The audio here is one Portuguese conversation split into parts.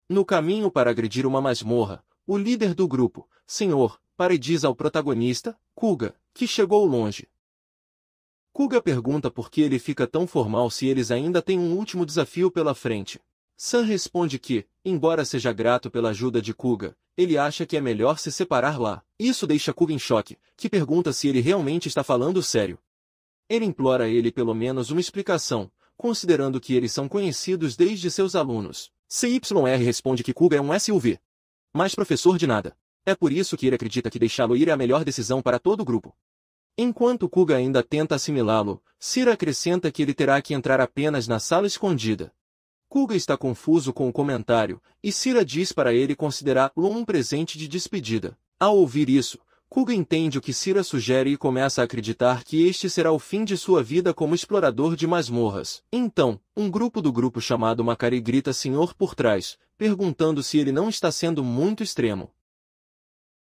No caminho para agredir uma masmorra, o líder do grupo, Senhor, para e diz ao protagonista, Kuga, que chegou longe. Kuga pergunta por que ele fica tão formal se eles ainda têm um último desafio pela frente. San responde que, embora seja grato pela ajuda de Kuga, ele acha que é melhor se separar lá. Isso deixa Kuga em choque, que pergunta se ele realmente está falando sério. Ele implora a ele pelo menos uma explicação, considerando que eles são conhecidos desde seus alunos. CYR responde que Kuga é um SUV. Mas professor de nada. É por isso que ele acredita que deixá-lo ir é a melhor decisão para todo o grupo. Enquanto Kuga ainda tenta assimilá-lo, Sira acrescenta que ele terá que entrar apenas na sala escondida. Kuga está confuso com o comentário, e Sira diz para ele considerá-lo um presente de despedida. Ao ouvir isso, Kuga entende o que Sira sugere e começa a acreditar que este será o fim de sua vida como explorador de masmorras. Então, um grupo do grupo chamado Makari grita Senhor por trás, perguntando se ele não está sendo muito extremo.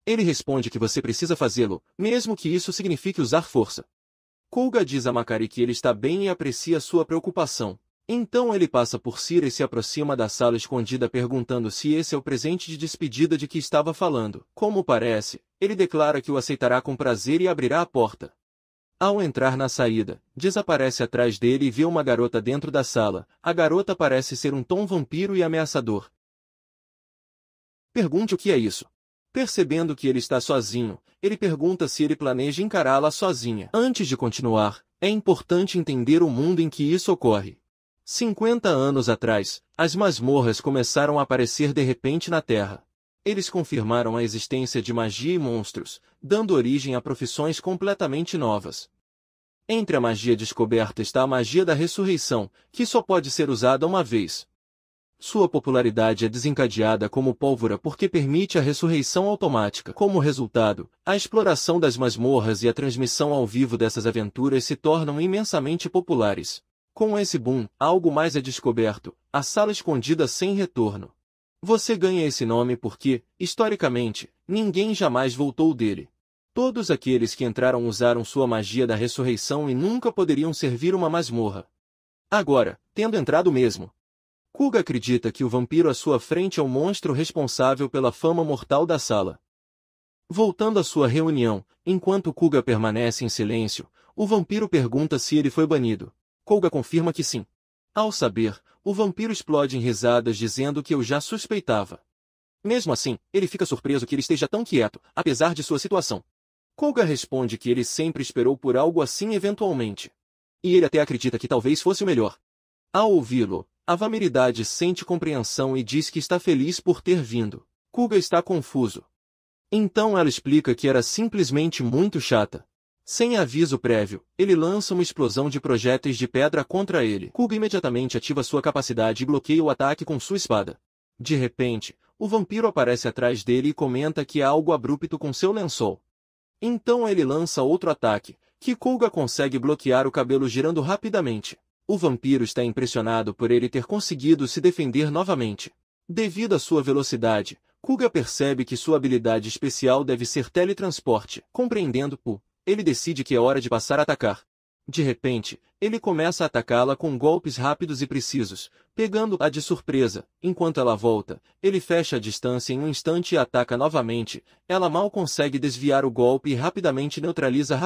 Ele responde que você precisa fazê-lo, mesmo que isso signifique usar força. Kuga diz a Makari que ele está bem e aprecia sua preocupação. Então ele passa por Sira e se aproxima da sala escondida perguntando se esse é o presente de despedida de que estava falando. Como parece, ele declara que o aceitará com prazer e abrirá a porta. Ao entrar na saída, desaparece atrás dele e vê uma garota dentro da sala. A garota parece ser um tom vampiro e ameaçador. Pergunte o que é isso. Percebendo que ele está sozinho, ele pergunta se ele planeja encará-la sozinha. Antes de continuar, é importante entender o mundo em que isso ocorre. 50 anos atrás, as masmorras começaram a aparecer de repente na Terra. Eles confirmaram a existência de magia e monstros, dando origem a profissões completamente novas. Entre a magia descoberta está a magia da ressurreição, que só pode ser usada uma vez. Sua popularidade é desencadeada como pólvora porque permite a ressurreição automática. Como resultado, a exploração das masmorras e a transmissão ao vivo dessas aventuras se tornam imensamente populares. Com esse boom, algo mais é descoberto, a sala escondida sem retorno. Você ganha esse nome porque, historicamente, ninguém jamais voltou dele. Todos aqueles que entraram usaram sua magia da ressurreição e nunca poderiam servir uma masmorra. Agora, tendo entrado mesmo, Kuga acredita que o vampiro à sua frente é o monstro responsável pela fama mortal da sala. Voltando à sua reunião, enquanto Kuga permanece em silêncio, o vampiro pergunta se ele foi banido. Kuga confirma que sim. Ao saber, o vampiro explode em risadas dizendo que eu já suspeitava. Mesmo assim, ele fica surpreso que ele esteja tão quieto, apesar de sua situação. Kuga responde que ele sempre esperou por algo assim eventualmente. E ele até acredita que talvez fosse o melhor. Ao ouvi-lo, a Vamiridade sente compreensão e diz que está feliz por ter vindo. Kuga está confuso. Então ela explica que era simplesmente muito chata. Sem aviso prévio, ele lança uma explosão de projéteis de pedra contra ele. Kuga imediatamente ativa sua capacidade e bloqueia o ataque com sua espada. De repente, o vampiro aparece atrás dele e comenta que há algo abrupto com seu lençol. Então ele lança outro ataque, que Kuga consegue bloquear o cabelo girando rapidamente. O vampiro está impressionado por ele ter conseguido se defender novamente. Devido à sua velocidade, Kuga percebe que sua habilidade especial deve ser teletransporte. Compreendendo-o, ele decide que é hora de passar a atacar. De repente, ele começa a atacá-la com golpes rápidos e precisos, pegando-a de surpresa. Enquanto ela volta, ele fecha a distância em um instante e ataca novamente. Ela mal consegue desviar o golpe e rapidamente neutraliza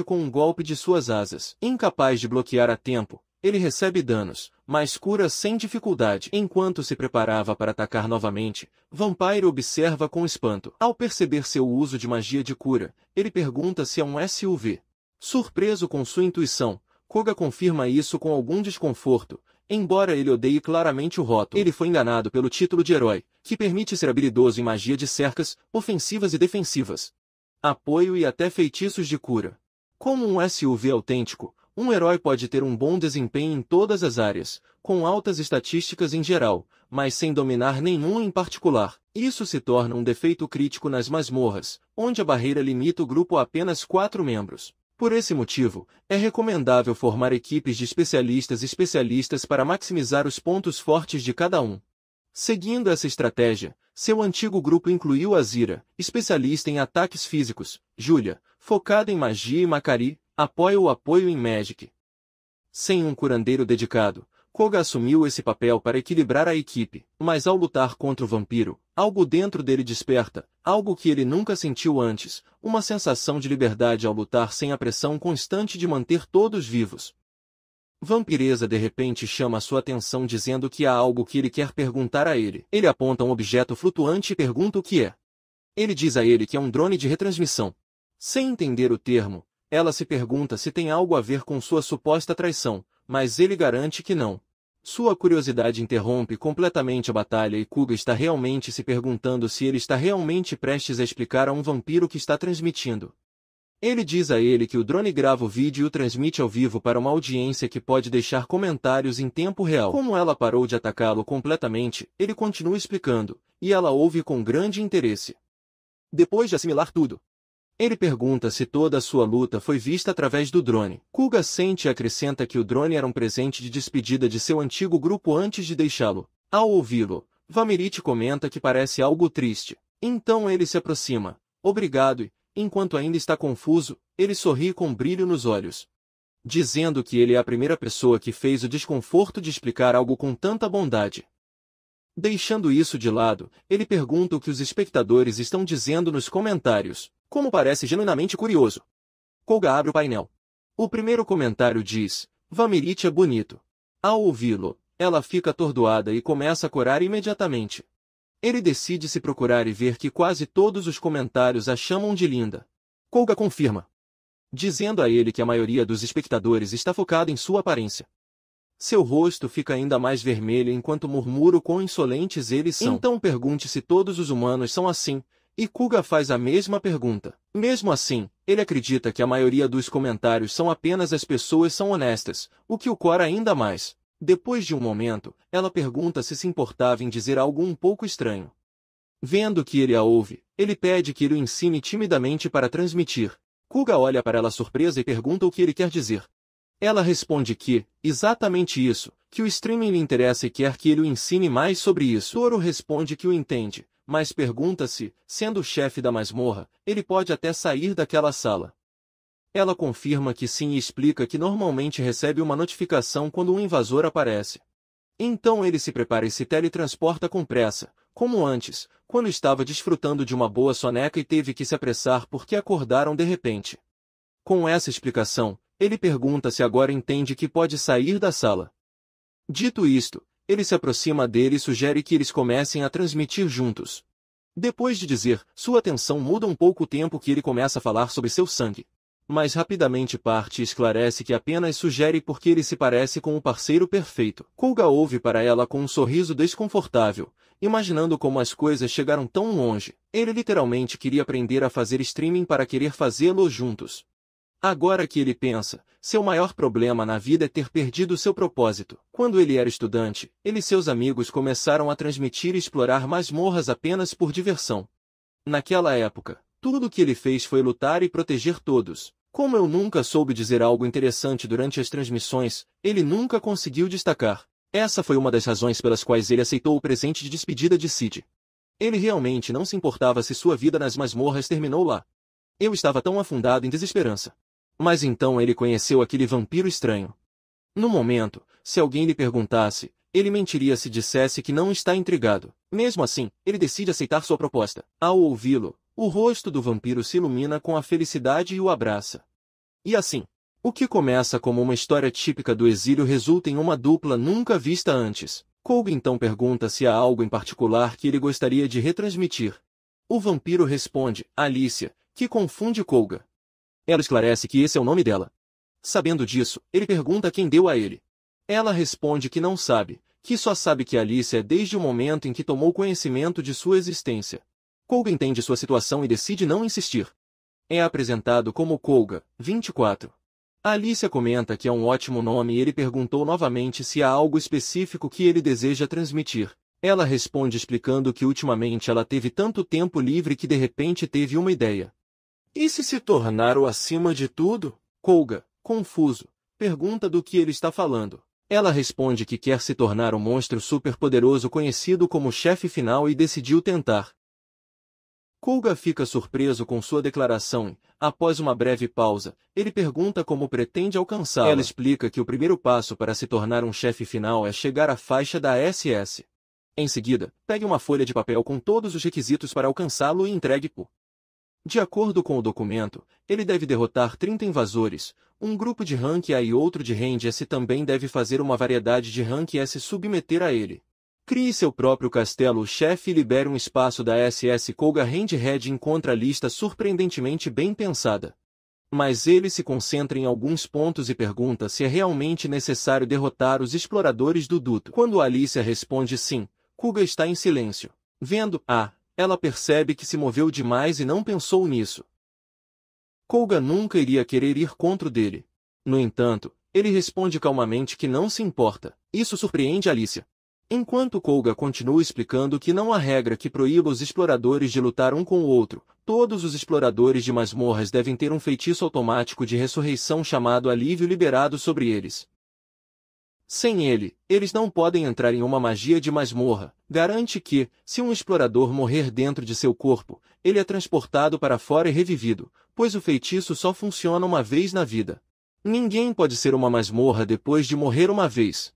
com um golpe de suas asas. Incapaz de bloquear a tempo, ele recebe danos, mas cura sem dificuldade. Enquanto se preparava para atacar novamente, Vampire observa com espanto. Ao perceber seu uso de magia de cura, ele pergunta se é um SUV. Surpreso com sua intuição, Kuga confirma isso com algum desconforto, embora ele odeie claramente o rótulo. Ele foi enganado pelo título de herói, que permite ser habilidoso em magia de cercas, ofensivas e defensivas, apoio e até feitiços de cura. Como um SUV autêntico, um herói pode ter um bom desempenho em todas as áreas, com altas estatísticas em geral, mas sem dominar nenhum em particular. Isso se torna um defeito crítico nas masmorras, onde a barreira limita o grupo a apenas 4 membros. Por esse motivo, é recomendável formar equipes de especialistas para maximizar os pontos fortes de cada um. Seguindo essa estratégia, seu antigo grupo incluiu Azira, especialista em ataques físicos, Julia, focada em magia e Makari, apoio em Magic. Sem um curandeiro dedicado, Koga assumiu esse papel para equilibrar a equipe, mas ao lutar contra o vampiro, algo dentro dele desperta, algo que ele nunca sentiu antes, uma sensação de liberdade ao lutar sem a pressão constante de manter todos vivos. Vampiresa de repente chama sua atenção dizendo que há algo que ele quer perguntar a ele. Ele aponta um objeto flutuante e pergunta o que é. Ele diz a ele que é um drone de retransmissão. Sem entender o termo, ela se pergunta se tem algo a ver com sua suposta traição, mas ele garante que não. Sua curiosidade interrompe completamente a batalha e Kuga está realmente se perguntando se ele está realmente prestes a explicar a um vampiro que está transmitindo. Ele diz a ele que o drone grava o vídeo e o transmite ao vivo para uma audiência que pode deixar comentários em tempo real. Como ela parou de atacá-lo completamente, ele continua explicando, e ela ouve com grande interesse. Depois de assimilar tudo, ele pergunta se toda a sua luta foi vista através do drone. Kuga sente e acrescenta que o drone era um presente de despedida de seu antigo grupo antes de deixá-lo. Ao ouvi-lo, Vamirit comenta que parece algo triste. Então ele se aproxima. Obrigado e, enquanto ainda está confuso, ele sorri com brilho nos olhos, dizendo que ele é a primeira pessoa que fez o desconforto de explicar algo com tanta bondade. Deixando isso de lado, ele pergunta o que os espectadores estão dizendo nos comentários, como parece genuinamente curioso. Koga abre o painel. O primeiro comentário diz, Vamirit é bonito. Ao ouvi-lo, ela fica atordoada e começa a corar imediatamente. Ele decide se procurar e ver que quase todos os comentários a chamam de linda. Koga confirma, dizendo a ele que a maioria dos espectadores está focada em sua aparência. Seu rosto fica ainda mais vermelho enquanto murmura o quão insolentes eles são. Então pergunte se todos os humanos são assim, e Kuga faz a mesma pergunta. Mesmo assim, ele acredita que a maioria dos comentários são apenas as pessoas são honestas, o que o cora ainda mais. Depois de um momento, ela pergunta se importava em dizer algo um pouco estranho. Vendo que ele a ouve, ele pede que ele o ensine timidamente para transmitir. Kuga olha para ela surpresa e pergunta o que ele quer dizer. Ela responde que, exatamente isso, que o streaming lhe interessa e quer que ele o ensine mais sobre isso. Toro responde que o entende, mas pergunta se, sendo o chefe da masmorra, ele pode até sair daquela sala. Ela confirma que sim e explica que normalmente recebe uma notificação quando um invasor aparece. Então ele se prepara e se teletransporta com pressa, como antes, quando estava desfrutando de uma boa soneca e teve que se apressar porque acordaram de repente. Com essa explicação, ele pergunta se agora entende que pode sair da sala. Dito isto, ele se aproxima dele e sugere que eles comecem a transmitir juntos. Depois de dizer, sua atenção muda um pouco o tempo que ele começa a falar sobre seu sangue. Mas rapidamente parte e esclarece que apenas sugere porque ele se parece com o parceiro perfeito. Koga ouve para ela com um sorriso desconfortável, imaginando como as coisas chegaram tão longe. Ele literalmente queria aprender a fazer streaming para querer fazê-lo juntos. Agora que ele pensa, seu maior problema na vida é ter perdido seu propósito. Quando ele era estudante, ele e seus amigos começaram a transmitir e explorar masmorras apenas por diversão. Naquela época, tudo o que ele fez foi lutar e proteger todos. Como eu nunca soube dizer algo interessante durante as transmissões, ele nunca conseguiu destacar. Essa foi uma das razões pelas quais ele aceitou o presente de despedida de Sid. Ele realmente não se importava se sua vida nas masmorras terminou lá. Eu estava tão afundado em desesperança. Mas então ele conheceu aquele vampiro estranho. No momento, se alguém lhe perguntasse, ele mentiria se dissesse que não está intrigado. Mesmo assim, ele decide aceitar sua proposta. Ao ouvi-lo, o rosto do vampiro se ilumina com a felicidade e o abraça. E assim, o que começa como uma história típica do exílio resulta em uma dupla nunca vista antes. Koga então pergunta se há algo em particular que ele gostaria de retransmitir. O vampiro responde, Alicia, que confunde Koga. Ela esclarece que esse é o nome dela. Sabendo disso, ele pergunta quem deu a ele. Ela responde que não sabe, que só sabe que Alicia é desde o momento em que tomou conhecimento de sua existência. Koga entende sua situação e decide não insistir. É apresentado como Koga, 24. Alicia comenta que é um ótimo nome e ele perguntou novamente se há algo específico que ele deseja transmitir. Ela responde explicando que ultimamente ela teve tanto tempo livre que de repente teve uma ideia. E se tornar o acima de tudo? Koga, confuso, pergunta do que ele está falando. Ela responde que quer se tornar o monstro superpoderoso conhecido como chefe final e decidiu tentar. Koga fica surpreso com sua declaração e, após uma breve pausa, ele pergunta como pretende alcançá-la. Ela explica que o primeiro passo para se tornar um chefe final é chegar à faixa da SS. Em seguida, pegue uma folha de papel com todos os requisitos para alcançá-lo e entregue-o. De acordo com o documento, ele deve derrotar 30 invasores, um grupo de rank A e outro de range S também deve fazer uma variedade de rank S submeter a ele. Crie seu próprio castelo. O chefe libera um espaço da SS. Koga Handhead encontra a lista surpreendentemente bem pensada. Mas ele se concentra em alguns pontos e pergunta se é realmente necessário derrotar os exploradores do duto. Quando Alicia responde sim, Koga está em silêncio. Vendo ela percebe que se moveu demais e não pensou nisso. Koga nunca iria querer ir contra o dele. No entanto, ele responde calmamente que não se importa. Isso surpreende Alicia. Enquanto Koga continua explicando que não há regra que proíba os exploradores de lutar um com o outro, todos os exploradores de masmorras devem ter um feitiço automático de ressurreição chamado Alívio liberado sobre eles. Sem ele, eles não podem entrar em uma magia de masmorra. Garante que, se um explorador morrer dentro de seu corpo, ele é transportado para fora e revivido, pois o feitiço só funciona uma vez na vida. Ninguém pode ser uma masmorra depois de morrer uma vez.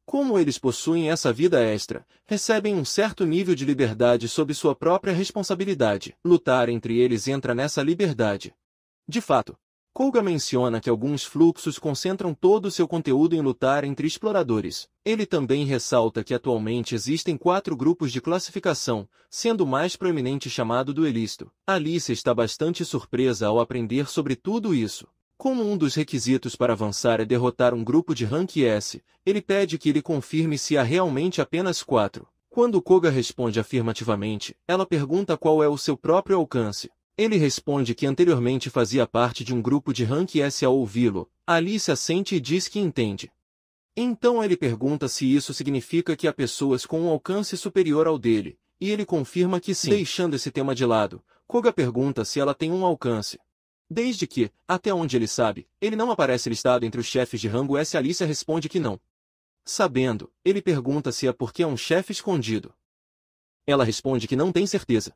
Como eles possuem essa vida extra, recebem um certo nível de liberdade sob sua própria responsabilidade. Lutar entre eles entra nessa liberdade. De fato, Koga menciona que alguns fluxos concentram todo o seu conteúdo em lutar entre exploradores. Ele também ressalta que atualmente existem 4 grupos de classificação, sendo o mais proeminente chamado duelisto. Alicia está bastante surpresa ao aprender sobre tudo isso. Como um dos requisitos para avançar é derrotar um grupo de rank S, ele pede que ele confirme se há realmente apenas 4. Quando Koga responde afirmativamente, ela pergunta qual é o seu próprio alcance. Ele responde que anteriormente fazia parte de um grupo de rank S. Ao ouvi-lo, Alicia assente e diz que entende. Então ele pergunta se isso significa que há pessoas com um alcance superior ao dele, e ele confirma que sim. Deixando esse tema de lado, Koga pergunta se ela tem um alcance. Desde que, até onde ele sabe, ele não aparece listado entre os chefes de rango S. Alicia responde que não. Sabendo, ele pergunta se é porque é um chefe escondido. Ela responde que não tem certeza.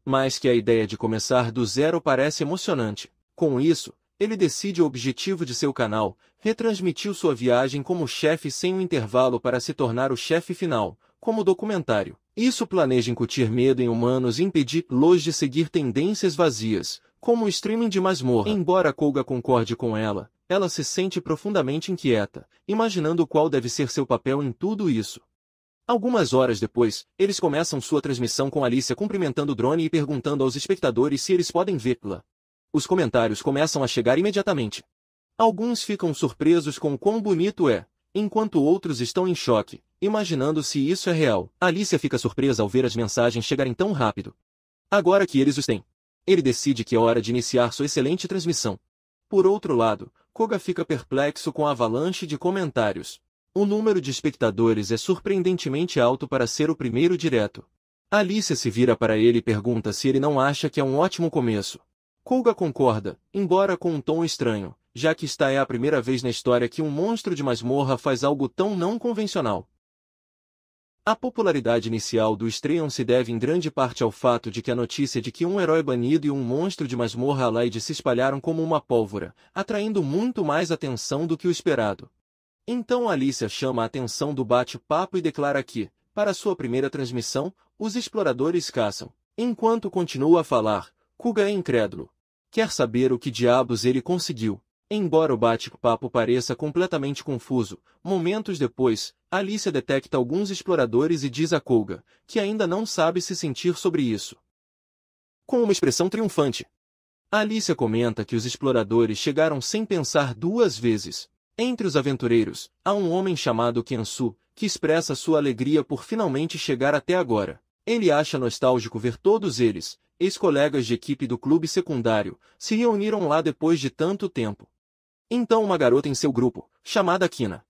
Mas que a ideia de começar do zero parece emocionante. Com isso, ele decide o objetivo de seu canal, retransmitiu sua viagem como chefe sem um intervalo para se tornar o chefe final, como documentário. Isso planeja incutir medo em humanos e impedir-los de seguir tendências vazias, como o streaming de masmorra. Embora Koga concorde com ela, ela se sente profundamente inquieta, imaginando qual deve ser seu papel em tudo isso. Algumas horas depois, eles começam sua transmissão com Alicia cumprimentando o drone e perguntando aos espectadores se eles podem vê-la. Os comentários começam a chegar imediatamente. Alguns ficam surpresos com o quão bonito é, enquanto outros estão em choque, imaginando se isso é real. Alicia fica surpresa ao ver as mensagens chegarem tão rápido. Agora que eles os têm, ele decide que é hora de iniciar sua excelente transmissão. Por outro lado, Koga fica perplexo com a avalanche de comentários. O número de espectadores é surpreendentemente alto para ser o primeiro direto. Alicia se vira para ele e pergunta se ele não acha que é um ótimo começo. Koga concorda, embora com um tom estranho, já que esta é a primeira vez na história que um monstro de masmorra faz algo tão não convencional. A popularidade inicial do Stream se deve em grande parte ao fato de que a notícia de que um herói banido e um monstro de masmorra Allied se espalharam como uma pólvora, atraindo muito mais atenção do que o esperado. Então Alicia chama a atenção do bate-papo e declara que, para sua primeira transmissão, os exploradores caçam. Enquanto continua a falar, Koga é incrédulo. Quer saber o que diabos ele conseguiu. Embora o bate-papo pareça completamente confuso, momentos depois, Alicia detecta alguns exploradores e diz a Koga, que ainda não sabe se sentir sobre isso. Com uma expressão triunfante, Alicia comenta que os exploradores chegaram sem pensar 2 vezes. Entre os aventureiros, há um homem chamado Kensu, que expressa sua alegria por finalmente chegar até agora. Ele acha nostálgico ver todos eles, ex-colegas de equipe do clube secundário, se reuniram lá depois de tanto tempo. Então uma garota em seu grupo, chamada Kina.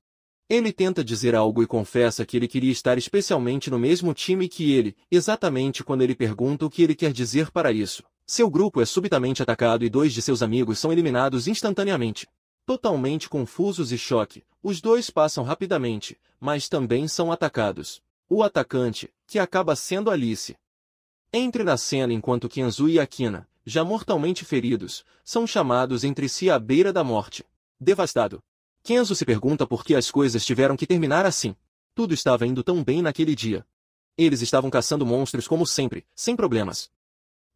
Ele tenta dizer algo e confessa que ele queria estar especialmente no mesmo time que ele, exatamente quando ele pergunta o que ele quer dizer para isso. Seu grupo é subitamente atacado e 2 de seus amigos são eliminados instantaneamente. Totalmente confusos e choque, os 2 passam rapidamente, mas também são atacados. O atacante, que acaba sendo Alice. Entre na cena enquanto Kenzo e Akina, já mortalmente feridos, são chamados entre si à beira da morte. Devastado, Kenzo se pergunta por que as coisas tiveram que terminar assim. Tudo estava indo tão bem naquele dia. Eles estavam caçando monstros como sempre, sem problemas.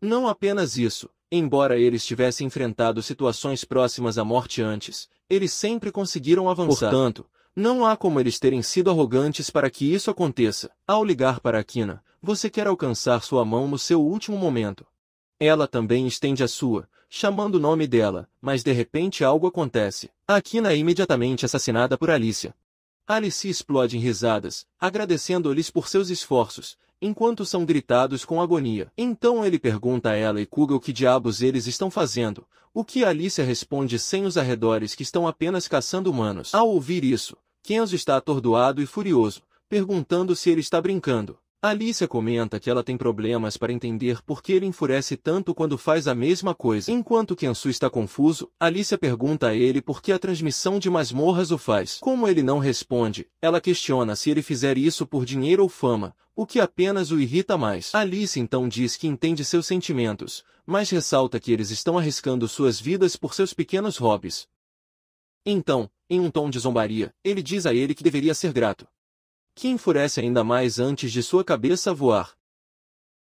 Não apenas isso, embora eles tivessem enfrentado situações próximas à morte antes, eles sempre conseguiram avançar. Portanto, não há como eles terem sido arrogantes para que isso aconteça. Ao ligar para Akina, você quer alcançar sua mão no seu último momento. Ela também estende a sua, chamando o nome dela, mas de repente algo acontece. Akina é imediatamente assassinada por Alicia. Alice explode em risadas, agradecendo-lhes por seus esforços, enquanto são gritados com agonia. Então ele pergunta a ela e Kuga o que diabos eles estão fazendo, o que Alicia responde sem os arredores que estão apenas caçando humanos. Ao ouvir isso, Kenzo está atordoado e furioso, perguntando se ele está brincando. Alicia comenta que ela tem problemas para entender por que ele enfurece tanto quando faz a mesma coisa. Enquanto Kenzo está confuso, Alicia pergunta a ele por que a transmissão de masmorras o faz. Como ele não responde, ela questiona se ele fizer isso por dinheiro ou fama, o que apenas o irrita mais. Alice então diz que entende seus sentimentos, mas ressalta que eles estão arriscando suas vidas por seus pequenos hobbies. Então, em um tom de zombaria, ele diz a ele que deveria ser grato. Que enfurece ainda mais antes de sua cabeça voar.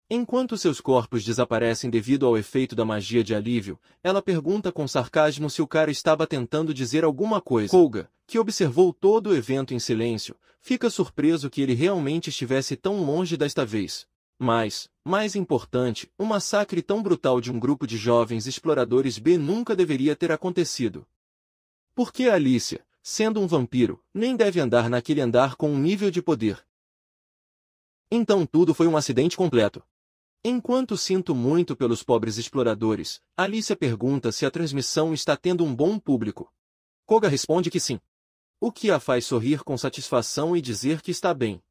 Enquanto seus corpos desaparecem devido ao efeito da magia de alívio, ela pergunta com sarcasmo se o cara estava tentando dizer alguma coisa. Koga, que observou todo o evento em silêncio, fica surpreso que ele realmente estivesse tão longe desta vez. Mas, mais importante, um massacre tão brutal de um grupo de jovens exploradores B nunca deveria ter acontecido. Por que Alicia, sendo um vampiro, nem deve andar naquele andar com um nível de poder? Então tudo foi um acidente completo. Enquanto sinto muito pelos pobres exploradores, Alicia pergunta se a transmissão está tendo um bom público. Koga responde que sim. O que a faz sorrir com satisfação e dizer que está bem.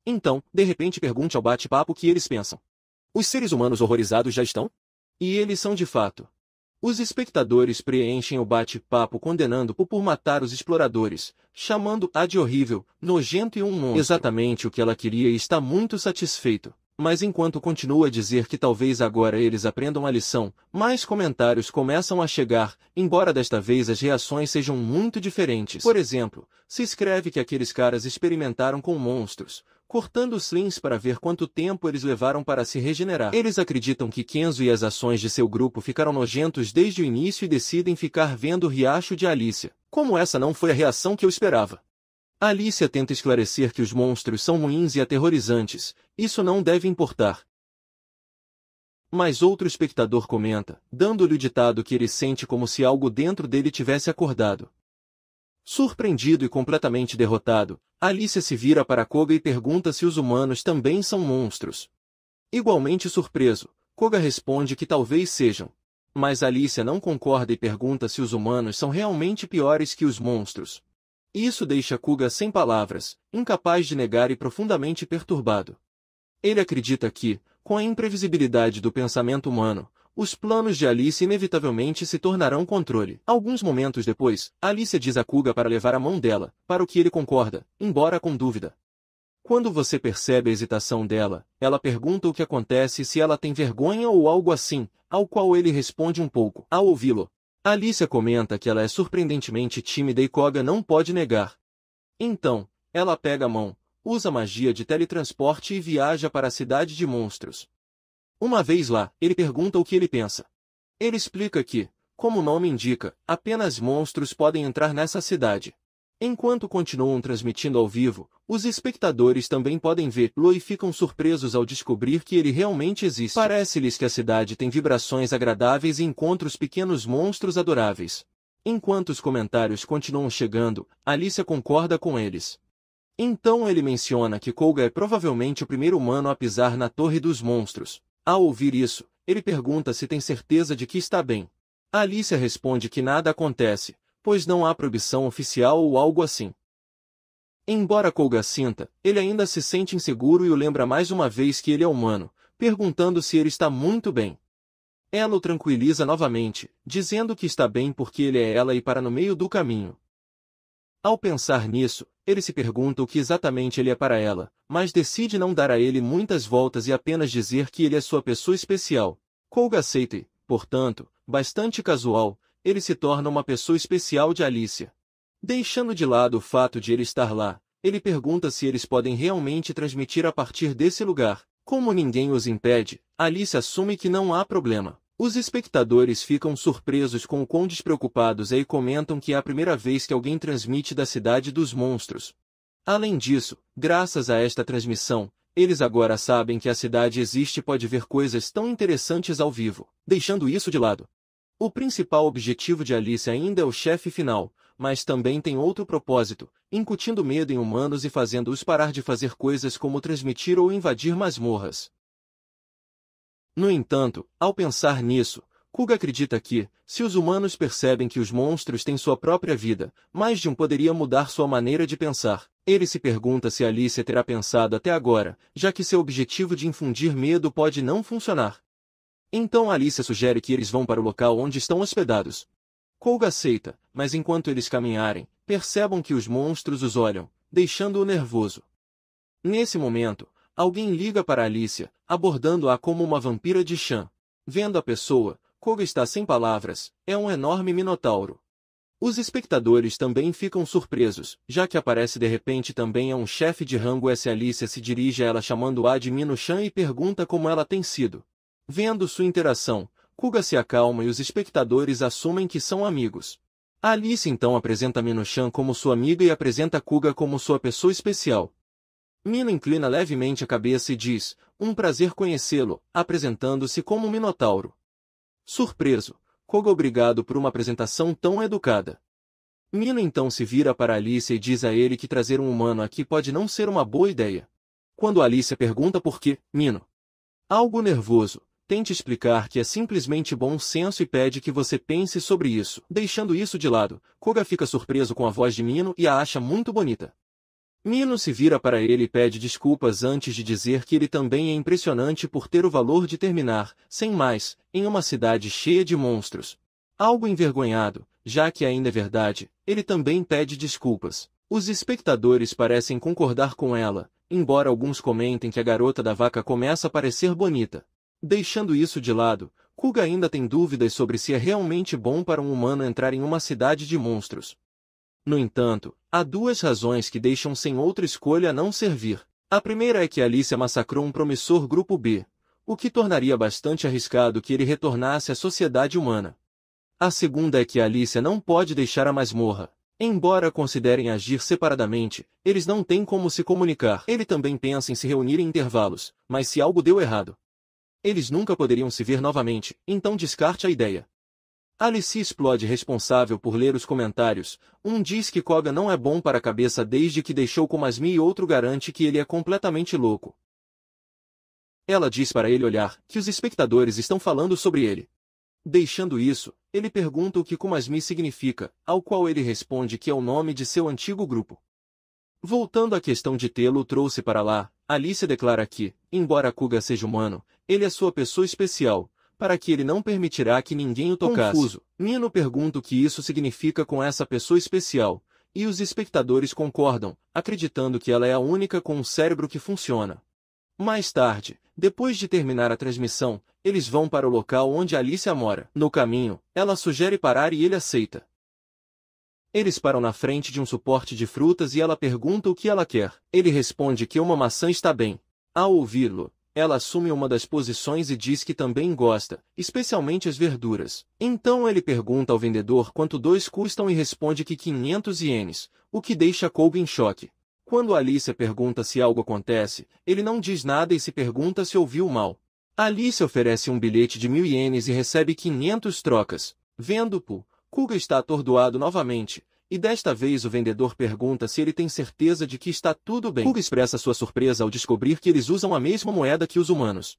Então, de repente pergunte ao bate-papo o que eles pensam. Os seres humanos horrorizados já estão? E eles são de fato. Os espectadores preenchem o bate-papo condenando-o por matar os exploradores, chamando-a de horrível, nojento e um monstro. Exatamente o que ela queria e está muito satisfeito. Mas enquanto continua a dizer que talvez agora eles aprendam a lição, mais comentários começam a chegar, embora desta vez as reações sejam muito diferentes. Por exemplo, se escreve que aqueles caras experimentaram com monstros, cortando os slings para ver quanto tempo eles levaram para se regenerar. Eles acreditam que Kenzo e as ações de seu grupo ficaram nojentos desde o início e decidem ficar vendo o riacho de Alicia. Como essa não foi a reação que eu esperava. Alicia tenta esclarecer que os monstros são ruins e aterrorizantes, isso não deve importar. Mas outro espectador comenta, dando-lhe o ditado que ele sente como se algo dentro dele tivesse acordado. Surpreendido e completamente derrotado, Alicia se vira para Koga e pergunta se os humanos também são monstros. Igualmente surpreso, Koga responde que talvez sejam. Mas Alicia não concorda e pergunta se os humanos são realmente piores que os monstros. Isso deixa Koga sem palavras, incapaz de negar e profundamente perturbado. Ele acredita que, com a imprevisibilidade do pensamento humano, os planos de Alice inevitavelmente se tornarão controle. Alguns momentos depois, Alicia diz a Koga para levar a mão dela, para o que ele concorda, embora com dúvida. Quando você percebe a hesitação dela, ela pergunta o que acontece se ela tem vergonha ou algo assim, ao qual ele responde um pouco. Ao ouvi-lo, Alicia comenta que ela é surpreendentemente tímida e Koga não pode negar. Então, ela pega a mão, usa magia de teletransporte e viaja para a cidade de monstros. Uma vez lá, ele pergunta o que ele pensa. Ele explica que, como o nome indica, apenas monstros podem entrar nessa cidade. Enquanto continuam transmitindo ao vivo, os espectadores também podem vê-lo e ficam surpresos ao descobrir que ele realmente existe. Parece-lhes que a cidade tem vibrações agradáveis e encontra os pequenos monstros adoráveis. Enquanto os comentários continuam chegando, Alicia concorda com eles. Então ele menciona que Koga é provavelmente o primeiro humano a pisar na Torre dos Monstros. Ao ouvir isso, ele pergunta se tem certeza de que está bem. Alicia responde que nada acontece, pois não há proibição oficial ou algo assim. Embora Koga sinta, ele ainda se sente inseguro e o lembra mais uma vez que ele é humano, perguntando se ele está muito bem. Ela o tranquiliza novamente, dizendo que está bem porque ele é ela e para no meio do caminho. Ao pensar nisso, ele se pergunta o que exatamente ele é para ela, mas decide não dar a ele muitas voltas e apenas dizer que ele é sua pessoa especial. Koga aceita e, portanto, bastante casual, ele se torna uma pessoa especial de Alicia. Deixando de lado o fato de ele estar lá, ele pergunta se eles podem realmente transmitir a partir desse lugar. Como ninguém os impede, Alicia assume que não há problema. Os espectadores ficam surpresos com o quão despreocupados é e comentam que é a primeira vez que alguém transmite da cidade dos monstros. Além disso, graças a esta transmissão, eles agora sabem que a cidade existe e pode ver coisas tão interessantes ao vivo. Deixando isso de lado, o principal objetivo de Alicia ainda é o chefe final, mas também tem outro propósito, incutindo medo em humanos e fazendo-os parar de fazer coisas como transmitir ou invadir masmorras. No entanto, ao pensar nisso, Kuga acredita que, se os humanos percebem que os monstros têm sua própria vida, mais de um poderia mudar sua maneira de pensar. Ele se pergunta se Alicia terá pensado até agora, já que seu objetivo de infundir medo pode não funcionar. Então Alicia sugere que eles vão para o local onde estão hospedados. Koga aceita, mas enquanto eles caminharem, percebam que os monstros os olham, deixando-o nervoso. Nesse momento, alguém liga para Alicia, abordando-a como uma vampira de Shan. Vendo a pessoa, Koga está sem palavras, é um enorme minotauro. Os espectadores também ficam surpresos, já que aparece de repente também é um chefe de rango S. Alicia se dirige a ela chamando-a de Mino-chan e pergunta como ela tem sido. Vendo sua interação, Kuga se acalma e os espectadores assumem que são amigos. Alicia então apresenta Mino-chan como sua amiga e apresenta Kuga como sua pessoa especial. Mino inclina levemente a cabeça e diz, um prazer conhecê-lo, apresentando-se como um minotauro. Surpreso, Koga obrigado por uma apresentação tão educada. Mino então se vira para Alicia e diz a ele que trazer um humano aqui pode não ser uma boa ideia. Quando Alicia pergunta por quê, Mino, algo nervoso, tente explicar que é simplesmente bom senso e pede que você pense sobre isso. Deixando isso de lado, Koga fica surpreso com a voz de Mino e a acha muito bonita. Mino se vira para ele e pede desculpas antes de dizer que ele também é impressionante por ter o valor de terminar, sem mais, em uma cidade cheia de monstros. Algo envergonhado, já que ainda é verdade, ele também pede desculpas. Os espectadores parecem concordar com ela, embora alguns comentem que a garota da vaca começa a parecer bonita. Deixando isso de lado, Kuga ainda tem dúvidas sobre se é realmente bom para um humano entrar em uma cidade de monstros. No entanto, há duas razões que deixam sem outra escolha a não servir. A primeira é que Alicia massacrou um promissor grupo B, o que tornaria bastante arriscado que ele retornasse à sociedade humana. A segunda é que Alicia não pode deixar a masmorra. Embora considerem agir separadamente, eles não têm como se comunicar. Ele também pensa em se reunir em intervalos, mas se algo deu errado, eles nunca poderiam se ver novamente, então descarte a ideia. Alicia explode responsável por ler os comentários. Um diz que Koga não é bom para a cabeça desde que deixou com Masmi e outro garante que ele é completamente louco. Ela diz para ele olhar, que os espectadores estão falando sobre ele. Deixando isso, ele pergunta o que Kumasmi significa, ao qual ele responde que é o nome de seu antigo grupo. Voltando à questão de tê-lo trouxe para lá, Alicia declara que, embora Kuga seja humano, ele é sua pessoa especial, para que ele não permitirá que ninguém o tocasse. Confuso, Mino pergunta o que isso significa com essa pessoa especial, e os espectadores concordam, acreditando que ela é a única com um cérebro que funciona. Mais tarde, depois de terminar a transmissão, eles vão para o local onde Alicia mora. No caminho, ela sugere parar e ele aceita. Eles param na frente de um suporte de frutas e ela pergunta o que ela quer. Ele responde que uma maçã está bem. Ao ouvi-lo, ela assume uma das posições e diz que também gosta, especialmente as verduras. Então ele pergunta ao vendedor quanto 2 custam e responde que 500 ienes, o que deixa Koga em choque. Quando Alicia pergunta se algo acontece, ele não diz nada e se pergunta se ouviu mal. Alicia oferece um bilhete de 1000 ienes e recebe 500 trocas. Vendo-o, Kuga está atordoado novamente, e desta vez o vendedor pergunta se ele tem certeza de que está tudo bem. Kuga expressa sua surpresa ao descobrir que eles usam a mesma moeda que os humanos.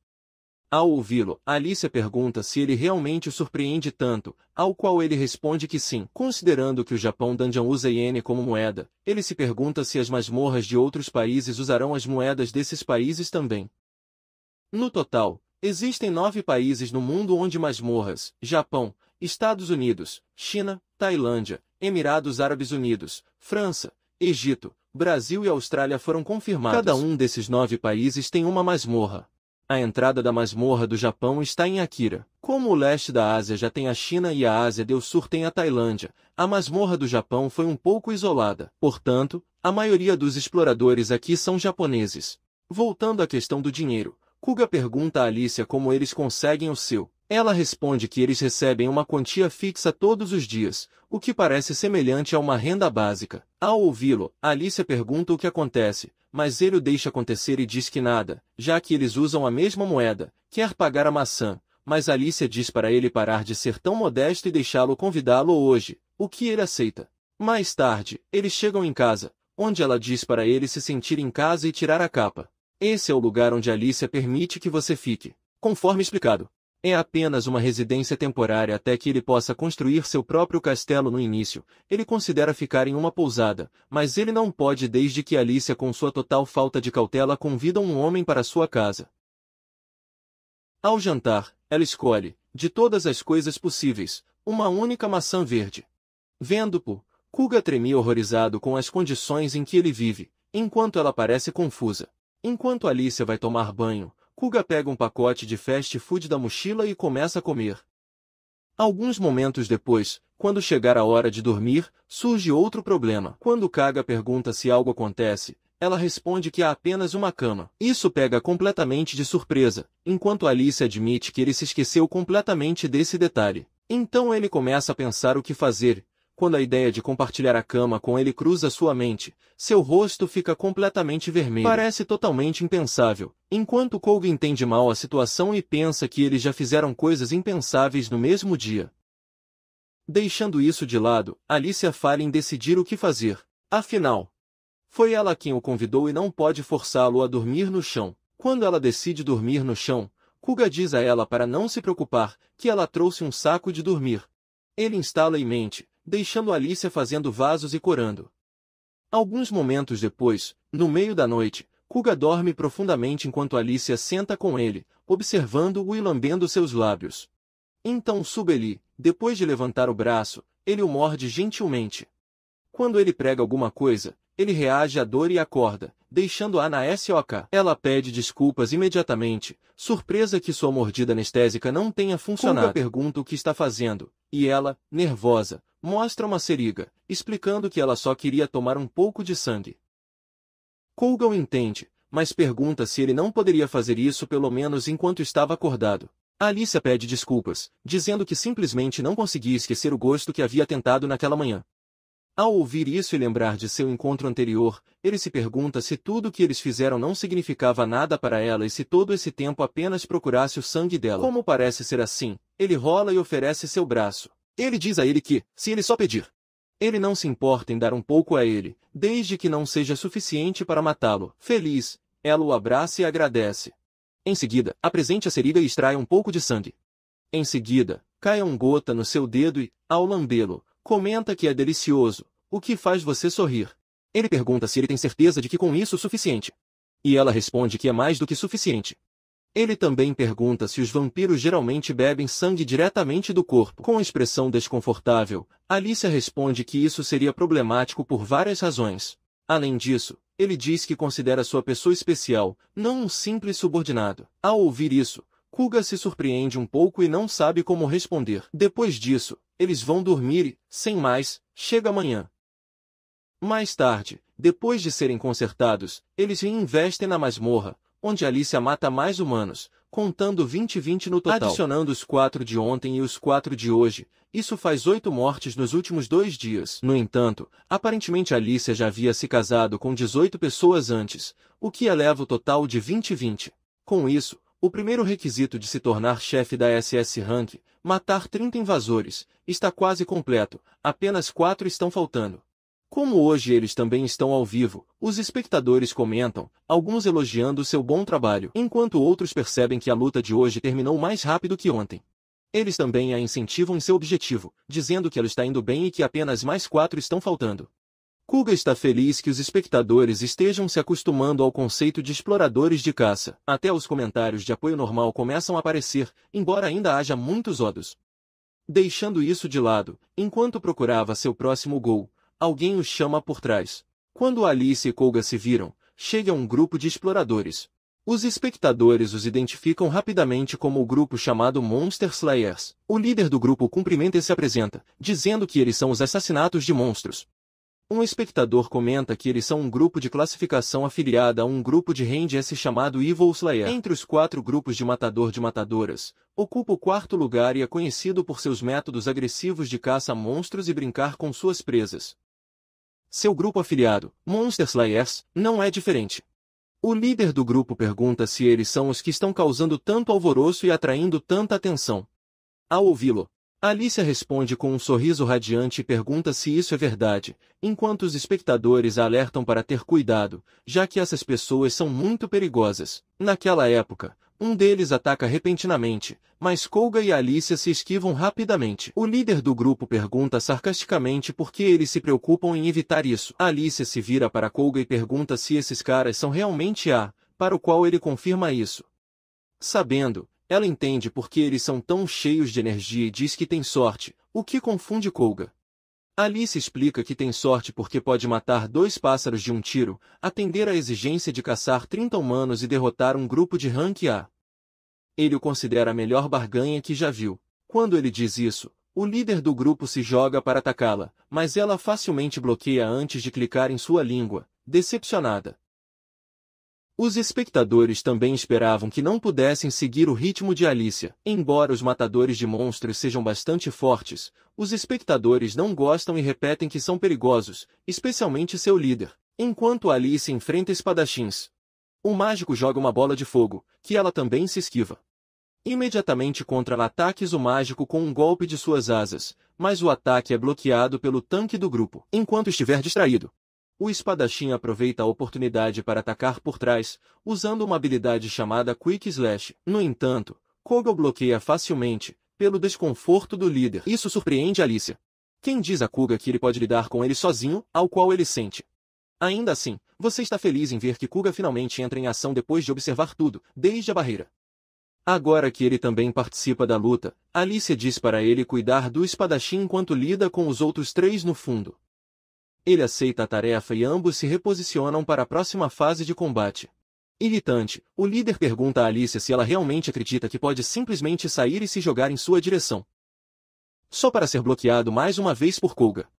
Ao ouvi-lo, Alicia pergunta se ele realmente o surpreende tanto, ao qual ele responde que sim. Considerando que o Japão Dungeon usa iene como moeda, ele se pergunta se as masmorras de outros países usarão as moedas desses países também. No total, existem 9 países no mundo onde masmorras: Japão, Estados Unidos, China, Tailândia, Emirados Árabes Unidos, França, Egito, Brasil e Austrália foram confirmados. Cada um desses 9 países tem uma masmorra. A entrada da masmorra do Japão está em Akira. Como o leste da Ásia já tem a China e a Ásia do Sul tem a Tailândia, a masmorra do Japão foi um pouco isolada. Portanto, a maioria dos exploradores aqui são japoneses. Voltando à questão do dinheiro, Kuga pergunta a Alicia como eles conseguem o seu. Ela responde que eles recebem uma quantia fixa todos os dias, o que parece semelhante a uma renda básica. Ao ouvi-lo, Alicia pergunta o que acontece, mas ele o deixa acontecer e diz que nada, já que eles usam a mesma moeda. Quer pagar a maçã, mas Alicia diz para ele parar de ser tão modesto e deixá-lo convidá-lo hoje, o que ele aceita. Mais tarde, eles chegam em casa, onde ela diz para ele se sentir em casa e tirar a capa. Esse é o lugar onde Alicia permite que você fique. Conforme explicado, é apenas uma residência temporária até que ele possa construir seu próprio castelo no início. Ele considera ficar em uma pousada, mas ele não pode desde que Alicia, com sua total falta de cautela, convida um homem para sua casa. Ao jantar, ela escolhe, de todas as coisas possíveis, uma única maçã verde. Vendo-o, Kuga tremia horrorizado com as condições em que ele vive, enquanto ela parece confusa. Enquanto Alicia vai tomar banho, Kuga pega um pacote de fast food da mochila e começa a comer. Alguns momentos depois, quando chegar a hora de dormir, surge outro problema. Quando Kaga pergunta se algo acontece, ela responde que há apenas uma cama. Isso pega completamente de surpresa, enquanto Alicia admite que ele se esqueceu completamente desse detalhe. Então ele começa a pensar o que fazer. Quando a ideia de compartilhar a cama com ele cruza sua mente, seu rosto fica completamente vermelho. Parece totalmente impensável, enquanto Koga entende mal a situação e pensa que eles já fizeram coisas impensáveis no mesmo dia. Deixando isso de lado, Alicia falha em decidir o que fazer. Afinal, foi ela quem o convidou e não pode forçá-lo a dormir no chão. Quando ela decide dormir no chão, Kuga diz a ela para não se preocupar, que ela trouxe um saco de dormir. Ele instala e mente, deixando Alicia fazendo vasos e corando. Alguns momentos depois, no meio da noite, Kuga dorme profundamente enquanto Alicia senta com ele, observando-o e lambendo seus lábios. Então Subeli, depois de levantar o braço, ele o morde gentilmente. Quando ele prega alguma coisa, ele reage à dor e acorda, deixando-a na SOK. Ela pede desculpas imediatamente, surpresa que sua mordida anestésica não tenha funcionado. Kuga pergunta o que está fazendo, e ela, nervosa, mostra uma seringa, explicando que ela só queria tomar um pouco de sangue. Kuga o entende, mas pergunta se ele não poderia fazer isso pelo menos enquanto estava acordado. Alicia pede desculpas, dizendo que simplesmente não conseguia esquecer o gosto que havia tentado naquela manhã. Ao ouvir isso e lembrar de seu encontro anterior, ele se pergunta se tudo o que eles fizeram não significava nada para ela e se todo esse tempo apenas procurasse o sangue dela. Como parece ser assim, ele rola e oferece seu braço. Ele diz a ele que, se ele só pedir, ele não se importa em dar um pouco a ele, desde que não seja suficiente para matá-lo. Feliz, ela o abraça e agradece. Em seguida, apresente a seringa e extrai um pouco de sangue. Em seguida, cai uma gota no seu dedo e, ao lambê-lo, comenta que é delicioso, o que faz você sorrir. Ele pergunta se ele tem certeza de que com isso é suficiente. E ela responde que é mais do que suficiente. Ele também pergunta se os vampiros geralmente bebem sangue diretamente do corpo. Com expressão desconfortável, Alicia responde que isso seria problemático por várias razões. Além disso, ele diz que considera sua pessoa especial, não um simples subordinado. Ao ouvir isso, Kuga se surpreende um pouco e não sabe como responder. Depois disso, eles vão dormir e, sem mais, chega amanhã. Mais tarde, depois de serem consertados, eles reinvestem na masmorra, onde Alicia mata mais humanos, contando 20 no total. Adicionando os 4 de ontem e os 4 de hoje, isso faz 8 mortes nos últimos 2 dias. No entanto, aparentemente Alicia já havia se casado com 18 pessoas antes, o que eleva o total de 20. Com isso, o primeiro requisito de se tornar chefe da SS Rank, matar 30 invasores, está quase completo, apenas 4 estão faltando. Como hoje eles também estão ao vivo, os espectadores comentam, alguns elogiando seu bom trabalho, enquanto outros percebem que a luta de hoje terminou mais rápido que ontem. Eles também a incentivam em seu objetivo, dizendo que ela está indo bem e que apenas mais 4 estão faltando. Kuga está feliz que os espectadores estejam se acostumando ao conceito de exploradores de caça. Até os comentários de apoio normal começam a aparecer, embora ainda haja muitos odos. Deixando isso de lado, enquanto procurava seu próximo gol, alguém os chama por trás. Quando Alice e Koga se viram, chega um grupo de exploradores. Os espectadores os identificam rapidamente como o grupo chamado Monster Slayers. O líder do grupo cumprimenta e se apresenta, dizendo que eles são os assassinatos de monstros. Um espectador comenta que eles são um grupo de classificação afiliada a um grupo de Range-S chamado Evil Slayer. Entre os 4 grupos de matador de matadoras, ocupa o 4º lugar e é conhecido por seus métodos agressivos de caça a monstros e brincar com suas presas. Seu grupo afiliado, Monster Slayers, não é diferente. O líder do grupo pergunta se eles são os que estão causando tanto alvoroço e atraindo tanta atenção. Ao ouvi-lo, Alicia responde com um sorriso radiante e pergunta se isso é verdade, enquanto os espectadores a alertam para ter cuidado, já que essas pessoas são muito perigosas. Naquela época, um deles ataca repentinamente, mas Koga e Alicia se esquivam rapidamente. O líder do grupo pergunta sarcasticamente por que eles se preocupam em evitar isso. Alicia se vira para Koga e pergunta se esses caras são realmente para o qual ele confirma isso. Sabendo, ela entende por que eles são tão cheios de energia e diz que tem sorte, o que confunde Koga. Alice explica que tem sorte porque pode matar 2 pássaros de um tiro, atender à exigência de caçar 30 humanos e derrotar um grupo de rank A. Ele o considera a melhor barganha que já viu. Quando ele diz isso, o líder do grupo se joga para atacá-la, mas ela facilmente bloqueia antes de clicar em sua língua, decepcionada. Os espectadores também esperavam que não pudessem seguir o ritmo de Alicia. Embora os matadores de monstros sejam bastante fortes, os espectadores não gostam e repetem que são perigosos, especialmente seu líder. Enquanto Alice enfrenta espadachins, o mágico joga uma bola de fogo, que ela também se esquiva. Imediatamente contra-ataques o mágico com um golpe de suas asas, mas o ataque é bloqueado pelo tanque do grupo. Enquanto estiver distraído, o espadachim aproveita a oportunidade para atacar por trás, usando uma habilidade chamada Quick Slash. No entanto, Koga o bloqueia facilmente, pelo desconforto do líder. Isso surpreende Alicia. Quem diz a Koga que ele pode lidar com ele sozinho, ao qual ele sente. Ainda assim, você está feliz em ver que Koga finalmente entra em ação depois de observar tudo, desde a barreira. Agora que ele também participa da luta, Alicia diz para ele cuidar do espadachim enquanto lida com os outros 3 no fundo. Ele aceita a tarefa e ambos se reposicionam para a próxima fase de combate. Irritante, o líder pergunta a Alicia se ela realmente acredita que pode simplesmente sair e se jogar em sua direção. Só para ser bloqueado mais uma vez por Koga.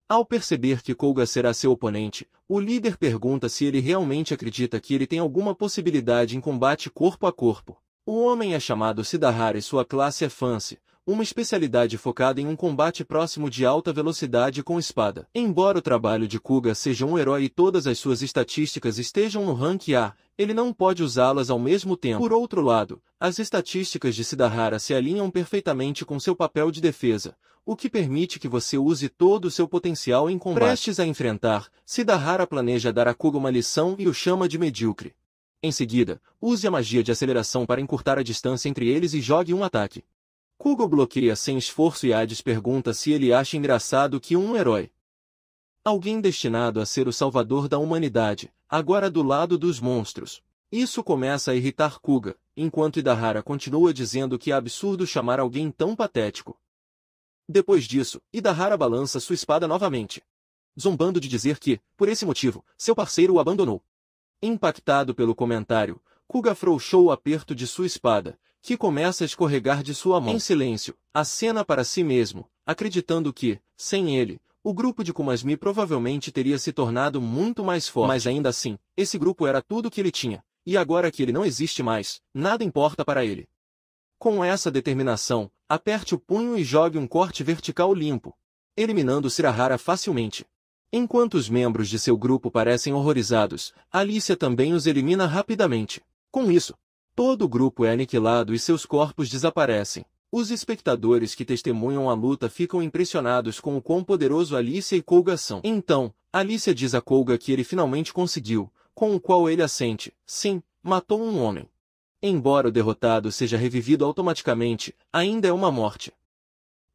Ao perceber que Koga será seu oponente, o líder pergunta se ele realmente acredita que ele tem alguma possibilidade em combate corpo a corpo. O homem é chamado Sidahara e sua classe é Fancy, uma especialidade focada em um combate próximo de alta velocidade com espada. Embora o trabalho de Koga seja um herói e todas as suas estatísticas estejam no rank A, ele não pode usá-las ao mesmo tempo. Por outro lado, as estatísticas de Sidahara se alinham perfeitamente com seu papel de defesa, o que permite que você use todo o seu potencial em combate. Prestes a enfrentar, Sidahara planeja dar a Koga uma lição e o chama de medíocre. Em seguida, use a magia de aceleração para encurtar a distância entre eles e jogue um ataque. Koga o bloqueia sem esforço e Hades pergunta se ele acha engraçado que um herói, alguém destinado a ser o salvador da humanidade, agora do lado dos monstros. Isso começa a irritar Koga, enquanto Idahara continua dizendo que é absurdo chamar alguém tão patético. Depois disso, Idahara balança sua espada novamente, zombando de dizer que, por esse motivo, seu parceiro o abandonou. Impactado pelo comentário, Koga afrouxou o aperto de sua espada, que começa a escorregar de sua mão. Em silêncio, acena para si mesmo, acreditando que, sem ele, o grupo de Kumasmi provavelmente teria se tornado muito mais forte. Mas ainda assim, esse grupo era tudo que ele tinha, e agora que ele não existe mais, nada importa para ele. Com essa determinação, aperte o punho e jogue um corte vertical limpo, eliminando Shirahara facilmente. Enquanto os membros de seu grupo parecem horrorizados, Alicia também os elimina rapidamente. Com isso, todo o grupo é aniquilado e seus corpos desaparecem. Os espectadores que testemunham a luta ficam impressionados com o quão poderoso Alicia e Koga são. Então, Alicia diz a Koga que ele finalmente conseguiu, com o qual ele assente. Sim, matou um homem. Embora o derrotado seja revivido automaticamente, ainda é uma morte.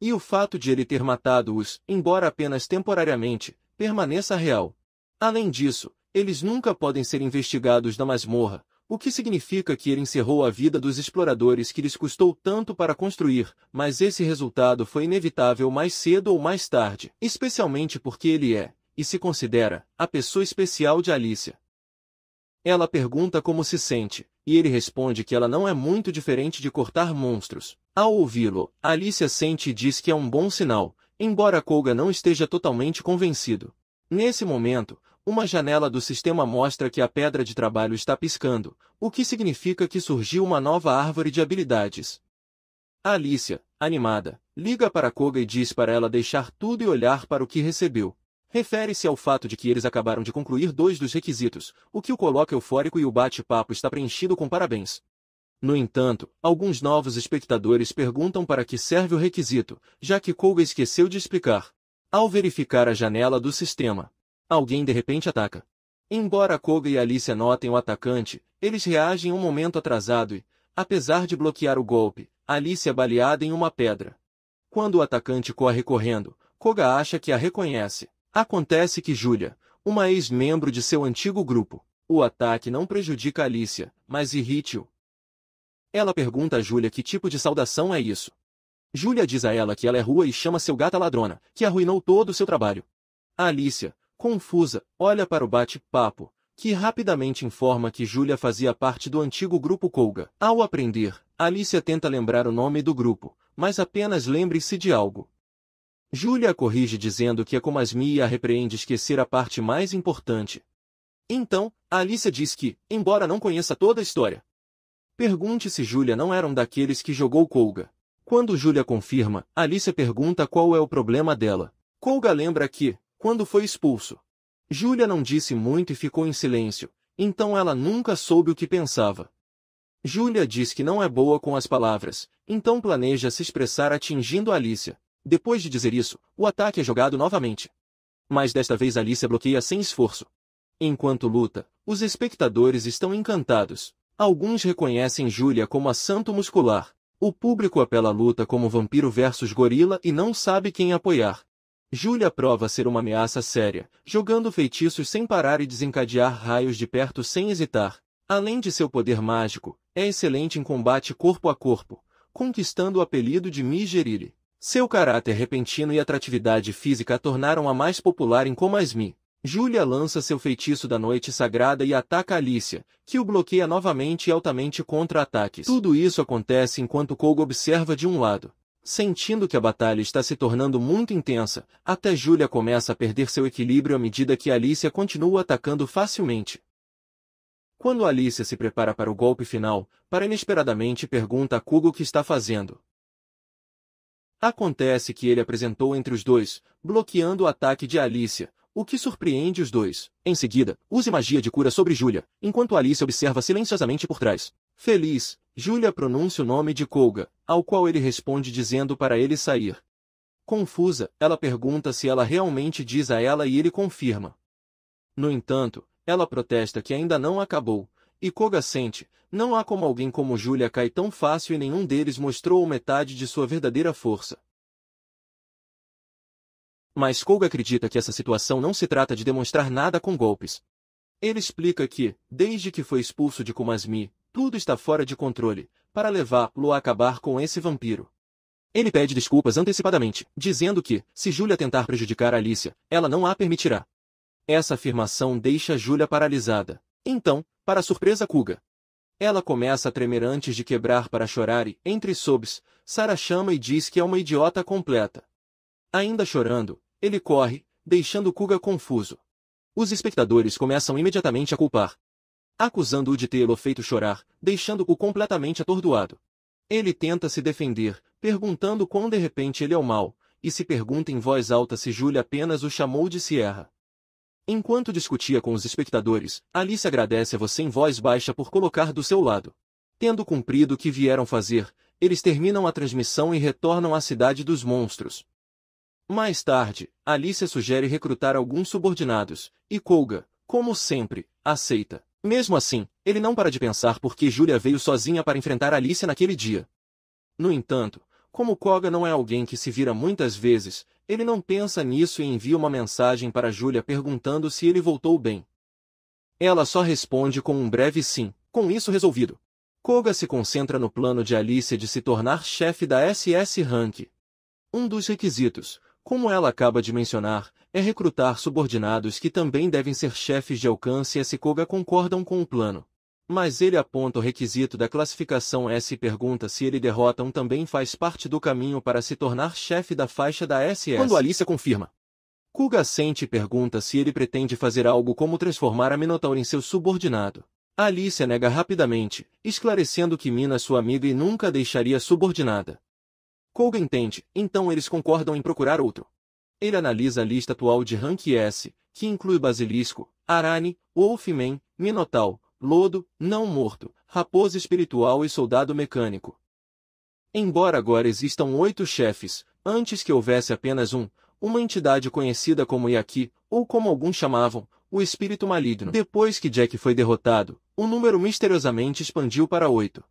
E o fato de ele ter matado-os, embora apenas temporariamente, permaneça real. Além disso, eles nunca podem ser investigados na masmorra, o que significa que ele encerrou a vida dos exploradores que lhes custou tanto para construir, mas esse resultado foi inevitável mais cedo ou mais tarde, especialmente porque ele é, e se considera, a pessoa especial de Alicia. Ela pergunta como se sente, e ele responde que ela não é muito diferente de cortar monstros. Ao ouvi-lo, Alicia sente e diz que é um bom sinal, embora Koga não esteja totalmente convencido. Nesse momento, uma janela do sistema mostra que a pedra de trabalho está piscando, o que significa que surgiu uma nova árvore de habilidades. Alicia, animada, liga para Koga e diz para ela deixar tudo e olhar para o que recebeu. Refere-se ao fato de que eles acabaram de concluir 2 dos requisitos, o que o coloca eufórico e o bate-papo está preenchido com parabéns. No entanto, alguns novos espectadores perguntam para que serve o requisito, já que Koga esqueceu de explicar. Ao verificar a janela do sistema, alguém de repente ataca. Embora Koga e Alicia notem o atacante, eles reagem um momento atrasado e, apesar de bloquear o golpe, Alicia é baleada em uma pedra. Quando o atacante corre correndo, Koga acha que a reconhece. Acontece que Julia, uma ex-membro de seu antigo grupo, o ataque não prejudica Alicia, mas irrita-o. Ela pergunta a Julia que tipo de saudação é isso. Julia diz a ela que ela é rua e chama seu gata ladrona, que arruinou todo o seu trabalho. Alicia, confusa, olha para o bate-papo, que rapidamente informa que Julia fazia parte do antigo grupo Koga. Ao aprender, Alicia tenta lembrar o nome do grupo, mas apenas lembre-se de algo. Julia a corrige dizendo que é como Asmi e a repreende esquecer a parte mais importante. Então, Alicia diz que, embora não conheça toda a história, pergunte se Julia não era um daqueles que jogou Koga. Quando Julia confirma, Alicia pergunta qual é o problema dela. Koga lembra que, quando foi expulso, Julia não disse muito e ficou em silêncio, então ela nunca soube o que pensava. Julia diz que não é boa com as palavras, então planeja se expressar atingindo Alicia. Depois de dizer isso, o ataque é jogado novamente. Mas desta vez Alicia bloqueia sem esforço. Enquanto luta, os espectadores estão encantados. Alguns reconhecem Julia como a santo muscular. O público apela a luta como vampiro versus gorila e não sabe quem apoiar. Julia prova ser uma ameaça séria, jogando feitiços sem parar e desencadear raios de perto sem hesitar. Além de seu poder mágico, é excelente em combate corpo a corpo, conquistando o apelido de Migerili. Seu caráter repentino e atratividade física a tornaram a mais popular em Como Asmi. Julia lança seu feitiço da noite sagrada e ataca Alicia, que o bloqueia novamente e altamente contra ataques. Tudo isso acontece enquanto Koga observa de um lado. Sentindo que a batalha está se tornando muito intensa, até Julia começa a perder seu equilíbrio à medida que Alicia continua atacando facilmente. Quando Alicia se prepara para o golpe final, para inesperadamente pergunta a Koga o que está fazendo. Acontece que ele apresentou entre os dois, bloqueando o ataque de Alicia, o que surpreende os dois. Em seguida, use magia de cura sobre Julia, enquanto Alicia observa silenciosamente por trás. Feliz, Julia pronuncia o nome de Koga, ao qual ele responde dizendo para ele sair. Confusa, ela pergunta se ela realmente diz a ela e ele confirma. No entanto, ela protesta que ainda não acabou, e Koga sente, não há como alguém como Julia cair tão fácil e nenhum deles mostrou metade de sua verdadeira força. Mas Koga acredita que essa situação não se trata de demonstrar nada com golpes. Ele explica que, desde que foi expulso de Como Asmi, tudo está fora de controle, para levá-lo a acabar com esse vampiro. Ele pede desculpas antecipadamente, dizendo que, se Julia tentar prejudicar Alicia, ela não a permitirá. Essa afirmação deixa Julia paralisada. Então, para surpresa Koga, ela começa a tremer antes de quebrar para chorar e, entre sobs, Sarah chama e diz que é uma idiota completa. Ainda chorando, ele corre, deixando Koga confuso. Os espectadores começam imediatamente a culpar, acusando-o de tê-lo feito chorar, deixando-o completamente atordoado. Ele tenta se defender, perguntando quão de repente ele é o mal, e se pergunta em voz alta se Julia apenas o chamou de Sierra. Enquanto discutia com os espectadores, Alice agradece a você em voz baixa por colocar do seu lado. Tendo cumprido o que vieram fazer, eles terminam a transmissão e retornam à cidade dos monstros. Mais tarde, Alice sugere recrutar alguns subordinados, e Koga, como sempre, aceita. Mesmo assim, ele não para de pensar por que Julia veio sozinha para enfrentar Alice naquele dia. No entanto, como Koga não é alguém que se vira muitas vezes, ele não pensa nisso e envia uma mensagem para Julia perguntando se ele voltou bem. Ela só responde com um breve sim, Com isso resolvido, Koga se concentra no plano de Alicia de se tornar chefe da SS Rank. Um dos requisitos, como ela acaba de mencionar, é recrutar subordinados que também devem ser chefes de alcance e Koga concordam com o plano. Mas ele aponta o requisito da classificação S e pergunta se ele derrota um também faz parte do caminho para se tornar chefe da faixa da SS. Quando Alicia confirma, Koga assente e pergunta se ele pretende fazer algo como transformar a Minotaur em seu subordinado. Alicia nega rapidamente, esclarecendo que Mina é sua amiga e nunca a deixaria subordinada. Koga entende, então eles concordam em procurar outro. Ele analisa a lista atual de Rank S, que inclui Basilisco, Arane, Wolfman, Minotaur, Lodo, Não Morto, Raposa Espiritual e Soldado Mecânico. Embora agora existam 8 chefes, antes que houvesse apenas uma entidade conhecida como Yaki, ou como alguns chamavam, o Espírito Maligno. Depois que Jack foi derrotado, o número misteriosamente expandiu para 8.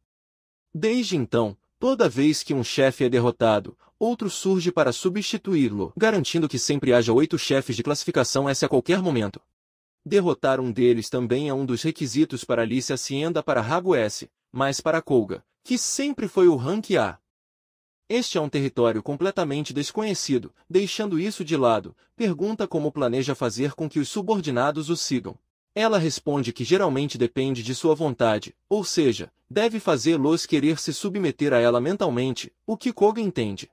Desde então, toda vez que um chefe é derrotado, outro surge para substituí-lo, garantindo que sempre haja 8 chefes de classificação S a qualquer momento. Derrotar um deles também é um dos requisitos para Alicia ascenda para Rango S, mas para Koga, que sempre foi o Rank A. Este é um território completamente desconhecido, deixando isso de lado, pergunta como planeja fazer com que os subordinados o sigam. Ela responde que geralmente depende de sua vontade, ou seja, deve fazê-los querer se submeter a ela mentalmente, o que Koga entende.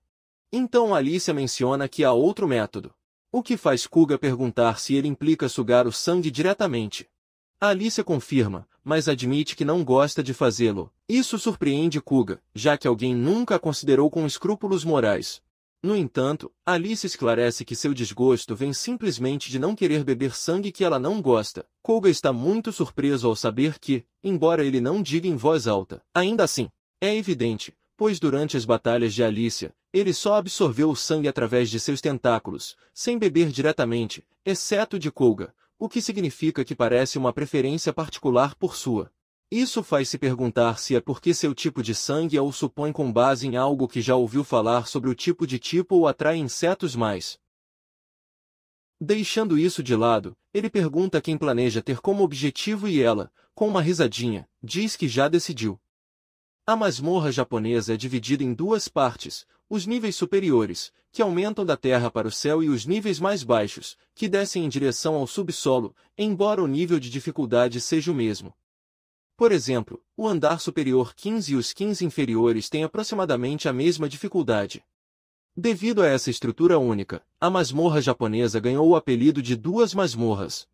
Então Alicia menciona que há outro método. O que faz Koga perguntar se ele implica sugar o sangue diretamente. Alicia confirma, mas admite que não gosta de fazê-lo. Isso surpreende Koga, já que alguém nunca a considerou com escrúpulos morais. No entanto, Alicia esclarece que seu desgosto vem simplesmente de não querer beber sangue que ela não gosta. Koga está muito surpreso ao saber que, embora ele não diga em voz alta, ainda assim, é evidente, pois durante as batalhas de Alicia, ele só absorveu o sangue através de seus tentáculos, sem beber diretamente, exceto de Koga, o que significa que parece uma preferência particular por sua. Isso faz se perguntar se é porque seu tipo de sangue ou supõe com base em algo que já ouviu falar sobre o tipo ou atrai insetos mais. Deixando isso de lado, ele pergunta quem planeja ter como objetivo e ela, com uma risadinha, diz que já decidiu. A masmorra japonesa é dividida em 2 partes, os níveis superiores, que aumentam da terra para o céu e os níveis mais baixos, que descem em direção ao subsolo, embora o nível de dificuldade seja o mesmo. Por exemplo, o andar superior 15 e os 15 inferiores têm aproximadamente a mesma dificuldade. Devido a essa estrutura única, a masmorra japonesa ganhou o apelido de 2 masmorras.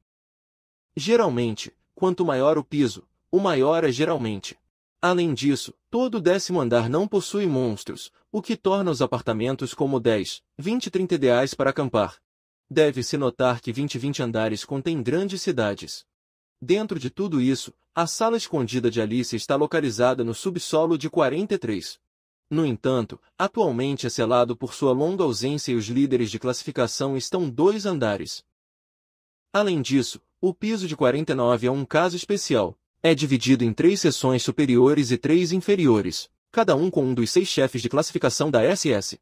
Geralmente, quanto maior o piso, o maior é geralmente. Além disso, todo o 10º andar não possui monstros, o que torna os apartamentos como 10, 20 e 30 ideais para acampar. Deve-se notar que 20 e 20 andares contêm grandes cidades. Dentro de tudo isso, a sala escondida de Alicia está localizada no subsolo de 43. No entanto, atualmente é selado por sua longa ausência e os líderes de classificação estão 2 andares. Além disso, o piso de 49 é um caso especial. É dividido em 3 seções superiores e 3 inferiores, cada um com um dos 6 chefes de classificação da SS.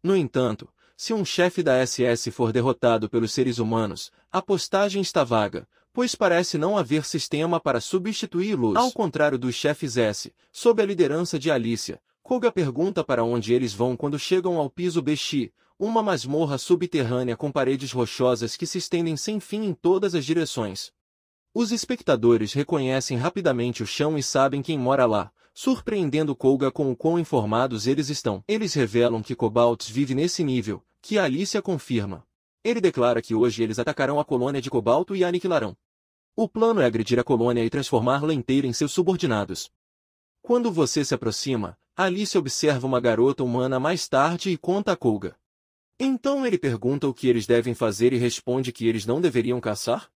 No entanto, se um chefe da SS for derrotado pelos seres humanos, a postagem está vaga, pois parece não haver sistema para substituí-los. Ao contrário dos chefes S, sob a liderança de Alicia, Koga pergunta para onde eles vão quando chegam ao piso BX, uma masmorra subterrânea com paredes rochosas que se estendem sem fim em todas as direções. Os espectadores reconhecem rapidamente o chão e sabem quem mora lá, surpreendendo Koga com o quão informados eles estão. Eles revelam que Cobalts vive nesse nível, que Alicia confirma. Ele declara que hoje eles atacarão a colônia de Cobalto e a aniquilarão. O plano é agredir a colônia e transformá-la inteira em seus subordinados. Quando você se aproxima, Alicia observa uma garota humana mais tarde e conta a Koga. Então ele pergunta o que eles devem fazer e responde que eles não deveriam caçar?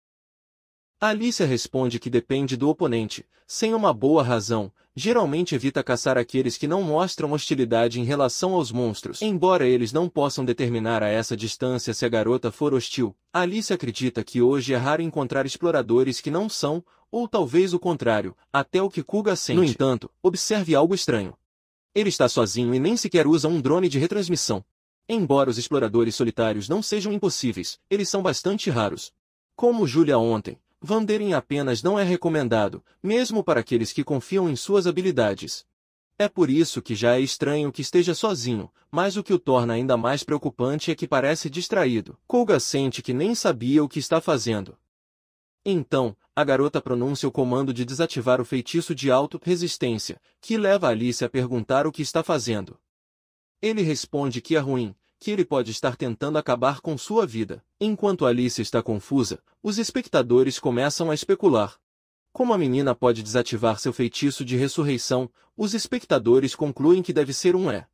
Alicia responde que depende do oponente, sem uma boa razão, geralmente evita caçar aqueles que não mostram hostilidade em relação aos monstros. Embora eles não possam determinar a essa distância se a garota for hostil, Alicia acredita que hoje é raro encontrar exploradores que não são, ou talvez o contrário, até o que Koga sente. No entanto, observe algo estranho. Ele está sozinho e nem sequer usa um drone de retransmissão. Embora os exploradores solitários não sejam impossíveis, eles são bastante raros. Como Julia ontem, Wandering apenas não é recomendado, mesmo para aqueles que confiam em suas habilidades. É por isso que já é estranho que esteja sozinho, mas o que o torna ainda mais preocupante é que parece distraído. Koga sente que nem sabia o que está fazendo. Então, a garota pronuncia o comando de desativar o feitiço de auto-resistência, que leva Alice a perguntar o que está fazendo. Ele responde que é ruim, que ele pode estar tentando acabar com sua vida. Enquanto Alice está confusa, os espectadores começam a especular. Como a menina pode desativar seu feitiço de ressurreição, os espectadores concluem que deve ser um é.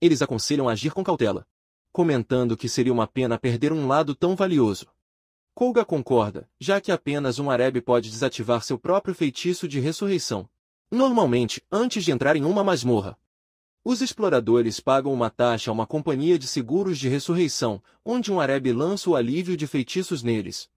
Eles aconselham agir com cautela, comentando que seria uma pena perder um lado tão valioso. Koga concorda, já que apenas um Areb pode desativar seu próprio feitiço de ressurreição. Normalmente, antes de entrar em uma masmorra. Os exploradores pagam uma taxa a uma companhia de seguros de ressurreição, onde um Areb lança o alívio de feitiços neles.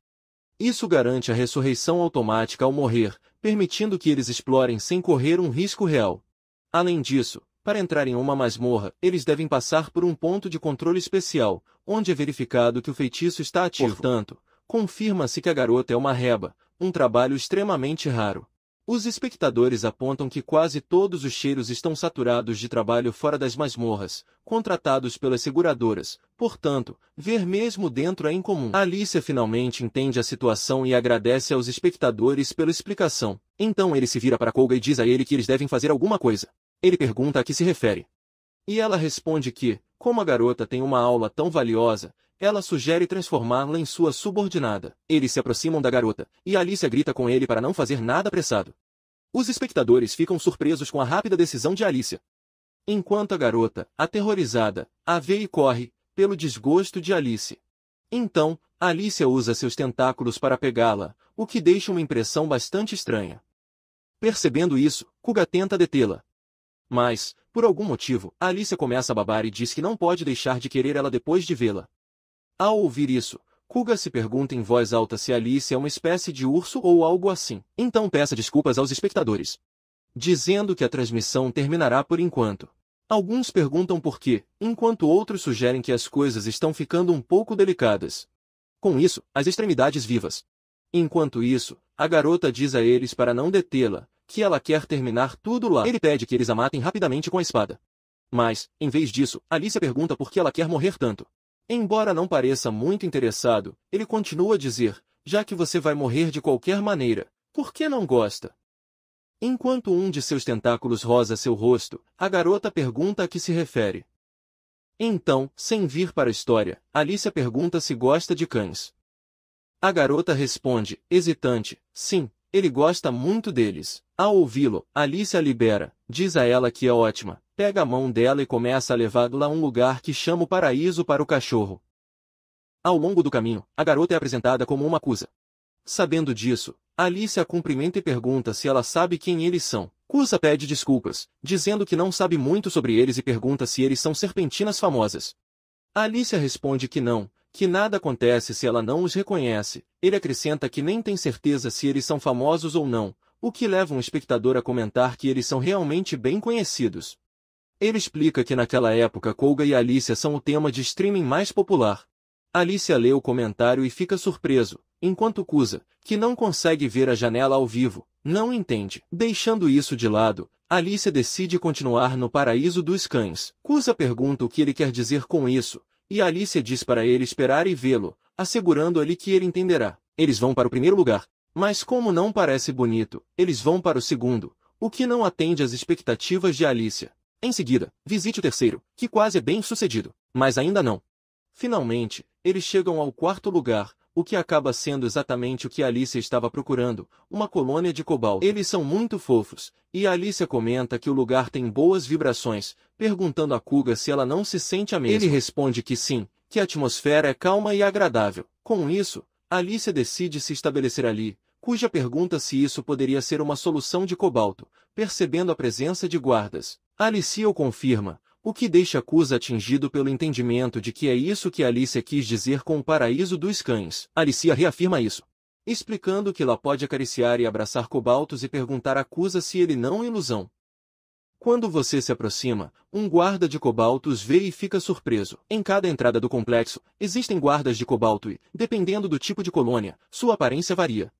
Isso garante a ressurreição automática ao morrer, permitindo que eles explorem sem correr um risco real. Além disso, para entrar em uma masmorra, eles devem passar por um ponto de controle especial, onde é verificado que o feitiço está ativo. Portanto, confirma-se que a garota é uma reba, um trabalho extremamente raro. Os espectadores apontam que quase todos os cheiros estão saturados de trabalho fora das masmorras, contratados pelas seguradoras, portanto, ver mesmo dentro é incomum. Alicia finalmente entende a situação e agradece aos espectadores pela explicação. Então ele se vira para Koga e diz a ele que eles devem fazer alguma coisa. Ele pergunta a que se refere. E ela responde que, como a garota tem uma aula tão valiosa, ela sugere transformá-la em sua subordinada. Eles se aproximam da garota, e Alicia grita com ele para não fazer nada apressado. Os espectadores ficam surpresos com a rápida decisão de Alicia. Enquanto a garota, aterrorizada, a vê e corre, pelo desgosto de Alice. Então, Alicia usa seus tentáculos para pegá-la, o que deixa uma impressão bastante estranha. Percebendo isso, Koga tenta detê-la. Mas, por algum motivo, Alicia começa a babar e diz que não pode deixar de querer ela depois de vê-la. Ao ouvir isso, Koga se pergunta em voz alta se Alice é uma espécie de urso ou algo assim. Então peça desculpas aos espectadores, dizendo que a transmissão terminará por enquanto. Alguns perguntam por quê, enquanto outros sugerem que as coisas estão ficando um pouco delicadas. Com isso, as extremidades vivas. Enquanto isso, a garota diz a eles para não detê-la, que ela quer terminar tudo lá. Ele pede que eles a matem rapidamente com a espada. Mas, em vez disso, Alicia pergunta por que ela quer morrer tanto. Embora não pareça muito interessado, ele continua a dizer, já que você vai morrer de qualquer maneira, por que não gosta? Enquanto um de seus tentáculos rosa seu rosto, a garota pergunta a que se refere. Então, sem vir para a história, Alicia pergunta se gosta de cães. A garota responde, hesitante, sim, ele gosta muito deles. Ao ouvi-lo, Alicia a libera, diz a ela que é ótima, pega a mão dela e começa a levá-la a um lugar que chama o paraíso para o cachorro. Ao longo do caminho, a garota é apresentada como uma Kusa. Sabendo disso, Alicia a cumprimenta e pergunta se ela sabe quem eles são. Kusa pede desculpas, dizendo que não sabe muito sobre eles e pergunta se eles são serpentinas famosas. Alicia responde que não, que nada acontece se ela não os reconhece. Ele acrescenta que nem tem certeza se eles são famosos ou não, o que leva um espectador a comentar que eles são realmente bem conhecidos. Ele explica que naquela época Koga e Alicia são o tema de streaming mais popular. Alicia lê o comentário e fica surpreso, enquanto Kusa, que não consegue ver a janela ao vivo, não entende. Deixando isso de lado, Alicia decide continuar no paraíso dos cães. Kusa pergunta o que ele quer dizer com isso, e Alicia diz para ele esperar e vê-lo, assegurando-lhe que ele entenderá. Eles vão para o primeiro lugar, mas como não parece bonito, eles vão para o segundo, o que não atende às expectativas de Alicia. Em seguida, visite o terceiro, que quase é bem sucedido, mas ainda não. Finalmente, eles chegam ao quarto lugar, o que acaba sendo exatamente o que Alicia estava procurando, uma colônia de cobalto. Eles são muito fofos, e Alicia comenta que o lugar tem boas vibrações, perguntando a Koga se ela não se sente a mesma. Ele responde que sim, que a atmosfera é calma e agradável. Com isso, Alicia decide se estabelecer ali, cuja pergunta se isso poderia ser uma solução de cobalto, percebendo a presença de guardas. Alicia o confirma, o que deixa Kusa atingido pelo entendimento de que é isso que Alicia quis dizer com o paraíso dos cães. Alicia reafirma isso, explicando que ela pode acariciar e abraçar cobaltos e perguntar a Kusa se ele não é ilusão. Quando você se aproxima, um guarda de cobaltos vê e fica surpreso. Em cada entrada do complexo, existem guardas de cobalto e, dependendo do tipo de colônia, sua aparência varia.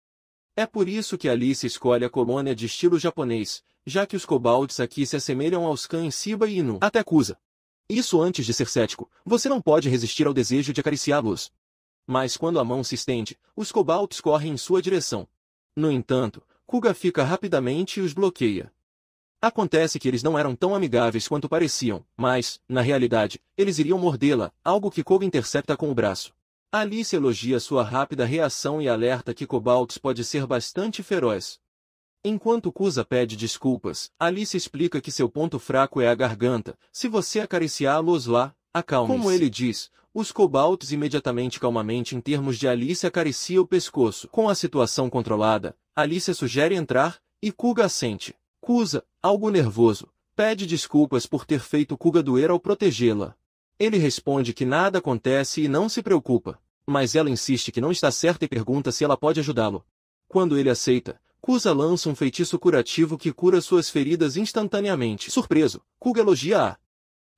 É por isso que Alice escolhe a colônia de estilo japonês, já que os kobolds aqui se assemelham aos cães Shiba Inu. Até Kusa. Isso antes de ser cético, você não pode resistir ao desejo de acariciá-los. Mas quando a mão se estende, os kobolds correm em sua direção. No entanto, Kuga fica rapidamente e os bloqueia. Acontece que eles não eram tão amigáveis quanto pareciam, mas, na realidade, eles iriam mordê-la, algo que Kuga intercepta com o braço. Alice elogia sua rápida reação e alerta que kobolds pode ser bastante feroz. Enquanto Kusa pede desculpas, Alice explica que seu ponto fraco é a garganta. Se você acariciá-los lá, acalme-se. Como ele diz, os kobolds imediatamente calmamente em termos de Alice acaricia o pescoço. Com a situação controlada, Alice sugere entrar, e Kuga assente. Kusa, algo nervoso, pede desculpas por ter feito Kuga doer ao protegê-la. Ele responde que nada acontece e não se preocupa, mas ela insiste que não está certa e pergunta se ela pode ajudá-lo. Quando ele aceita, Kusa lança um feitiço curativo que cura suas feridas instantaneamente. Surpreso, Kuga elogia-a.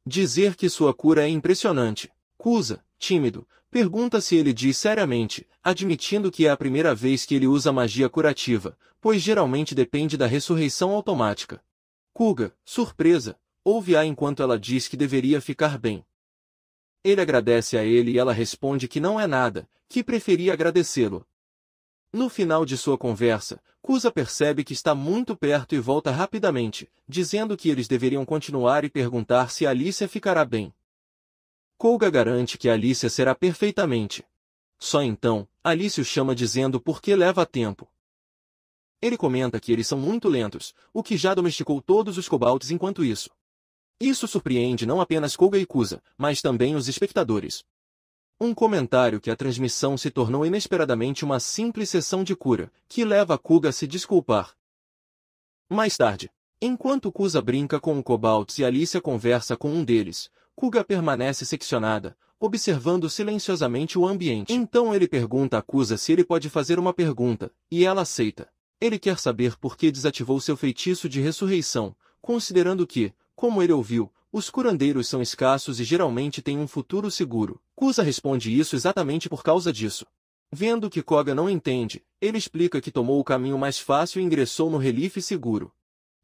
Dizer que sua cura é impressionante. Kusa, tímido, pergunta se ele diz seriamente, admitindo que é a primeira vez que ele usa magia curativa, pois geralmente depende da ressurreição automática. Kuga, surpresa, ouve-a enquanto ela diz que deveria ficar bem. Ele agradece a ele e ela responde que não é nada, que preferia agradecê-lo. No final de sua conversa, Kusa percebe que está muito perto e volta rapidamente, dizendo que eles deveriam continuar e perguntar se Alicia ficará bem. Kuga garante que Alicia será perfeitamente. Só então, Alice o chama dizendo por que leva tempo. Ele comenta que eles são muito lentos, o que já domesticou todos os kobolds enquanto isso. Isso surpreende não apenas Kuga e Kusa, mas também os espectadores. Um comentário que a transmissão se tornou inesperadamente uma simples sessão de cura, que leva Kuga a se desculpar. Mais tarde, enquanto Kusa brinca com o kobolds e Alicia conversa com um deles, Kuga permanece seccionada, observando silenciosamente o ambiente. Então ele pergunta a Kusa se ele pode fazer uma pergunta, e ela aceita. Ele quer saber por que desativou seu feitiço de ressurreição, considerando que, como ele ouviu, os curandeiros são escassos e geralmente têm um futuro seguro. Kusa responde isso exatamente por causa disso. Vendo que Koga não entende, ele explica que tomou o caminho mais fácil e ingressou no Relief seguro.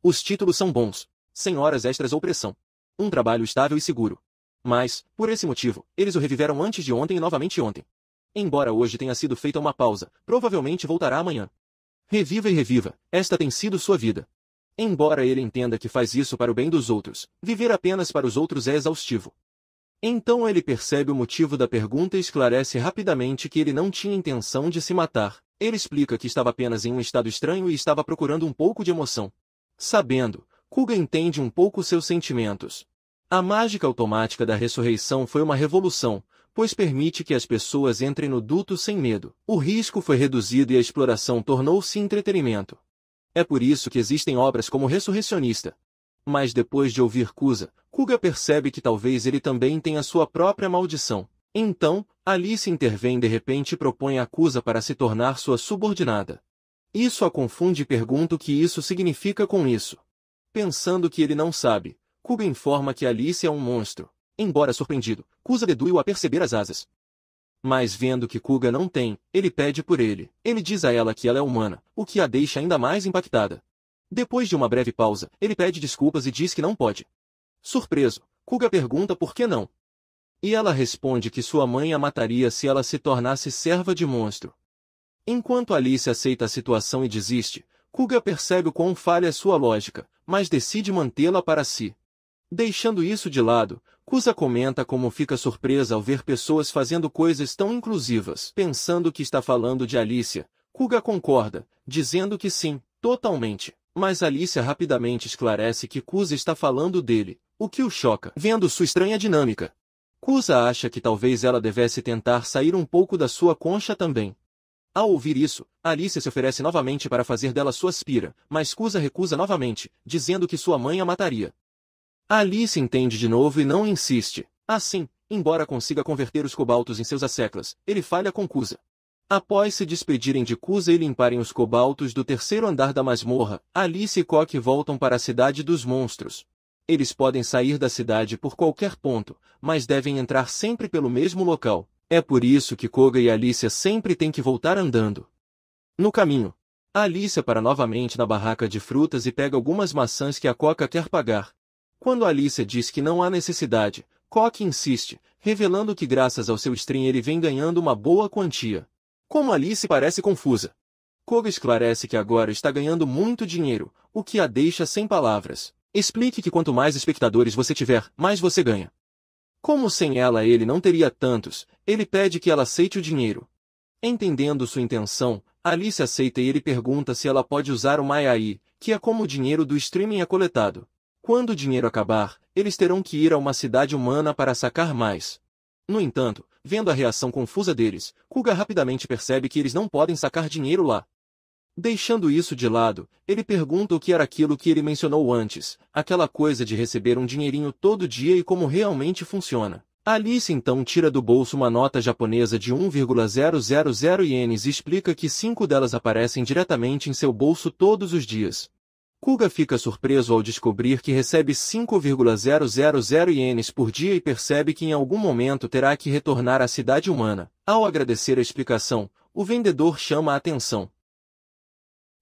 Os títulos são bons, sem horas extras ou pressão. Um trabalho estável e seguro. Mas, por esse motivo, eles o reviveram antes de ontem e novamente ontem. Embora hoje tenha sido feita uma pausa, provavelmente voltará amanhã. Reviva e reviva, esta tem sido sua vida. Embora ele entenda que faz isso para o bem dos outros, viver apenas para os outros é exaustivo. Então ele percebe o motivo da pergunta e esclarece rapidamente que ele não tinha intenção de se matar. Ele explica que estava apenas em um estado estranho e estava procurando um pouco de emoção. Sabendo, Kuga entende um pouco seus sentimentos. A mágica automática da ressurreição foi uma revolução, pois permite que as pessoas entrem no duto sem medo. O risco foi reduzido e a exploração tornou-se entretenimento. É por isso que existem obras como Ressurreicionista. Mas depois de ouvir Kusa, Kuga percebe que talvez ele também tenha sua própria maldição. Então, Alice intervém de repente e propõe a Kusa para se tornar sua subordinada. Isso a confunde e pergunta o que isso significa com isso. Pensando que ele não sabe, Kuga informa que Alice é um monstro. Embora surpreendido, Kusa dedui-o a perceber as asas. Mas vendo que Kuga não tem, ele pede por ele. Ele diz a ela que ela é humana, o que a deixa ainda mais impactada. Depois de uma breve pausa, ele pede desculpas e diz que não pode. Surpreso, Kuga pergunta por que não. E ela responde que sua mãe a mataria se ela se tornasse serva de monstro. Enquanto Alice aceita a situação e desiste, Kuga percebe o quão falha é sua lógica, mas decide mantê-la para si. Deixando isso de lado, Kusa comenta como fica surpresa ao ver pessoas fazendo coisas tão inclusivas. Pensando que está falando de Alicia, Kuga concorda, dizendo que sim, totalmente. Mas Alicia rapidamente esclarece que Kusa está falando dele, o que o choca. Vendo sua estranha dinâmica, Kusa acha que talvez ela devesse tentar sair um pouco da sua concha também. Ao ouvir isso, Alicia se oferece novamente para fazer dela sua aspira, mas Kusa recusa novamente, dizendo que sua mãe a mataria. Alice entende de novo e não insiste. Assim, embora consiga converter os cobaltos em seus asseclas, ele falha com Kusa. Após se despedirem de Kusa e limparem os cobaltos do terceiro andar da masmorra, Alice e Koki voltam para a cidade dos monstros. Eles podem sair da cidade por qualquer ponto, mas devem entrar sempre pelo mesmo local. É por isso que Koga e Alicia sempre têm que voltar andando. No caminho, Alicia para novamente na barraca de frutas e pega algumas maçãs que a Coca quer pagar. Quando Alicia diz que não há necessidade, Coca insiste, revelando que graças ao seu stream ele vem ganhando uma boa quantia. Como Alice parece confusa, Koga esclarece que agora está ganhando muito dinheiro, o que a deixa sem palavras. Explique que quanto mais espectadores você tiver, mais você ganha. Como sem ela ele não teria tantos, ele pede que ela aceite o dinheiro. Entendendo sua intenção, Alice aceita e ele pergunta se ela pode usar o Mayai, que é como o dinheiro do streaming é coletado. Quando o dinheiro acabar, eles terão que ir a uma cidade humana para sacar mais. No entanto, vendo a reação confusa deles, Kuga rapidamente percebe que eles não podem sacar dinheiro lá. Deixando isso de lado, ele pergunta o que era aquilo que ele mencionou antes, aquela coisa de receber um dinheirinho todo dia e como realmente funciona. Alice então tira do bolso uma nota japonesa de 1,000 ienes e explica que 5 delas aparecem diretamente em seu bolso todos os dias. Kuga fica surpreso ao descobrir que recebe 5,000 ienes por dia e percebe que em algum momento terá que retornar à cidade humana. Ao agradecer a explicação, o vendedor chama a atenção.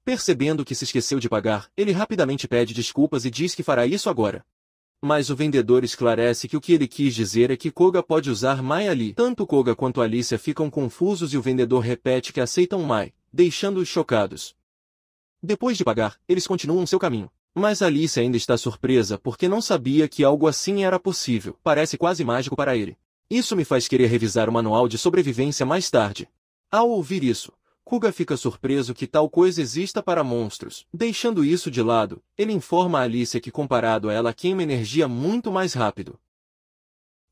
Percebendo que se esqueceu de pagar, ele rapidamente pede desculpas e diz que fará isso agora. Mas o vendedor esclarece que o que ele quis dizer é que Koga pode usar Mai ali. Tanto Koga quanto Alicia ficam confusos e o vendedor repete que aceitam Mai, deixando-os chocados. Depois de pagar, eles continuam seu caminho. Mas Alicia ainda está surpresa porque não sabia que algo assim era possível. Parece quase mágico para ele. Isso me faz querer revisar o manual de sobrevivência mais tarde. Ao ouvir isso, Kuga fica surpreso que tal coisa exista para monstros. Deixando isso de lado, ele informa a Alicia que comparado a ela queima energia muito mais rápido.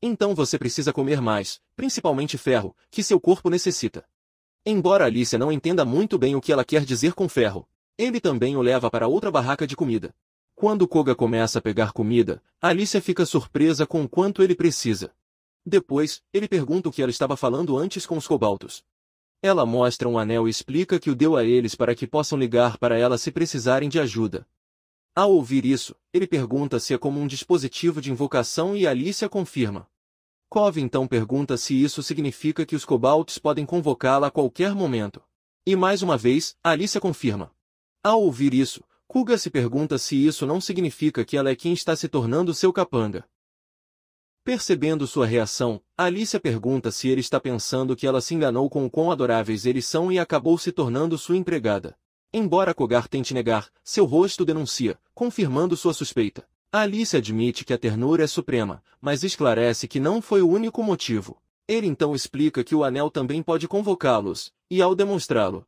Então você precisa comer mais, principalmente ferro, que seu corpo necessita. Embora Alicia não entenda muito bem o que ela quer dizer com ferro, ele também o leva para outra barraca de comida. Quando Koga começa a pegar comida, Alicia fica surpresa com o quanto ele precisa. Depois, ele pergunta o que ela estava falando antes com os cobaltos. Ela mostra um anel e explica que o deu a eles para que possam ligar para ela se precisarem de ajuda. Ao ouvir isso, ele pergunta se é como um dispositivo de invocação e Alicia confirma. Kov então pergunta se isso significa que os cobaltos podem convocá-la a qualquer momento. E mais uma vez, Alicia confirma. Ao ouvir isso, Kuga se pergunta se isso não significa que ela é quem está se tornando seu capanga. Percebendo sua reação, Alicia pergunta se ele está pensando que ela se enganou com o quão adoráveis eles são e acabou se tornando sua empregada. Embora Kogar tente negar, seu rosto denuncia, confirmando sua suspeita. Alicia admite que a ternura é suprema, mas esclarece que não foi o único motivo. Ele então explica que o anel também pode convocá-los, e ao demonstrá-lo,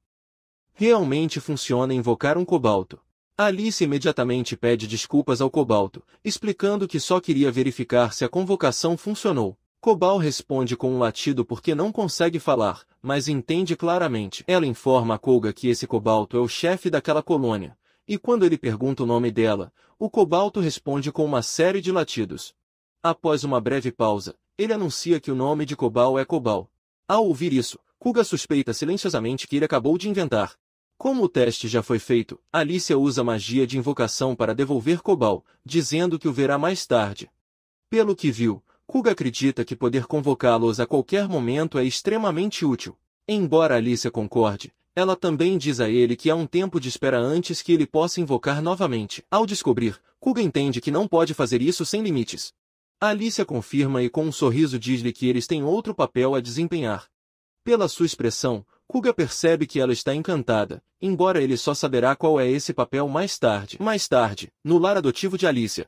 realmente funciona invocar um cobalto. Alice imediatamente pede desculpas ao cobalto, explicando que só queria verificar se a convocação funcionou. Cobal responde com um latido porque não consegue falar, mas entende claramente. Ela informa a Koga que esse cobalto é o chefe daquela colônia, e quando ele pergunta o nome dela, o cobalto responde com uma série de latidos. Após uma breve pausa, ele anuncia que o nome de Cobal é Cobal. Ao ouvir isso, Kuga suspeita silenciosamente que ele acabou de inventar. Como o teste já foi feito, Alicia usa magia de invocação para devolver Cobal, dizendo que o verá mais tarde. Pelo que viu, Kuga acredita que poder convocá-los a qualquer momento é extremamente útil. Embora Alicia concorde, ela também diz a ele que há um tempo de espera antes que ele possa invocar novamente. Ao descobrir, Kuga entende que não pode fazer isso sem limites. Alicia confirma e com um sorriso diz-lhe que eles têm outro papel a desempenhar. Pela sua expressão, Kuga percebe que ela está encantada, embora ele só saberá qual é esse papel mais tarde. Mais tarde, no lar adotivo de Alicia.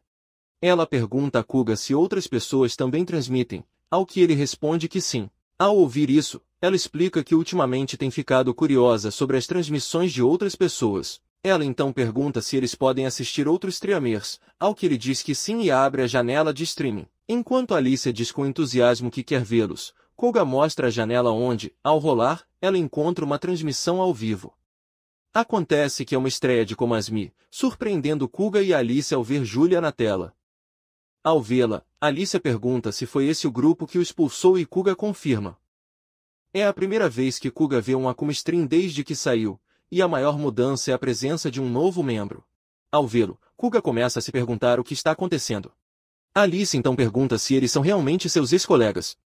Ela pergunta a Kuga se outras pessoas também transmitem, ao que ele responde que sim. Ao ouvir isso, ela explica que ultimamente tem ficado curiosa sobre as transmissões de outras pessoas. Ela então pergunta se eles podem assistir outros streamers, ao que ele diz que sim e abre a janela de streaming. Enquanto Alicia diz com entusiasmo que quer vê-los, Koga mostra a janela onde, ao rolar, ela encontra uma transmissão ao vivo. Acontece que é uma estreia de Komasmi, surpreendendo Kuga e Alicia ao ver Julia na tela. Ao vê-la, Alicia pergunta se foi esse o grupo que o expulsou e Kuga confirma. É a primeira vez que Kuga vê um Akuma Stream desde que saiu, e a maior mudança é a presença de um novo membro. Ao vê-lo, Kuga começa a se perguntar o que está acontecendo. Alice então pergunta se eles são realmente seus ex-colegas.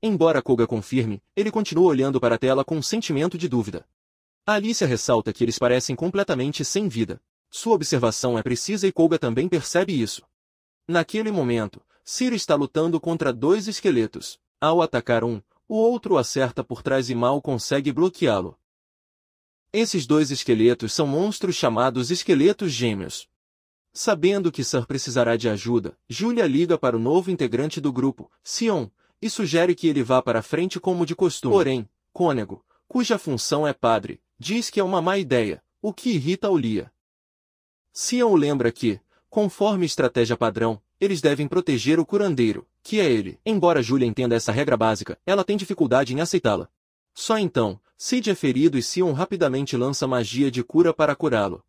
Embora Kuga confirme, ele continua olhando para a tela com um sentimento de dúvida. Alicia ressalta que eles parecem completamente sem vida. Sua observação é precisa e Koga também percebe isso. Naquele momento, Cira está lutando contra dois esqueletos. Ao atacar um, o outro o acerta por trás e mal consegue bloqueá-lo. Esses dois esqueletos são monstros chamados esqueletos gêmeos. Sabendo que Sir precisará de ajuda, Julia liga para o novo integrante do grupo, Sion, e sugere que ele vá para a frente como de costume. Porém, Cônego, cuja função é padre, diz que é uma má ideia, o que irrita Aulia. Sion lembra que, conforme estratégia padrão, eles devem proteger o curandeiro, que é ele. Embora Julia entenda essa regra básica, ela tem dificuldade em aceitá-la. Só então, Cid é ferido e Sion rapidamente lança magia de cura para curá-lo.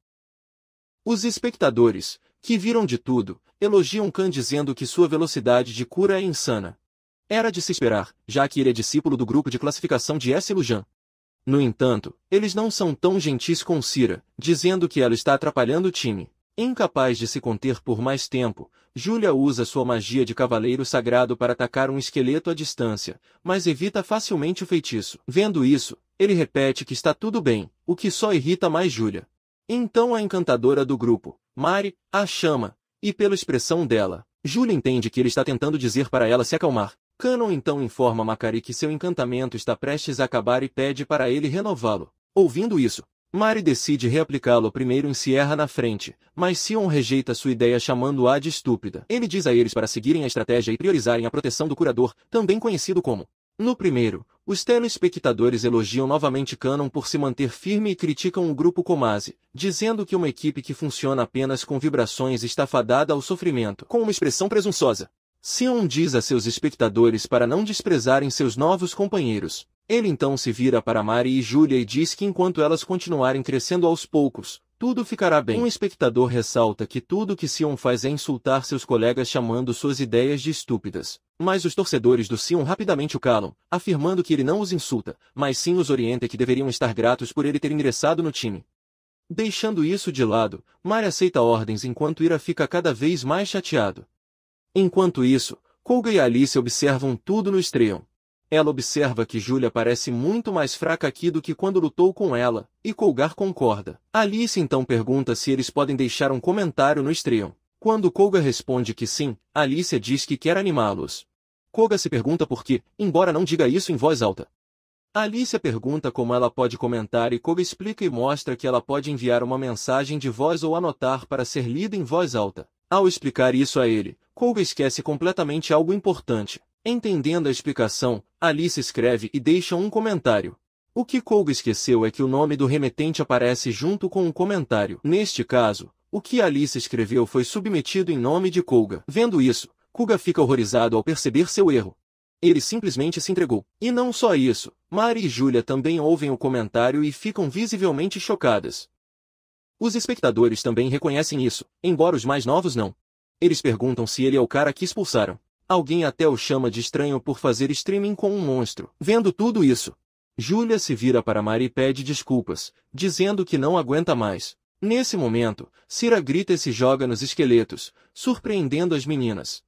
Os espectadores, que viram de tudo, elogiam Khan dizendo que sua velocidade de cura é insana. Era de se esperar, já que ele é discípulo do grupo de classificação de S. Lujan. No entanto, eles não são tão gentis com Cira, dizendo que ela está atrapalhando o time. Incapaz de se conter por mais tempo, Julia usa sua magia de cavaleiro sagrado para atacar um esqueleto à distância, mas evita facilmente o feitiço. Vendo isso, ele repete que está tudo bem, o que só irrita mais Julia. Então a encantadora do grupo, Mari, a chama, e pela expressão dela, Julia entende que ele está tentando dizer para ela se acalmar. Canon então informa Makari que seu encantamento está prestes a acabar e pede para ele renová-lo. Ouvindo isso, Mari decide reaplicá-lo primeiro em Sierra na frente, mas Sion rejeita sua ideia chamando-a de estúpida. Ele diz a eles para seguirem a estratégia e priorizarem a proteção do curador, também conhecido como. No primeiro, os telespectadores elogiam novamente Canon por se manter firme e criticam o grupo Komase, dizendo que uma equipe que funciona apenas com vibrações está fadada ao sofrimento. Com uma expressão presunçosa, Sion diz a seus espectadores para não desprezarem seus novos companheiros. Ele então se vira para Mari e Julia e diz que enquanto elas continuarem crescendo aos poucos, tudo ficará bem. Um espectador ressalta que tudo que Sion faz é insultar seus colegas chamando suas ideias de estúpidas. Mas os torcedores do Sion rapidamente o calam, afirmando que ele não os insulta, mas sim os orienta e que deveriam estar gratos por ele ter ingressado no time. Deixando isso de lado, Mari aceita ordens enquanto Ira fica cada vez mais chateado. Enquanto isso, Koga e Alice observam tudo no Estreon. Ela observa que Julia parece muito mais fraca aqui do que quando lutou com ela, e Kogar concorda. Alice então pergunta se eles podem deixar um comentário no Estreon. Quando Koga responde que sim, Alice diz que quer animá-los. Koga se pergunta por quê, embora não diga isso em voz alta. Alice pergunta como ela pode comentar e Koga explica e mostra que ela pode enviar uma mensagem de voz ou anotar para ser lida em voz alta. Ao explicar isso a ele, Koga esquece completamente algo importante. Entendendo a explicação, Alice escreve e deixa um comentário. O que Koga esqueceu é que o nome do remetente aparece junto com um comentário. Neste caso, o que Alice escreveu foi submetido em nome de Koga. Vendo isso, Koga fica horrorizado ao perceber seu erro. Ele simplesmente se entregou. E não só isso, Mari e Julia também ouvem o comentário e ficam visivelmente chocadas. Os espectadores também reconhecem isso, embora os mais novos não. Eles perguntam se ele é o cara que expulsaram. Alguém até o chama de estranho por fazer streaming com um monstro. Vendo tudo isso, Julia se vira para Mari e pede desculpas, dizendo que não aguenta mais. Nesse momento, Cira grita e se joga nos esqueletos, surpreendendo as meninas.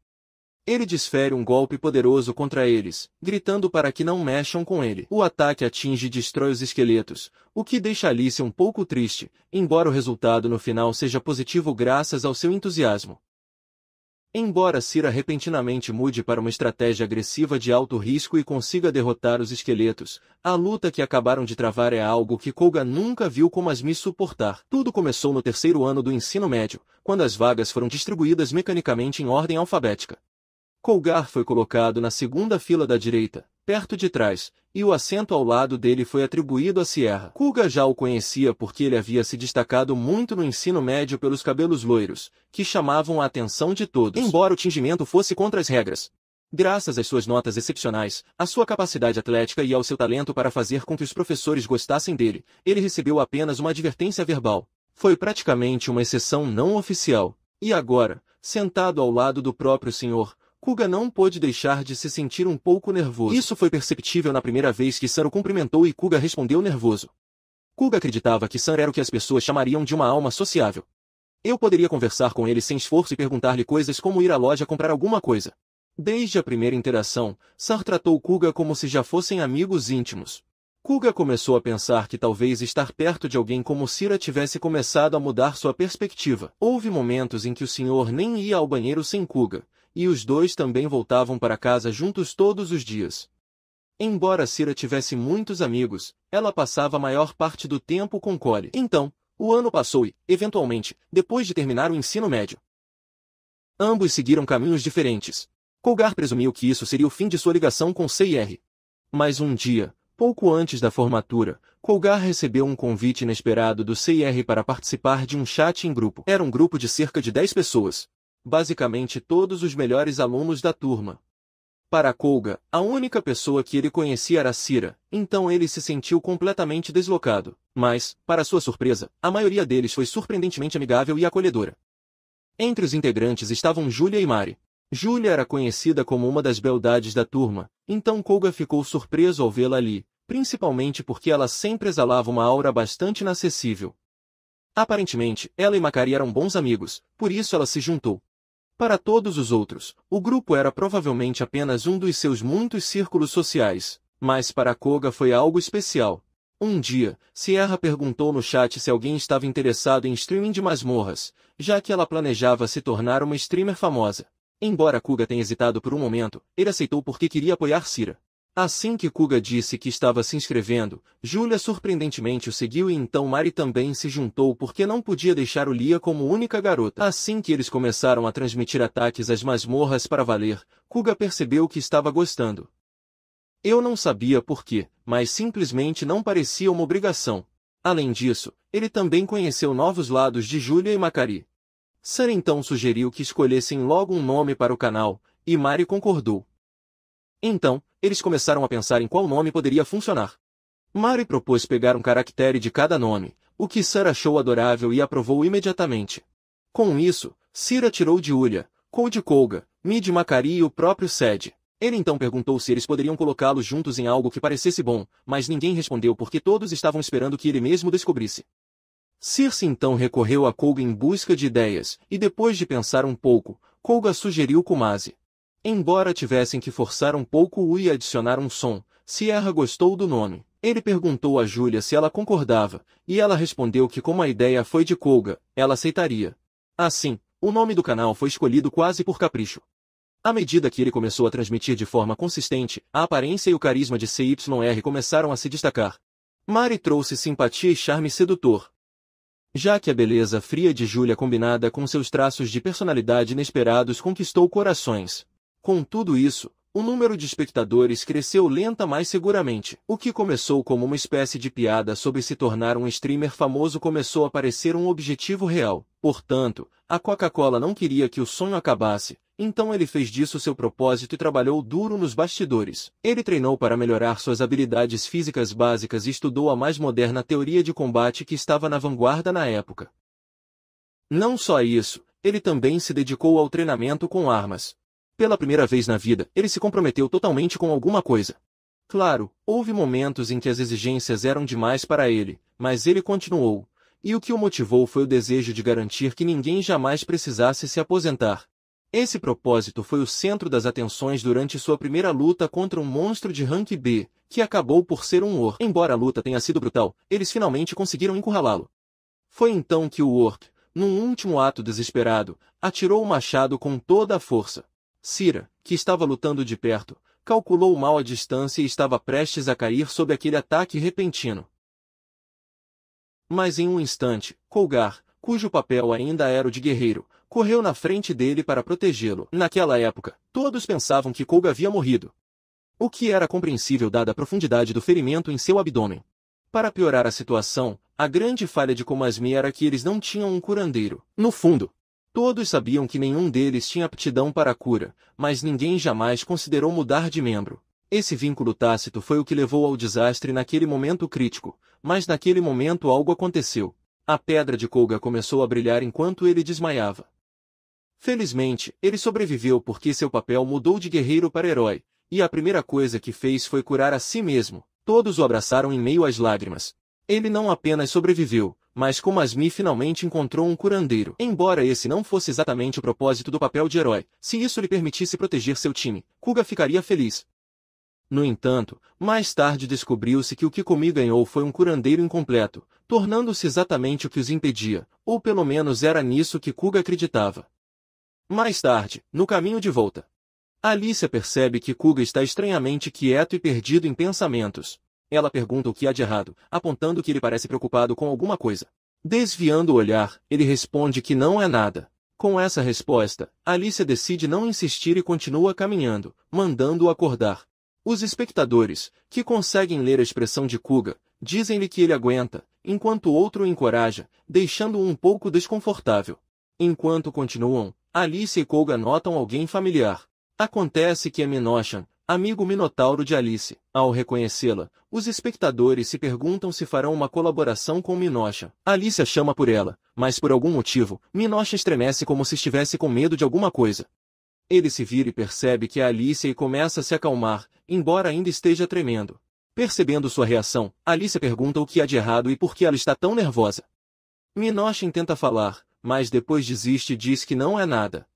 Ele desfere um golpe poderoso contra eles, gritando para que não mexam com ele. O ataque atinge e destrói os esqueletos, o que deixa Alice um pouco triste, embora o resultado no final seja positivo graças ao seu entusiasmo. Embora Cira repentinamente mude para uma estratégia agressiva de alto risco e consiga derrotar os esqueletos, a luta que acabaram de travar é algo que Koga nunca viu Komasmi suportar. Tudo começou no terceiro ano do ensino médio, quando as vagas foram distribuídas mecanicamente em ordem alfabética. Kogar foi colocado na segunda fila da direita, perto de trás, e o assento ao lado dele foi atribuído a Sierra. Koga já o conhecia porque ele havia se destacado muito no ensino médio pelos cabelos loiros, que chamavam a atenção de todos, embora o tingimento fosse contra as regras. Graças às suas notas excepcionais, à sua capacidade atlética e ao seu talento para fazer com que os professores gostassem dele, ele recebeu apenas uma advertência verbal. Foi praticamente uma exceção não oficial. E agora, sentado ao lado do próprio senhor, Koga não pôde deixar de se sentir um pouco nervoso. Isso foi perceptível na primeira vez que San o cumprimentou e Koga respondeu nervoso. Koga acreditava que San era o que as pessoas chamariam de uma alma sociável. Eu poderia conversar com ele sem esforço e perguntar-lhe coisas como ir à loja comprar alguma coisa. Desde a primeira interação, San tratou Koga como se já fossem amigos íntimos. Kuga começou a pensar que talvez estar perto de alguém como Sira tivesse começado a mudar sua perspectiva. Houve momentos em que o senhor nem ia ao banheiro sem Kuga, e os dois também voltavam para casa juntos todos os dias. Embora Sira tivesse muitos amigos, ela passava a maior parte do tempo com Cole. Então, o ano passou e, eventualmente, depois de terminar o ensino médio, ambos seguiram caminhos diferentes. Cougar presumiu que isso seria o fim de sua ligação com CIR. Mas um dia, pouco antes da formatura, Cougar recebeu um convite inesperado do CIR para participar de um chat em grupo. Era um grupo de cerca de 10 pessoas. Basicamente todos os melhores alunos da turma. Para Cougar, a única pessoa que ele conhecia era Sira, então ele se sentiu completamente deslocado. Mas, para sua surpresa, a maioria deles foi surpreendentemente amigável e acolhedora. Entre os integrantes estavam Julia e Mari. Julia era conhecida como uma das beldades da turma, então Cougar ficou surpreso ao vê-la ali, principalmente porque ela sempre exalava uma aura bastante inacessível. Aparentemente, ela e Makari eram bons amigos, por isso ela se juntou. Para todos os outros, o grupo era provavelmente apenas um dos seus muitos círculos sociais, mas para Cougar foi algo especial. Um dia, Sierra perguntou no chat se alguém estava interessado em streaming de masmorras, já que ela planejava se tornar uma streamer famosa. Embora Cougar tenha hesitado por um momento, ele aceitou porque queria apoiar Sira. Assim que Cougar disse que estava se inscrevendo, Julia surpreendentemente o seguiu e então Mari também se juntou porque não podia deixar o Lia como única garota. Assim que eles começaram a transmitir ataques às masmorras para valer, Cougar percebeu que estava gostando. Eu não sabia por quê, mas simplesmente não parecia uma obrigação. Além disso, ele também conheceu novos lados de Julia e Makari. Sara então sugeriu que escolhessem logo um nome para o canal, e Mari concordou. Então, eles começaram a pensar em qual nome poderia funcionar. Mari propôs pegar um caractere de cada nome, o que Sara achou adorável e aprovou imediatamente. Com isso, Sira tirou de Julia, Cole de Cougar, Mi de Makari e o próprio Sed. Ele então perguntou se eles poderiam colocá-los juntos em algo que parecesse bom, mas ninguém respondeu porque todos estavam esperando que ele mesmo descobrisse. Circe então recorreu a Cougar em busca de ideias, e depois de pensar um pouco, Cougar sugeriu Kumasi. Embora tivessem que forçar um pouco o e adicionar um som, Sierra gostou do nome. Ele perguntou a Julia se ela concordava, e ela respondeu que como a ideia foi de Cougar, ela aceitaria. Assim, o nome do canal foi escolhido quase por capricho. À medida que ele começou a transmitir de forma consistente, a aparência e o carisma de CYR começaram a se destacar. Mari trouxe simpatia e charme sedutor. Já que a beleza fria de Julia combinada com seus traços de personalidade inesperados conquistou corações. Com tudo isso, o número de espectadores cresceu lenta mas seguramente. O que começou como uma espécie de piada sobre se tornar um streamer famoso começou a parecer um objetivo real. Portanto, a Coca-Cola não queria que o sonho acabasse, então ele fez disso seu propósito e trabalhou duro nos bastidores. Ele treinou para melhorar suas habilidades físicas básicas e estudou a mais moderna teoria de combate que estava na vanguarda na época. Não só isso, ele também se dedicou ao treinamento com armas. Pela primeira vez na vida, ele se comprometeu totalmente com alguma coisa. Claro, houve momentos em que as exigências eram demais para ele, mas ele continuou, e o que o motivou foi o desejo de garantir que ninguém jamais precisasse se aposentar. Esse propósito foi o centro das atenções durante sua primeira luta contra um monstro de rank B, que acabou por ser um orc. Embora a luta tenha sido brutal, eles finalmente conseguiram encurralá-lo. Foi então que o orc, num último ato desesperado, atirou o machado com toda a força. Sira, que estava lutando de perto, calculou mal a distância e estava prestes a cair sob aquele ataque repentino. Mas em um instante, Cougar, cujo papel ainda era o de guerreiro, correu na frente dele para protegê-lo. Naquela época, todos pensavam que Cougar havia morrido. O que era compreensível dada a profundidade do ferimento em seu abdômen. Para piorar a situação, a grande falha de Komasmi era que eles não tinham um curandeiro. No fundo, todos sabiam que nenhum deles tinha aptidão para a cura, mas ninguém jamais considerou mudar de membro. Esse vínculo tácito foi o que levou ao desastre naquele momento crítico, mas naquele momento algo aconteceu. A pedra de Cougar começou a brilhar enquanto ele desmaiava. Felizmente, ele sobreviveu porque seu papel mudou de guerreiro para herói, e a primeira coisa que fez foi curar a si mesmo. Todos o abraçaram em meio às lágrimas. Ele não apenas sobreviveu, mas Komasmi finalmente encontrou um curandeiro. Embora esse não fosse exatamente o propósito do papel de herói, se isso lhe permitisse proteger seu time, Cougar ficaria feliz. No entanto, mais tarde descobriu-se que o que Komi ganhou foi um curandeiro incompleto, tornando-se exatamente o que os impedia, ou pelo menos era nisso que Kuga acreditava. Mais tarde, no caminho de volta, Alicia percebe que Kuga está estranhamente quieto e perdido em pensamentos. Ela pergunta o que há de errado, apontando que ele parece preocupado com alguma coisa. Desviando o olhar, ele responde que não é nada. Com essa resposta, Alicia decide não insistir e continua caminhando, mandando-o acordar. Os espectadores, que conseguem ler a expressão de Kuga, dizem-lhe que ele aguenta, enquanto o outro o encoraja, deixando-o um pouco desconfortável. Enquanto continuam, Alicia e Kuga notam alguém familiar. Acontece que é Minoshan, amigo minotauro de Alice. Ao reconhecê-la, os espectadores se perguntam se farão uma colaboração com Minoshan. Alicia chama por ela, mas por algum motivo, Minoshan estremece como se estivesse com medo de alguma coisa. Ele se vira e percebe que é Alicia e começa a se acalmar, embora ainda esteja tremendo. Percebendo sua reação, Alicia pergunta o que há de errado e por que ela está tão nervosa. Minoshan tenta falar, mas depois desiste e diz que não é nada.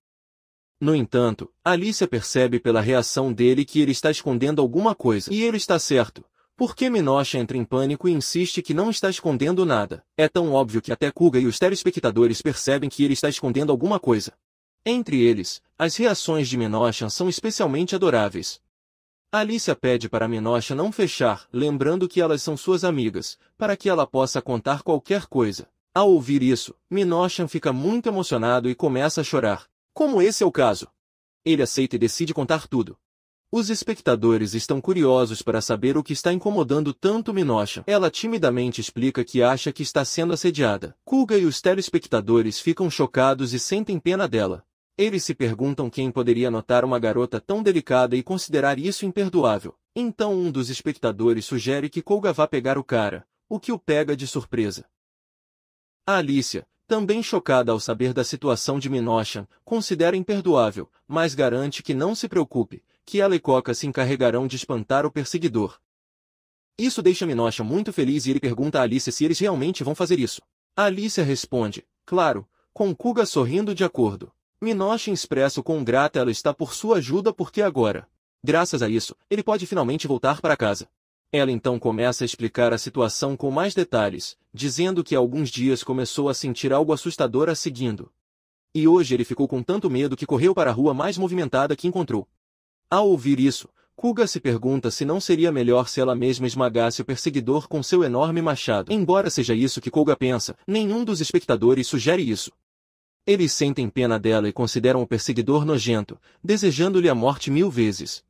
No entanto, Alicia percebe pela reação dele que ele está escondendo alguma coisa. E ele está certo, porque Minoshan entra em pânico e insiste que não está escondendo nada. É tão óbvio que até Kuga e os telespectadores percebem que ele está escondendo alguma coisa. Entre eles, as reações de Minoshan são especialmente adoráveis. Alicia pede para Minoshan não fechar, lembrando que elas são suas amigas, para que ela possa contar qualquer coisa. Ao ouvir isso, Minoshan fica muito emocionado e começa a chorar. Como esse é o caso. Ele aceita e decide contar tudo. Os espectadores estão curiosos para saber o que está incomodando tanto Minoshan. Ela timidamente explica que acha que está sendo assediada. Kuga e os telespectadores ficam chocados e sentem pena dela. Eles se perguntam quem poderia notar uma garota tão delicada e considerar isso imperdoável. Então um dos espectadores sugere que Kuga vá pegar o cara, o que o pega de surpresa. A Alicia, também chocada ao saber da situação de Minoshan, considera imperdoável, mas garante que não se preocupe, que ela e Koka se encarregarão de espantar o perseguidor. Isso deixa Minoshan muito feliz e ele pergunta a Alicia se eles realmente vão fazer isso. A Alicia responde, claro, com Kuga sorrindo de acordo. Minoshan expressa o quão grata ela está por sua ajuda porque agora, graças a isso, ele pode finalmente voltar para casa. Ela então começa a explicar a situação com mais detalhes, dizendo que há alguns dias começou a sentir algo assustador a seguindo. E hoje ele ficou com tanto medo que correu para a rua mais movimentada que encontrou. Ao ouvir isso, Kuga se pergunta se não seria melhor se ela mesma esmagasse o perseguidor com seu enorme machado. Embora seja isso que Kuga pensa, nenhum dos espectadores sugere isso. Eles sentem pena dela e consideram o perseguidor nojento, desejando-lhe a morte 1000 vezes.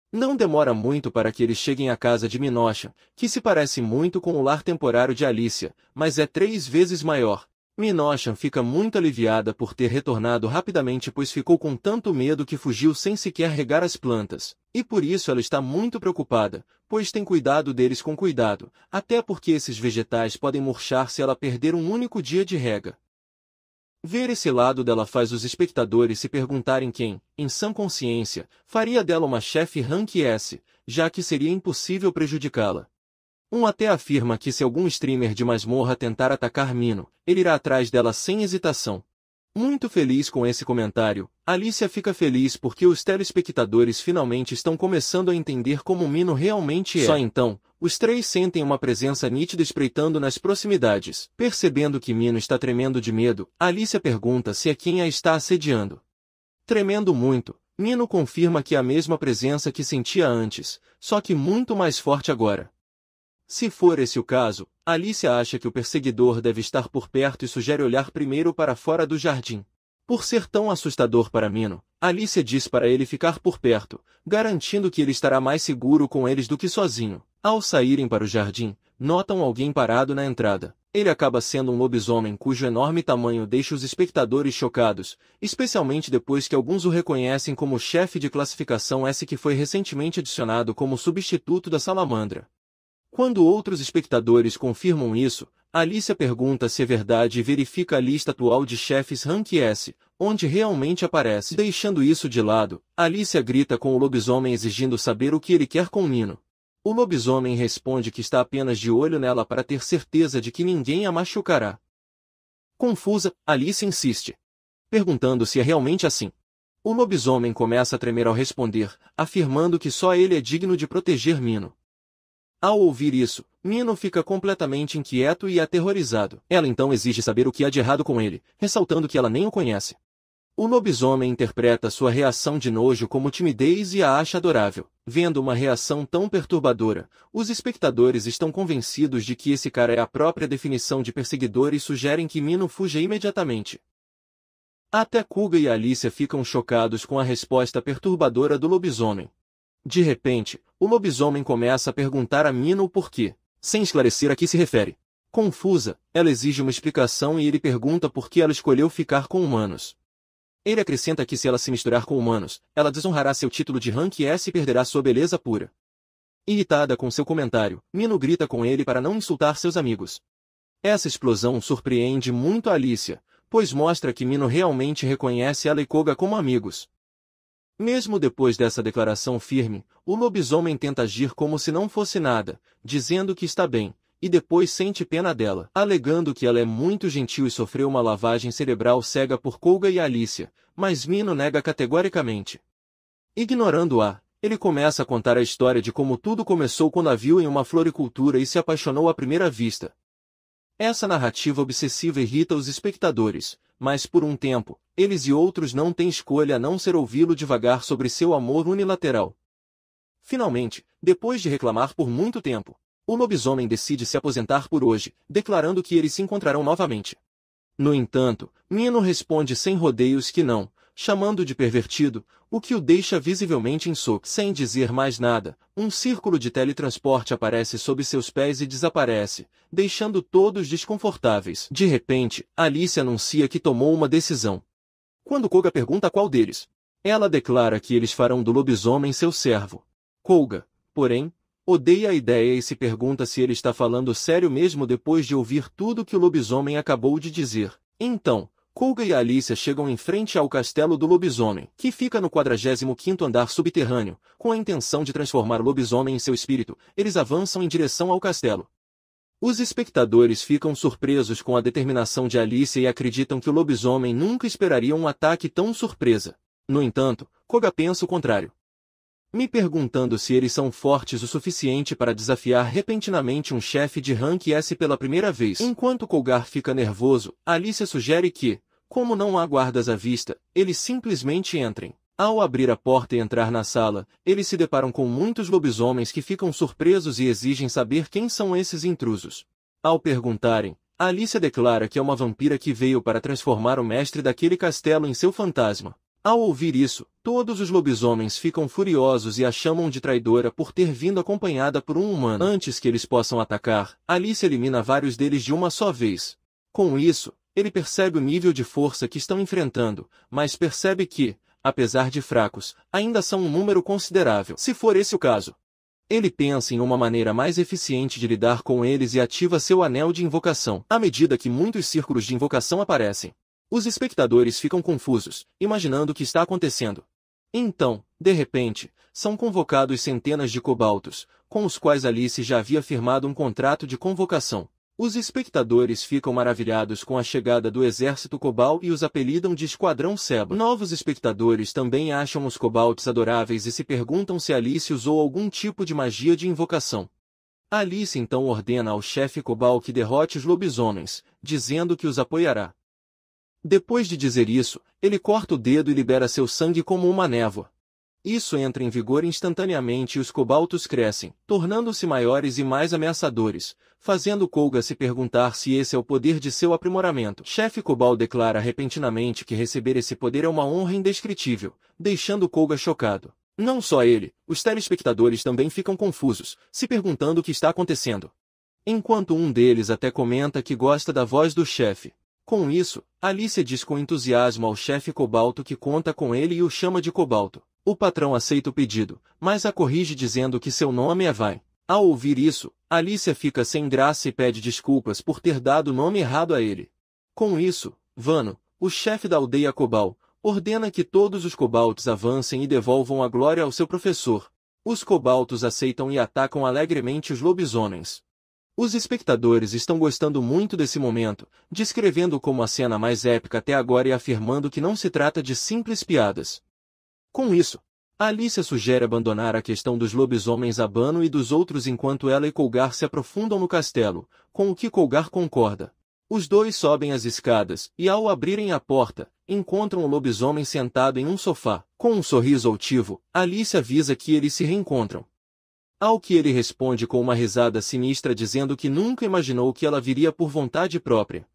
Não demora muito para que eles cheguem à casa de Minoshan, que se parece muito com o lar temporário de Alicia, mas é 3 vezes maior. Minoshan fica muito aliviada por ter retornado rapidamente pois ficou com tanto medo que fugiu sem sequer regar as plantas. E por isso ela está muito preocupada, pois tem cuidado deles com cuidado, até porque esses vegetais podem murchar se ela perder um único dia de rega. Ver esse lado dela faz os espectadores se perguntarem quem, em sã consciência, faria dela uma chefe rank S, já que seria impossível prejudicá-la. Um até afirma que se algum streamer de masmorra tentar atacar Mino, ele irá atrás dela sem hesitação. Muito feliz com esse comentário, Alicia fica feliz porque os telespectadores finalmente estão começando a entender como Mino realmente é. Só então, os três sentem uma presença nítida espreitando nas proximidades. Percebendo que Mino está tremendo de medo, Alicia pergunta se é quem a está assediando. Tremendo muito, Mino confirma que é a mesma presença que sentia antes, só que muito mais forte agora. Se for esse o caso, Alicia acha que o perseguidor deve estar por perto e sugere olhar primeiro para fora do jardim. Por ser tão assustador para Mino, Alicia diz para ele ficar por perto, garantindo que ele estará mais seguro com eles do que sozinho. Ao saírem para o jardim, notam alguém parado na entrada. Ele acaba sendo um lobisomem cujo enorme tamanho deixa os espectadores chocados, especialmente depois que alguns o reconhecem como chefe de classificação S que foi recentemente adicionado como substituto da salamandra. Quando outros espectadores confirmam isso, Alicia pergunta se é verdade e verifica a lista atual de chefes Rank S, onde realmente aparece. Deixando isso de lado, Alicia grita com o lobisomem exigindo saber o que ele quer com Mino. O lobisomem responde que está apenas de olho nela para ter certeza de que ninguém a machucará. Confusa, Alicia insiste, perguntando se é realmente assim. O lobisomem começa a tremer ao responder, afirmando que só ele é digno de proteger Minho. Ao ouvir isso, Minho fica completamente inquieto e aterrorizado. Ela então exige saber o que há de errado com ele, ressaltando que ela nem o conhece. O lobisomem interpreta sua reação de nojo como timidez e a acha adorável. Vendo uma reação tão perturbadora, os espectadores estão convencidos de que esse cara é a própria definição de perseguidor e sugerem que Minho fuja imediatamente. Até Kuga e Alicia ficam chocados com a resposta perturbadora do lobisomem. De repente, o lobisomem começa a perguntar a Minho o porquê, sem esclarecer a que se refere. Confusa, ela exige uma explicação e ele pergunta por que ela escolheu ficar com humanos. Ele acrescenta que se ela se misturar com humanos, ela desonrará seu título de Rank S e perderá sua beleza pura. Irritada com seu comentário, Minho grita com ele para não insultar seus amigos. Essa explosão surpreende muito a Alicia, pois mostra que Minho realmente reconhece ela e Koga como amigos. Mesmo depois dessa declaração firme, o lobisomem tenta agir como se não fosse nada, dizendo que está bem, e depois sente pena dela, alegando que ela é muito gentil e sofreu uma lavagem cerebral cega por Koga e Alicia, mas Minho nega categoricamente. Ignorando-a, ele começa a contar a história de como tudo começou quando a viu em uma floricultura e se apaixonou à primeira vista. Essa narrativa obsessiva irrita os espectadores, mas por um tempo, eles e outros não têm escolha a não ser ouvi-lo divagar sobre seu amor unilateral. Finalmente, depois de reclamar por muito tempo, o lobisomem decide se aposentar por hoje, declarando que eles se encontrarão novamente. No entanto, Minho responde sem rodeios que não, chamando de pervertido, o que o deixa visivelmente em choque. Sem dizer mais nada, um círculo de teletransporte aparece sob seus pés e desaparece, deixando todos desconfortáveis. De repente, Alicia anuncia que tomou uma decisão. Quando Koga pergunta qual deles, ela declara que eles farão do lobisomem seu servo. Koga, porém, odeia a ideia e se pergunta se ele está falando sério mesmo depois de ouvir tudo que o lobisomem acabou de dizer. Então, Koga e Alicia chegam em frente ao castelo do lobisomem, que fica no 45º andar subterrâneo. Com a intenção de transformar o lobisomem em seu espírito, eles avançam em direção ao castelo. Os espectadores ficam surpresos com a determinação de Alicia e acreditam que o lobisomem nunca esperaria um ataque tão surpresa. No entanto, Koga pensa o contrário. Me perguntando se eles são fortes o suficiente para desafiar repentinamente um chefe de Rank S pela primeira vez. Enquanto Koga fica nervoso, Alicia sugere que, como não há guardas à vista, eles simplesmente entrem. Ao abrir a porta e entrar na sala, eles se deparam com muitos lobisomens que ficam surpresos e exigem saber quem são esses intrusos. Ao perguntarem, Alicia declara que é uma vampira que veio para transformar o mestre daquele castelo em seu fantasma. Ao ouvir isso, todos os lobisomens ficam furiosos e a chamam de traidora por ter vindo acompanhada por um humano. Antes que eles possam atacar, Alicia elimina vários deles de uma só vez. Com isso, ele percebe o nível de força que estão enfrentando, mas percebe que, apesar de fracos, ainda são um número considerável. Se for esse o caso, ele pensa em uma maneira mais eficiente de lidar com eles e ativa seu anel de invocação. À medida que muitos círculos de invocação aparecem, os espectadores ficam confusos, imaginando o que está acontecendo. Então, de repente, são convocados centenas de cobaltos, com os quais Alice já havia firmado um contrato de convocação. Os espectadores ficam maravilhados com a chegada do exército Cobalt e os apelidam de Esquadrão Seba. Novos espectadores também acham os cobaltos adoráveis e se perguntam se Alice usou algum tipo de magia de invocação. Alice então ordena ao chefe Cobalt que derrote os lobisomens, dizendo que os apoiará. Depois de dizer isso, ele corta o dedo e libera seu sangue como uma névoa. Isso entra em vigor instantaneamente e os cobaltos crescem, tornando-se maiores e mais ameaçadores, fazendo Koga se perguntar se esse é o poder de seu aprimoramento. Chefe Cobalt declara repentinamente que receber esse poder é uma honra indescritível, deixando Koga chocado. Não só ele, os telespectadores também ficam confusos, se perguntando o que está acontecendo. Enquanto um deles até comenta que gosta da voz do chefe. Com isso, Alice diz com entusiasmo ao chefe Cobalto que conta com ele e o chama de Cobalto. O patrão aceita o pedido, mas a corrige dizendo que seu nome é Vai. Ao ouvir isso, Alicia fica sem graça e pede desculpas por ter dado o nome errado a ele. Com isso, Vano, o chefe da aldeia Cobalt, ordena que todos os cobaltos avancem e devolvam a glória ao seu professor. Os cobaltos aceitam e atacam alegremente os lobisomens. Os espectadores estão gostando muito desse momento, descrevendo como a cena mais épica até agora e afirmando que não se trata de simples piadas. Com isso, Alicia sugere abandonar a questão dos lobisomens Abano e dos outros enquanto ela e Colgar se aprofundam no castelo, com o que Colgar concorda. Os dois sobem as escadas, e ao abrirem a porta, encontram o lobisomem sentado em um sofá. Com um sorriso altivo, Alicia avisa que eles se reencontram. Ao que ele responde com uma risada sinistra dizendo que nunca imaginou que ela viria por vontade própria.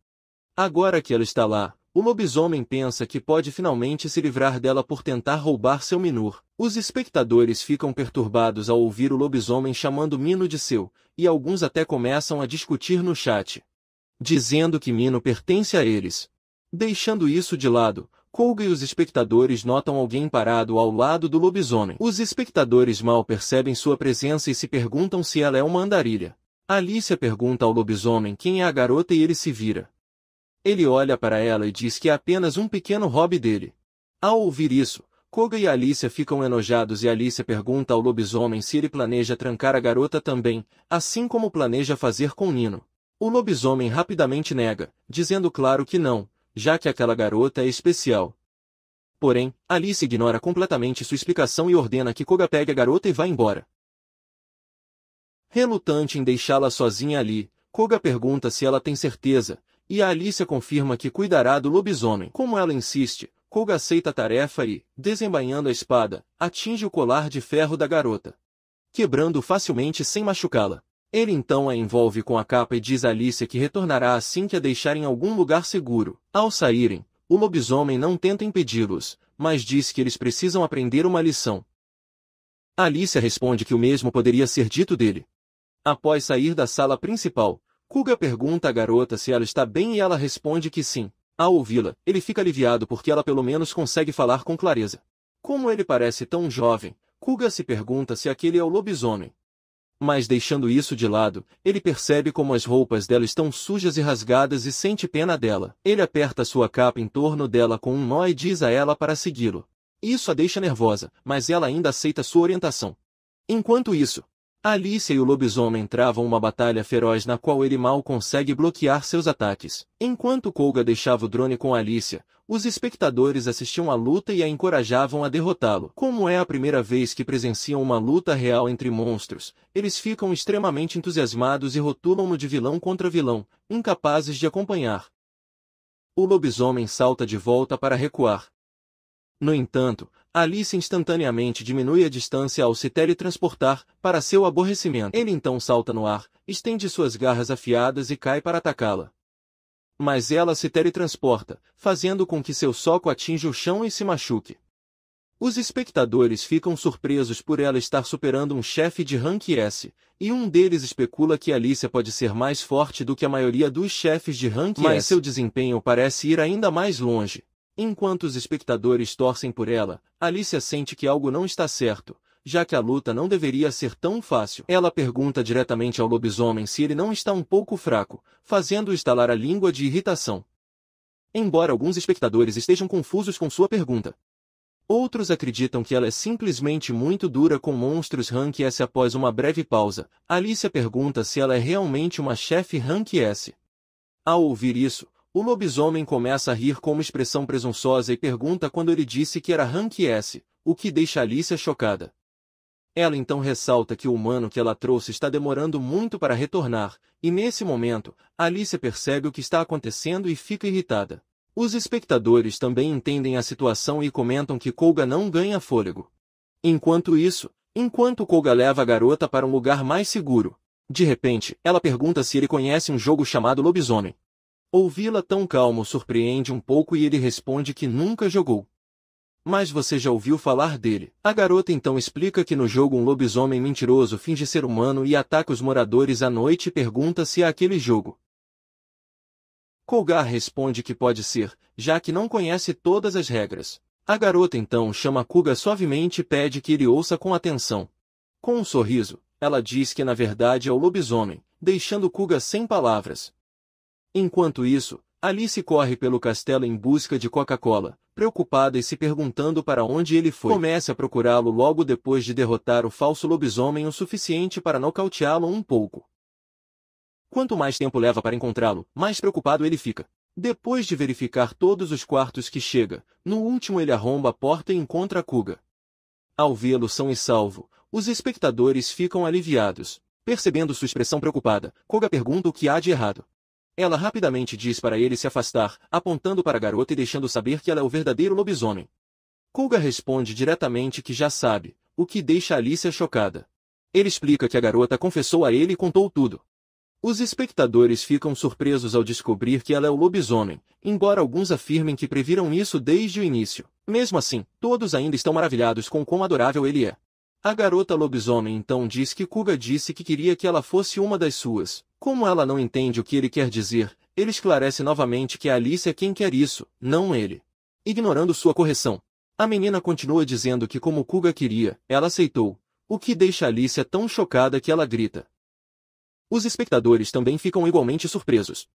Agora que ela está lá, o lobisomem pensa que pode finalmente se livrar dela por tentar roubar seu Minur. Os espectadores ficam perturbados ao ouvir o lobisomem chamando Mino de seu, e alguns até começam a discutir no chat, dizendo que Mino pertence a eles. Deixando isso de lado, Koga e os espectadores notam alguém parado ao lado do lobisomem. Os espectadores mal percebem sua presença e se perguntam se ela é uma andarilha. Alicia pergunta ao lobisomem quem é a garota e ele se vira. Ele olha para ela e diz que é apenas um pequeno hobby dele. Ao ouvir isso, Koga e Alicia ficam enojados e Alicia pergunta ao lobisomem se ele planeja trancar a garota também, assim como planeja fazer com Nino. O lobisomem rapidamente nega, dizendo claro que não, já que aquela garota é especial. Porém, Alicia ignora completamente sua explicação e ordena que Koga pegue a garota e vá embora. Relutante em deixá-la sozinha ali, Koga pergunta se ela tem certeza, e a Alicia confirma que cuidará do lobisomem. Como ela insiste, Koga aceita a tarefa e, desembainhando a espada, atinge o colar de ferro da garota, quebrando facilmente sem machucá-la. Ele então a envolve com a capa e diz a Alicia que retornará assim que a deixar em algum lugar seguro. Ao saírem, o lobisomem não tenta impedi-los, mas diz que eles precisam aprender uma lição. Alicia responde que o mesmo poderia ser dito dele. Após sair da sala principal, Koga pergunta à garota se ela está bem e ela responde que sim. Ao ouvi-la, ele fica aliviado porque ela pelo menos consegue falar com clareza. Como ele parece tão jovem, Koga se pergunta se aquele é o lobisomem. Mas deixando isso de lado, ele percebe como as roupas dela estão sujas e rasgadas e sente pena dela. Ele aperta sua capa em torno dela com um nó e diz a ela para segui-lo. Isso a deixa nervosa, mas ela ainda aceita sua orientação. Enquanto isso, Alicia e o lobisomem travam uma batalha feroz na qual ele mal consegue bloquear seus ataques. Enquanto Koga deixava o drone com Alicia, os espectadores assistiam à luta e a encorajavam a derrotá-lo. Como é a primeira vez que presenciam uma luta real entre monstros, eles ficam extremamente entusiasmados e rotulam-no de vilão contra vilão, incapazes de acompanhar. O lobisomem salta de volta para recuar. No entanto, Alicia instantaneamente diminui a distância ao se teletransportar, para seu aborrecimento. Ele então salta no ar, estende suas garras afiadas e cai para atacá-la. Mas ela se teletransporta, fazendo com que seu soco atinja o chão e se machuque. Os espectadores ficam surpresos por ela estar superando um chefe de rank S, e um deles especula que Alicia pode ser mais forte do que a maioria dos chefes de rank S. Mas seu desempenho parece ir ainda mais longe. Enquanto os espectadores torcem por ela, Alicia sente que algo não está certo, já que a luta não deveria ser tão fácil. Ela pergunta diretamente ao lobisomem se ele não está um pouco fraco, fazendo-o estalar a língua de irritação. Embora alguns espectadores estejam confusos com sua pergunta, outros acreditam que ela é simplesmente muito dura com monstros rank S. Após uma breve pausa, Alicia pergunta se ela é realmente uma chefe rank S. Ao ouvir isso, o lobisomem começa a rir com uma expressão presunçosa e pergunta quando ele disse que era rank S, o que deixa Alicia chocada. Ela então ressalta que o humano que ela trouxe está demorando muito para retornar, e nesse momento, Alicia percebe o que está acontecendo e fica irritada. Os espectadores também entendem a situação e comentam que Koga não ganha fôlego. Enquanto Koga leva a garota para um lugar mais seguro, de repente, ela pergunta se ele conhece um jogo chamado Lobisomem. Ouvi-la tão calmo surpreende um pouco e ele responde que nunca jogou. Mas você já ouviu falar dele? A garota então explica que no jogo um lobisomem mentiroso finge ser humano e ataca os moradores à noite e pergunta se é aquele jogo. Koga responde que pode ser, já que não conhece todas as regras. A garota então chama Koga suavemente e pede que ele ouça com atenção. Com um sorriso, ela diz que na verdade é o lobisomem, deixando Koga sem palavras. Enquanto isso, Alice corre pelo castelo em busca de Coca-Cola, preocupada e se perguntando para onde ele foi. Começa a procurá-lo logo depois de derrotar o falso lobisomem o suficiente para nocauteá-lo um pouco. Quanto mais tempo leva para encontrá-lo, mais preocupado ele fica. Depois de verificar todos os quartos que chega, no último ele arromba a porta e encontra Koga. Ao vê-lo são e salvo, os espectadores ficam aliviados. Percebendo sua expressão preocupada, Koga pergunta o que há de errado. Ela rapidamente diz para ele se afastar, apontando para a garota e deixando saber que ela é o verdadeiro lobisomem. Koga responde diretamente que já sabe, o que deixa Alicia chocada. Ele explica que a garota confessou a ele e contou tudo. Os espectadores ficam surpresos ao descobrir que ela é o lobisomem, embora alguns afirmem que previram isso desde o início. Mesmo assim, todos ainda estão maravilhados com quão adorável ele é. A garota lobisomem então diz que Koga disse que queria que ela fosse uma das suas. Como ela não entende o que ele quer dizer, ele esclarece novamente que a Alicia é quem quer isso, não ele. Ignorando sua correção, a menina continua dizendo que como Koga queria, ela aceitou, o que deixa Alicia tão chocada que ela grita. Os espectadores também ficam igualmente surpresos,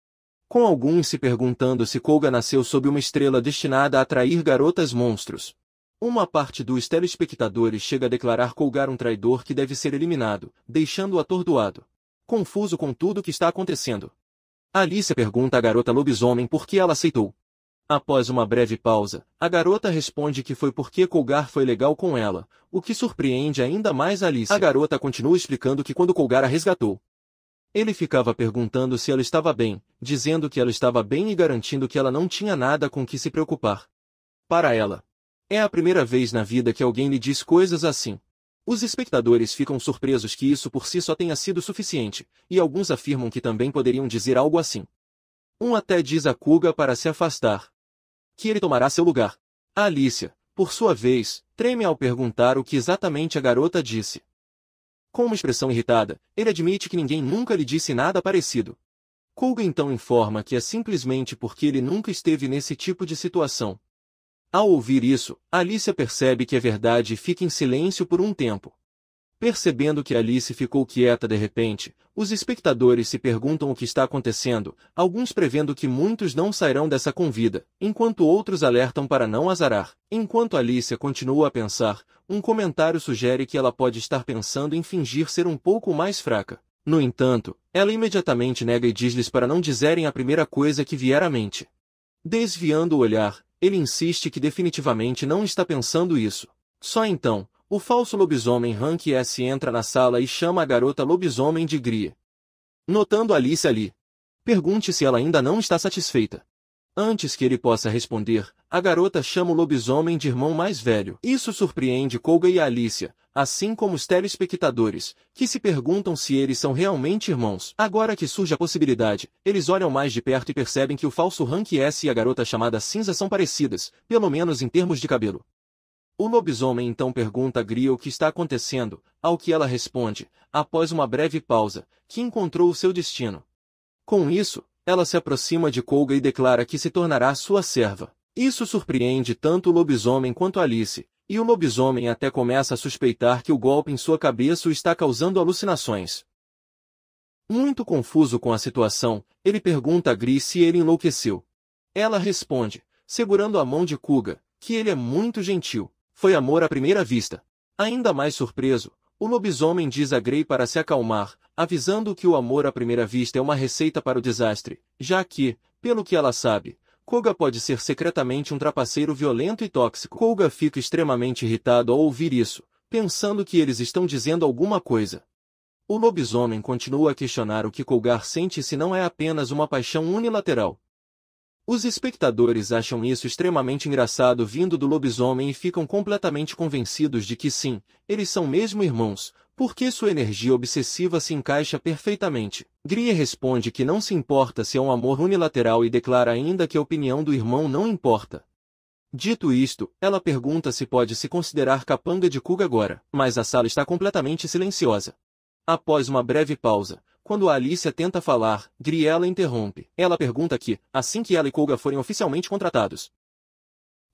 com alguns se perguntando se Koga nasceu sob uma estrela destinada a atrair garotas monstros. Uma parte dos telespectadores chega a declarar Koga um traidor que deve ser eliminado, deixando-o atordoado, confuso com tudo o que está acontecendo. Alicia pergunta à garota lobisomem por que ela aceitou. Após uma breve pausa, a garota responde que foi porque Koga foi legal com ela, o que surpreende ainda mais Alicia. A garota continua explicando que quando Koga a resgatou, ele ficava perguntando se ela estava bem, dizendo que ela estava bem e garantindo que ela não tinha nada com que se preocupar. Para ela, é a primeira vez na vida que alguém lhe diz coisas assim. Os espectadores ficam surpresos que isso por si só tenha sido suficiente, e alguns afirmam que também poderiam dizer algo assim. Um até diz a Koga para se afastar, que ele tomará seu lugar. A Alicia, por sua vez, treme ao perguntar o que exatamente a garota disse. Com uma expressão irritada, ele admite que ninguém nunca lhe disse nada parecido. Koga então informa que é simplesmente porque ele nunca esteve nesse tipo de situação. Ao ouvir isso, Alicia percebe que é verdade e fica em silêncio por um tempo. Percebendo que Alice ficou quieta de repente, os espectadores se perguntam o que está acontecendo, alguns prevendo que muitos não sairão dessa convida, enquanto outros alertam para não azarar. Enquanto Alicia continua a pensar, um comentário sugere que ela pode estar pensando em fingir ser um pouco mais fraca. No entanto, ela imediatamente nega e diz-lhes para não dizerem a primeira coisa que vier à mente. Desviando o olhar, ele insiste que definitivamente não está pensando isso. Só então, o falso lobisomem Hank S entra na sala e chama a garota lobisomem de Grie. Notando Alice ali, pergunte se ela ainda não está satisfeita. Antes que ele possa responder, a garota chama o lobisomem de irmão mais velho. Isso surpreende Koga e Alicia, assim como os telespectadores, que se perguntam se eles são realmente irmãos. Agora que surge a possibilidade, eles olham mais de perto e percebem que o falso Hank S e a garota chamada Cinza são parecidas, pelo menos em termos de cabelo. O lobisomem então pergunta a Grie o que está acontecendo, ao que ela responde, após uma breve pausa, que encontrou o seu destino. Com isso, ela se aproxima de Koga e declara que se tornará sua serva. Isso surpreende tanto o lobisomem quanto Alice, e o lobisomem até começa a suspeitar que o golpe em sua cabeça o está causando alucinações. Muito confuso com a situação, ele pergunta a Grie se ele enlouqueceu. Ela responde, segurando a mão de Koga, que ele é muito gentil. Foi amor à primeira vista. Ainda mais surpreso, o lobisomem diz a Grie para se acalmar, avisando que o amor à primeira vista é uma receita para o desastre, já que, pelo que ela sabe, Koga pode ser secretamente um trapaceiro violento e tóxico. Koga fica extremamente irritado ao ouvir isso, pensando que eles estão dizendo alguma coisa. O lobisomem continua a questionar o que Koga sente se não é apenas uma paixão unilateral. Os espectadores acham isso extremamente engraçado vindo do lobisomem e ficam completamente convencidos de que sim, eles são mesmo irmãos, porque sua energia obsessiva se encaixa perfeitamente. Grie responde que não se importa se é um amor unilateral e declara ainda que a opinião do irmão não importa. Dito isto, ela pergunta se pode se considerar capanga de Koga agora, mas a sala está completamente silenciosa. Após uma breve pausa, quando a Alicia tenta falar, Grie ela interrompe. Ela pergunta que, assim que ela e Koga forem oficialmente contratados,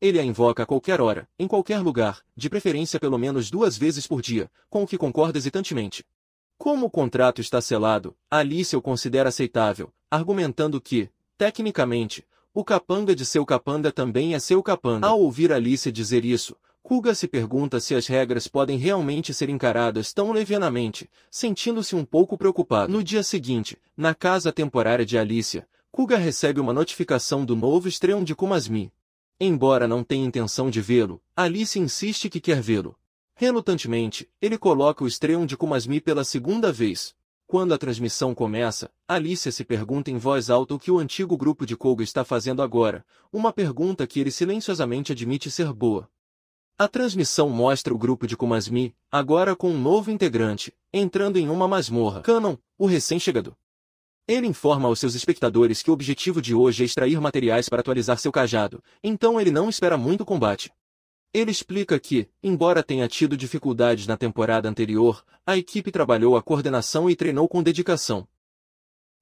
ele a invoca a qualquer hora, em qualquer lugar, de preferência pelo menos 2 vezes por dia, com o que concorda hesitantemente. Como o contrato está selado, Alicia o considera aceitável, argumentando que, tecnicamente, o capanga de seu capanga também é seu capanga. Ao ouvir Alicia dizer isso, Koga se pergunta se as regras podem realmente ser encaradas tão levianamente, sentindo-se um pouco preocupado. No dia seguinte, na casa temporária de Alicia, Koga recebe uma notificação do novo estreão de Kumasmi. Embora não tenha intenção de vê-lo, Alice insiste que quer vê-lo. Relutantemente, ele coloca o Streon de Kumasmi pela segunda vez. Quando a transmissão começa, Alicia se pergunta em voz alta o que o antigo grupo de Koga está fazendo agora, uma pergunta que ele silenciosamente admite ser boa. A transmissão mostra o grupo de Kumasmi, agora com um novo integrante, entrando em uma masmorra. Kanon, o recém-chegado. Ele informa aos seus espectadores que o objetivo de hoje é extrair materiais para atualizar seu cajado, então ele não espera muito combate. Ele explica que, embora tenha tido dificuldades na temporada anterior, a equipe trabalhou a coordenação e treinou com dedicação.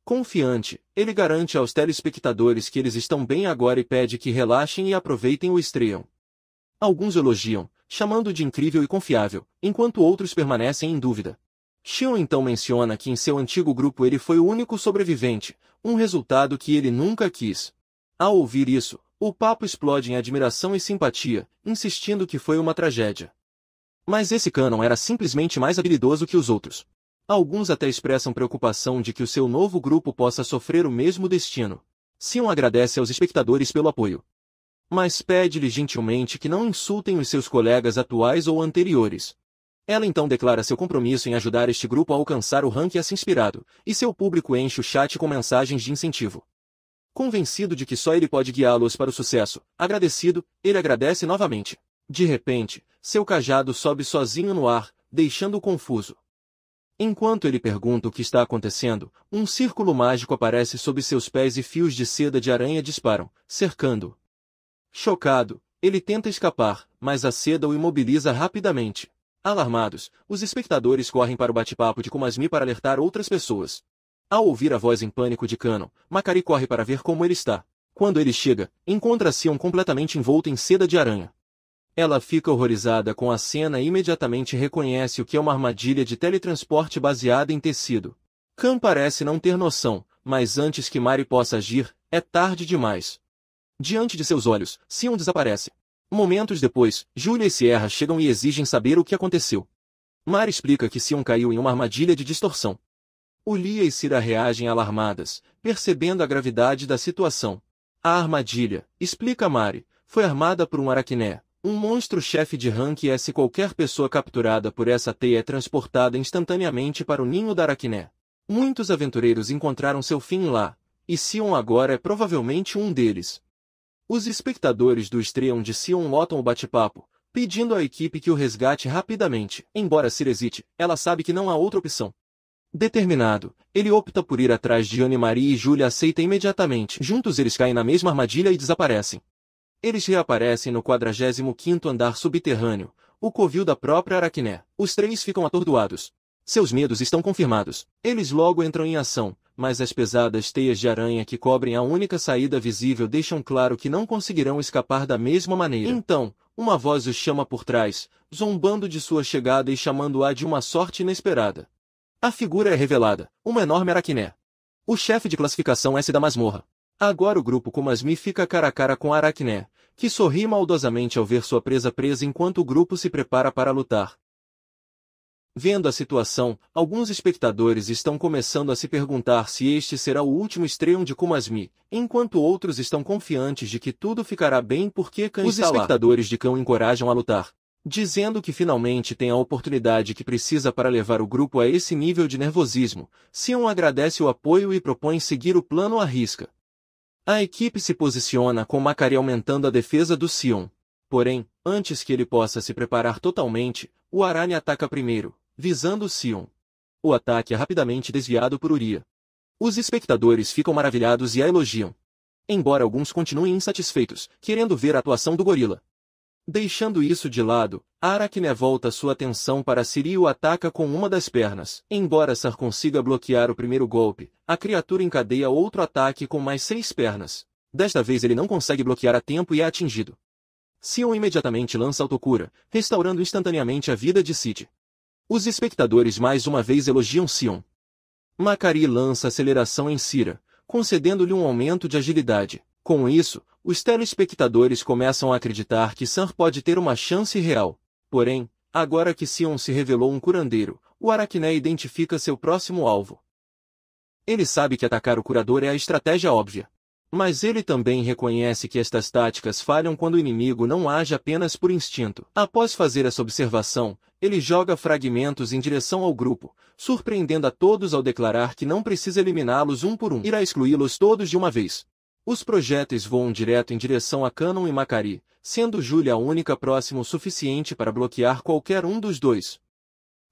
Confiante, ele garante aos telespectadores que eles estão bem agora e pede que relaxem e aproveitem o Streon. Alguns elogiam, chamando de incrível e confiável, enquanto outros permanecem em dúvida. Xion então menciona que em seu antigo grupo ele foi o único sobrevivente, um resultado que ele nunca quis. Ao ouvir isso, o papo explode em admiração e simpatia, insistindo que foi uma tragédia. Mas esse Kanon era simplesmente mais habilidoso que os outros. Alguns até expressam preocupação de que o seu novo grupo possa sofrer o mesmo destino. Xion agradece aos espectadores pelo apoio, mas pede-lhe gentilmente que não insultem os seus colegas atuais ou anteriores. Ela então declara seu compromisso em ajudar este grupo a alcançar o ranking assim inspirado, e seu público enche o chat com mensagens de incentivo. Convencido de que só ele pode guiá-los para o sucesso, agradecido, ele agradece novamente. De repente, seu cajado sobe sozinho no ar, deixando-o confuso. Enquanto ele pergunta o que está acontecendo, um círculo mágico aparece sob seus pés e fios de seda de aranha disparam, cercando-o. Chocado, ele tenta escapar, mas a seda o imobiliza rapidamente. Alarmados, os espectadores correm para o bate-papo de Kumasmi para alertar outras pessoas. Ao ouvir a voz em pânico de Kanon, Makari corre para ver como ele está. Quando ele chega, encontra Xion completamente envolto em seda de aranha. Ela fica horrorizada com a cena e imediatamente reconhece o que é uma armadilha de teletransporte baseada em tecido. Kan parece não ter noção, mas antes que Mari possa agir, é tarde demais. Diante de seus olhos, Xion desaparece. Momentos depois, Julia e Sierra chegam e exigem saber o que aconteceu. Mari explica que Xion caiu em uma armadilha de distorção. Ulia e Cira reagem alarmadas, percebendo a gravidade da situação. A armadilha, explica Mari, foi armada por um aracné, um monstro-chefe de rank S. Qualquer pessoa capturada por essa teia é transportada instantaneamente para o ninho da aracné. Muitos aventureiros encontraram seu fim lá, e Xion agora é provavelmente um deles. Os espectadores do Streon de Xion lotam o bate-papo, pedindo à equipe que o resgate rapidamente. Embora Cira hesite, ela sabe que não há outra opção. Determinado, ele opta por ir atrás de Anne-Marie e Julia aceita imediatamente. Juntos eles caem na mesma armadilha e desaparecem. Eles reaparecem no 45º andar subterrâneo, o covil da própria aracné. Os três ficam atordoados. Seus medos estão confirmados. Eles logo entram em ação, mas as pesadas teias de aranha que cobrem a única saída visível deixam claro que não conseguirão escapar da mesma maneira. Então, uma voz os chama por trás, zombando de sua chegada e chamando-a de uma sorte inesperada. A figura é revelada, uma enorme aracné. O chefe de classificação S da masmorra. Agora o grupo Kumasmi fica cara a cara com a aracné, que sorri maldosamente ao ver sua presa enquanto o grupo se prepara para lutar. Vendo a situação, alguns espectadores estão começando a se perguntar se este será o último Streon de Kumasmi, enquanto outros estão confiantes de que tudo ficará bem porque Kan está lá. Os espectadores de Kan o encorajam a lutar, dizendo que finalmente tem a oportunidade que precisa para levar o grupo a esse nível de nervosismo. Xion agradece o apoio e propõe seguir o plano à risca. A equipe se posiciona com Makari aumentando a defesa do Xion. Porém, antes que ele possa se preparar totalmente, o Aranha ataca primeiro, visando Xion. O ataque é rapidamente desviado por Uria. Os espectadores ficam maravilhados e a elogiam. Embora alguns continuem insatisfeitos, querendo ver a atuação do gorila. Deixando isso de lado, a aracné volta sua atenção para Ciri e o ataca com uma das pernas. Embora Sar consiga bloquear o primeiro golpe, a criatura encadeia outro ataque com mais 6 pernas. Desta vez ele não consegue bloquear a tempo e é atingido. Xion imediatamente lança autocura, restaurando instantaneamente a vida de Cid. Os espectadores mais uma vez elogiam Xion. Makari lança aceleração em Cira, concedendo-lhe um aumento de agilidade. Com isso, os telespectadores começam a acreditar que Sar pode ter uma chance real. Porém, agora que Xion se revelou um curandeiro, o aracné identifica seu próximo alvo. Ele sabe que atacar o curador é a estratégia óbvia. Mas ele também reconhece que estas táticas falham quando o inimigo não age apenas por instinto. Após fazer essa observação, ele joga fragmentos em direção ao grupo, surpreendendo a todos ao declarar que não precisa eliminá-los um por um. Irá excluí-los todos de uma vez. Os projéteis voam direto em direção a Kanon e Makari, sendo Julia a única próxima o suficiente para bloquear qualquer um dos dois.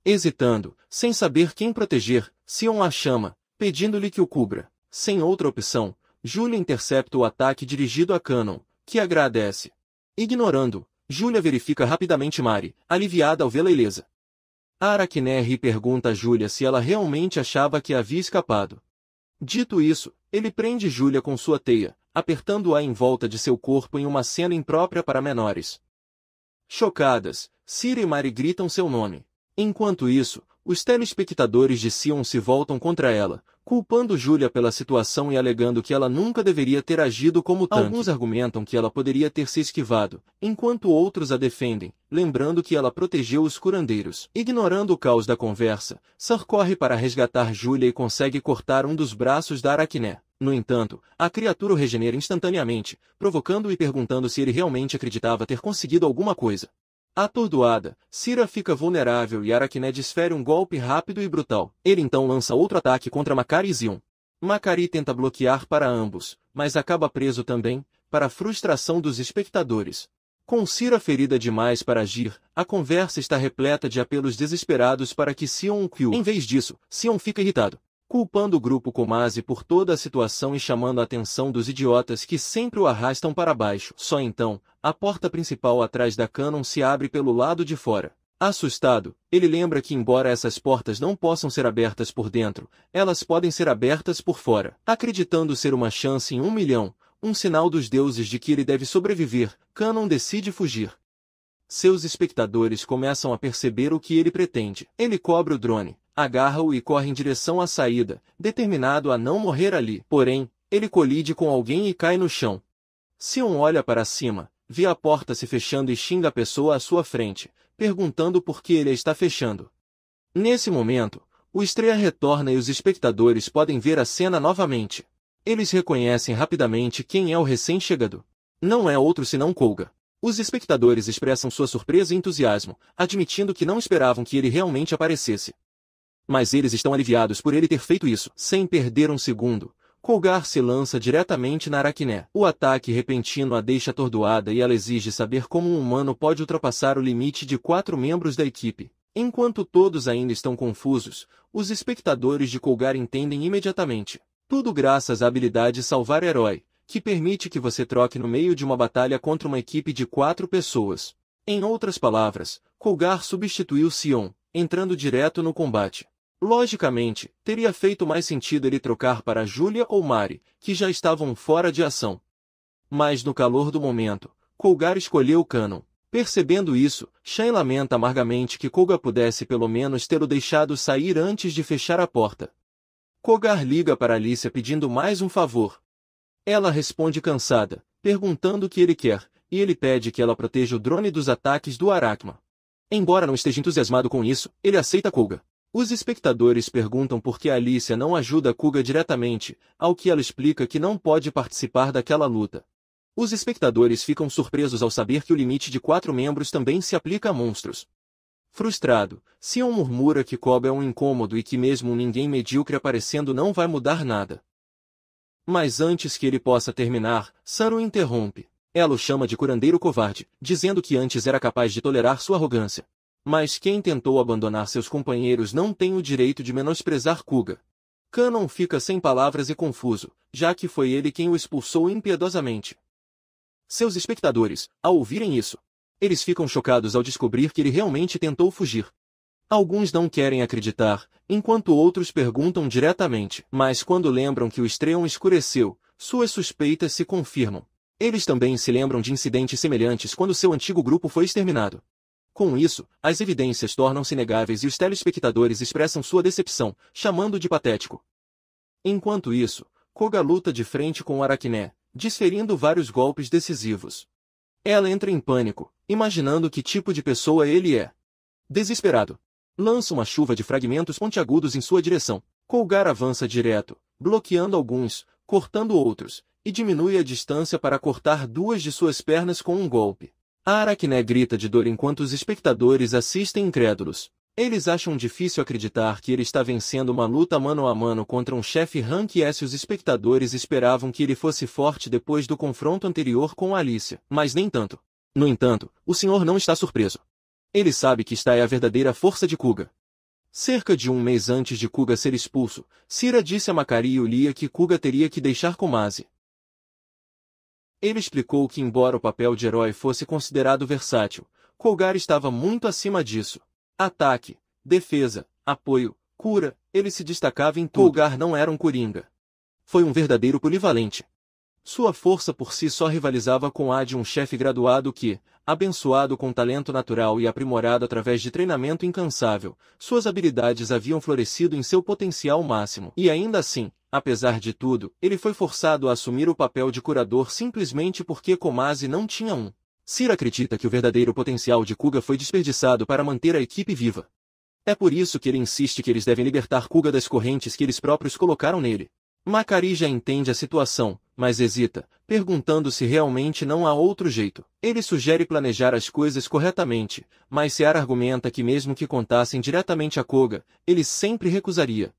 Hesitando, sem saber quem proteger, Sion a chama, pedindo-lhe que o cubra. Sem outra opção, Julia intercepta o ataque dirigido a Kanon, que agradece. Ignorando, Julia verifica rapidamente Mari, aliviada ao vê-la ilesa. A Arachné ri e pergunta a Julia se ela realmente achava que havia escapado. Dito isso, ele prende Julia com sua teia, apertando-a em volta de seu corpo em uma cena imprópria para menores. Chocadas, Cira e Mari gritam seu nome. Enquanto isso, os telespectadores de Sion se voltam contra ela, culpando Julia pela situação e alegando que ela nunca deveria ter agido como tanque. Alguns argumentam que ela poderia ter se esquivado, enquanto outros a defendem, lembrando que ela protegeu os curandeiros. Ignorando o caos da conversa, Sar corre para resgatar Julia e consegue cortar um dos braços da Arachné. No entanto, a criatura o regenera instantaneamente, provocando-o e perguntando se ele realmente acreditava ter conseguido alguma coisa. Atordoada, Cira fica vulnerável e Arachné desfere um golpe rápido e brutal. Ele então lança outro ataque contra Makari e Sion. Makari tenta bloquear para ambos, mas acaba preso também, para a frustração dos espectadores. Com Cira ferida demais para agir, a conversa está repleta de apelos desesperados para que Sion o cure. Em vez disso, Sion fica irritado, culpando o grupo Komase por toda a situação e chamando a atenção dos idiotas que sempre o arrastam para baixo. Só então, a porta principal atrás da Kanon se abre pelo lado de fora. Assustado, ele lembra que embora essas portas não possam ser abertas por dentro, elas podem ser abertas por fora. Acreditando ser uma chance em 1 milhão, um sinal dos deuses de que ele deve sobreviver, Kanon decide fugir. Seus espectadores começam a perceber o que ele pretende. Ele cobra o drone, agarra-o e corre em direção à saída, determinado a não morrer ali. Porém, ele colide com alguém e cai no chão. Sion olha para cima, vê a porta se fechando e xinga a pessoa à sua frente, perguntando por que ele a está fechando. Nesse momento, o estreia retorna e os espectadores podem ver a cena novamente. Eles reconhecem rapidamente quem é o recém-chegado. Não é outro senão Koga. Os espectadores expressam sua surpresa e entusiasmo, admitindo que não esperavam que ele realmente aparecesse. Mas eles estão aliviados por ele ter feito isso. Sem perder um segundo, Kogar se lança diretamente na Arachné. O ataque repentino a deixa atordoada e ela exige saber como um humano pode ultrapassar o limite de 4 membros da equipe. Enquanto todos ainda estão confusos, os espectadores de Kogar entendem imediatamente. Tudo graças à habilidade Salvar Herói, que permite que você troque no meio de uma batalha contra uma equipe de 4 pessoas. Em outras palavras, Kogar substituiu Sion, entrando direto no combate. Logicamente, teria feito mais sentido ele trocar para Julia ou Mari, que já estavam fora de ação. Mas no calor do momento, Kogar escolheu Kanon. Percebendo isso, Shen lamenta amargamente que Koga pudesse pelo menos tê-lo deixado sair antes de fechar a porta. Kogar liga para Alicia pedindo mais um favor. Ela responde cansada, perguntando o que ele quer, e ele pede que ela proteja o drone dos ataques do Arachma. Embora não esteja entusiasmado com isso, ele aceita Koga. Os espectadores perguntam por que Alicia não ajuda Koga diretamente, ao que ela explica que não pode participar daquela luta. Os espectadores ficam surpresos ao saber que o limite de 4 membros também se aplica a monstros. Frustrado, Sion murmura que Koga é um incômodo e que mesmo um ninguém medíocre aparecendo não vai mudar nada. Mas antes que ele possa terminar, Saru interrompe. Ela o chama de curandeiro covarde, dizendo que antes era capaz de tolerar sua arrogância. Mas quem tentou abandonar seus companheiros não tem o direito de menosprezar Koga. Kanon fica sem palavras e confuso, já que foi ele quem o expulsou impiedosamente. Seus espectadores, ao ouvirem isso, eles ficam chocados ao descobrir que ele realmente tentou fugir. Alguns não querem acreditar, enquanto outros perguntam diretamente. Mas quando lembram que o Estreon escureceu, suas suspeitas se confirmam. Eles também se lembram de incidentes semelhantes quando seu antigo grupo foi exterminado. Com isso, as evidências tornam-se inegáveis e os telespectadores expressam sua decepção, chamando de patético. Enquanto isso, Koga luta de frente com o Arachné, desferindo vários golpes decisivos. Ela entra em pânico, imaginando que tipo de pessoa ele é. Desesperado, lança uma chuva de fragmentos pontiagudos em sua direção. Kogar avança direto, bloqueando alguns, cortando outros, e diminui a distância para cortar duas de suas pernas com um golpe. A Aracné grita de dor enquanto os espectadores assistem incrédulos. Eles acham difícil acreditar que ele está vencendo uma luta mano a mano contra um chefe Rank S. Os espectadores esperavam que ele fosse forte depois do confronto anterior com Alicia, mas nem tanto. No entanto, o senhor não está surpreso. Ele sabe que esta é a verdadeira força de Kuga. Cerca de um mês antes de Kuga ser expulso, Sira disse a Makari e Ulia que Kuga teria que deixar Komase. Ele explicou que embora o papel de herói fosse considerado versátil, Kogar estava muito acima disso. Ataque, defesa, apoio, cura, ele se destacava em tudo. Kogar não era um coringa. Foi um verdadeiro polivalente. Sua força por si só rivalizava com a de um chefe graduado que, abençoado com talento natural e aprimorado através de treinamento incansável, suas habilidades haviam florescido em seu potencial máximo. E ainda assim, apesar de tudo, ele foi forçado a assumir o papel de curador simplesmente porque Komase não tinha um. Sira acredita que o verdadeiro potencial de Kuga foi desperdiçado para manter a equipe viva. É por isso que ele insiste que eles devem libertar Kuga das correntes que eles próprios colocaram nele. Makari já entende a situação, mas hesita, perguntando se realmente não há outro jeito. Ele sugere planejar as coisas corretamente, mas Seara argumenta que mesmo que contassem diretamente a Koga, ele sempre recusaria.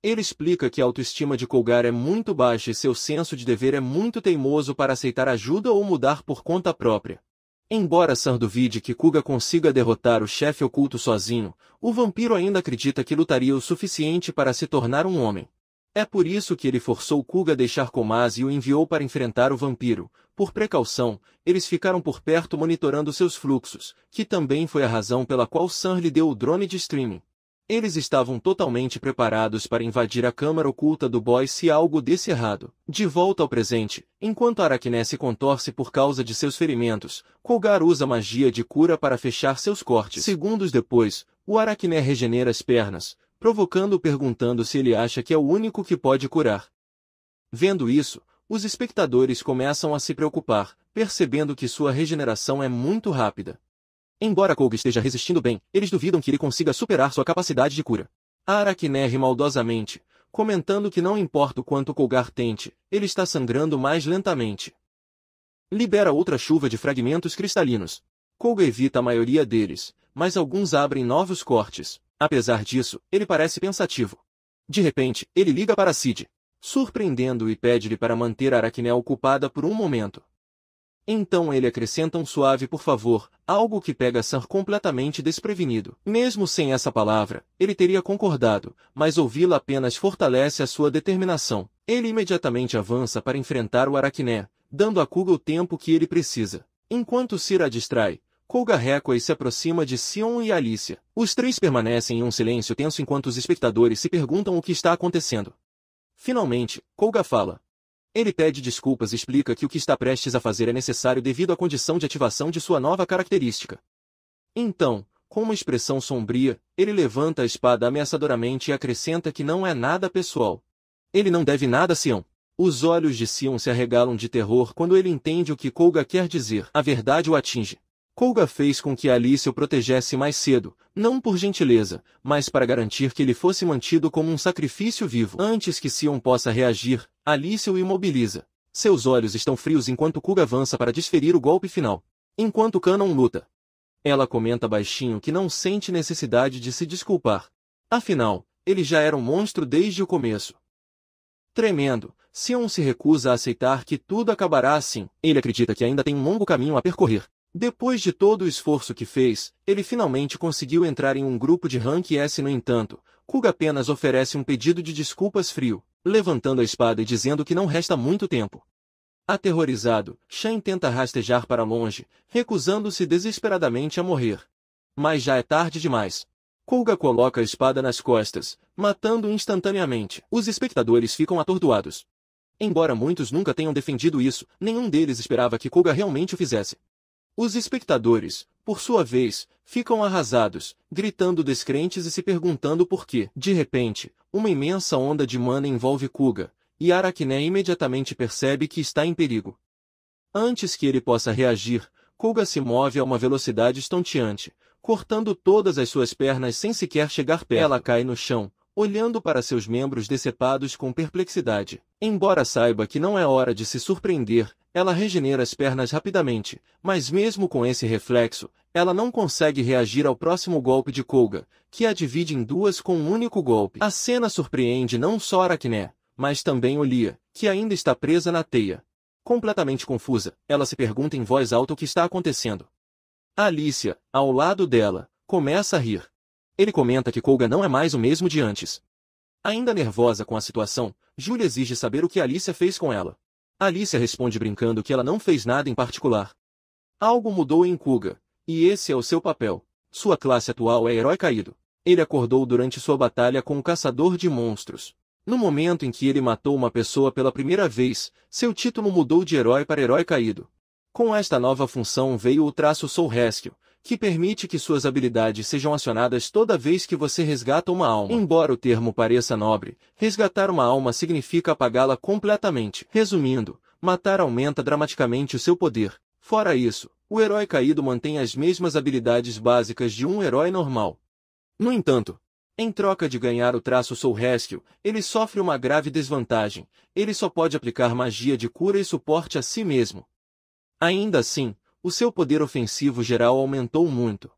Ele explica que a autoestima de Kogar é muito baixa e seu senso de dever é muito teimoso para aceitar ajuda ou mudar por conta própria. Embora San duvide que Kuga consiga derrotar o chefe oculto sozinho, o vampiro ainda acredita que lutaria o suficiente para se tornar um homem. É por isso que ele forçou Kuga a deixar Komase e o enviou para enfrentar o vampiro. Por precaução, eles ficaram por perto monitorando seus fluxos, que também foi a razão pela qual San lhe deu o drone de streaming. Eles estavam totalmente preparados para invadir a câmara oculta do boy se algo desse errado. De volta ao presente, enquanto Aracné se contorce por causa de seus ferimentos, Kogar usa magia de cura para fechar seus cortes. Segundos depois, o Aracné regenera as pernas, provocando-o perguntando se ele acha que é o único que pode curar. Vendo isso, os espectadores começam a se preocupar, percebendo que sua regeneração é muito rápida. Embora Koga esteja resistindo bem, eles duvidam que ele consiga superar sua capacidade de cura. A Aracné ri maldosamente, comentando que não importa o quanto Kogar tente, ele está sangrando mais lentamente. Libera outra chuva de fragmentos cristalinos. Koga evita a maioria deles, mas alguns abrem novos cortes. Apesar disso, ele parece pensativo. De repente, ele liga para Cid, surpreendendo-o e pede-lhe para manter a Aracné ocupada por um momento. Então ele acrescenta um suave por favor, algo que pega San completamente desprevenido. Mesmo sem essa palavra, ele teria concordado, mas ouvi-la apenas fortalece a sua determinação. Ele imediatamente avança para enfrentar o Aracné, dando a Kuga o tempo que ele precisa. Enquanto Sira a distrai, Koga recua e se aproxima de Sion e Alicia. Os três permanecem em um silêncio tenso enquanto os espectadores se perguntam o que está acontecendo. Finalmente, Koga fala. Ele pede desculpas e explica que o que está prestes a fazer é necessário devido à condição de ativação de sua nova característica. Então, com uma expressão sombria, ele levanta a espada ameaçadoramente e acrescenta que não é nada pessoal. Ele não deve nada a Sion. Os olhos de Sion se arregalam de terror quando ele entende o que Koga quer dizer. A verdade o atinge. Koga fez com que Alicia o protegesse mais cedo, não por gentileza, mas para garantir que ele fosse mantido como um sacrifício vivo. Antes que Sion possa reagir, Alicia o imobiliza. Seus olhos estão frios enquanto Kuga avança para desferir o golpe final. Enquanto Kanon luta. Ela comenta baixinho que não sente necessidade de se desculpar. Afinal, ele já era um monstro desde o começo. Tremendo, Sion se recusa a aceitar que tudo acabará assim. Ele acredita que ainda tem um longo caminho a percorrer. Depois de todo o esforço que fez, ele finalmente conseguiu entrar em um grupo de Rank S. No entanto, Kuga apenas oferece um pedido de desculpas frio, levantando a espada e dizendo que não resta muito tempo. Aterrorizado, Shen tenta rastejar para longe, recusando-se desesperadamente a morrer. Mas já é tarde demais. Kuga coloca a espada nas costas, matando-o instantaneamente. Os espectadores ficam atordoados. Embora muitos nunca tenham defendido isso, nenhum deles esperava que Kuga realmente o fizesse. Os espectadores, por sua vez, ficam arrasados, gritando descrentes e se perguntando por quê. De repente, uma imensa onda de mana envolve Kuga, e Aracné imediatamente percebe que está em perigo. Antes que ele possa reagir, Kuga se move a uma velocidade estonteante, cortando todas as suas pernas sem sequer chegar perto. Ela cai no chão, olhando para seus membros decepados com perplexidade. Embora saiba que não é hora de se surpreender, ela regenera as pernas rapidamente, mas mesmo com esse reflexo, ela não consegue reagir ao próximo golpe de Koga, que a divide em duas com um único golpe. A cena surpreende não só Aracné, mas também Olia, que ainda está presa na teia. Completamente confusa, ela se pergunta em voz alta o que está acontecendo. Alicia, ao lado dela, começa a rir. Ele comenta que Koga não é mais o mesmo de antes. Ainda nervosa com a situação, Julia exige saber o que Alicia fez com ela. Alicia responde brincando que ela não fez nada em particular. Algo mudou em Koga, e esse é o seu papel. Sua classe atual é Herói Caído. Ele acordou durante sua batalha com o Caçador de Monstros. No momento em que ele matou uma pessoa pela primeira vez, seu título mudou de Herói para Herói Caído. Com esta nova função veio o traço Soul Rescue, que permite que suas habilidades sejam acionadas toda vez que você resgata uma alma. Embora o termo pareça nobre, resgatar uma alma significa apagá-la completamente. Resumindo, matar aumenta dramaticamente o seu poder. Fora isso, o Herói Caído mantém as mesmas habilidades básicas de um herói normal. No entanto, em troca de ganhar o traço Soul Rescue, ele sofre uma grave desvantagem. Ele só pode aplicar magia de cura e suporte a si mesmo. Ainda assim, o seu poder ofensivo geral aumentou muito.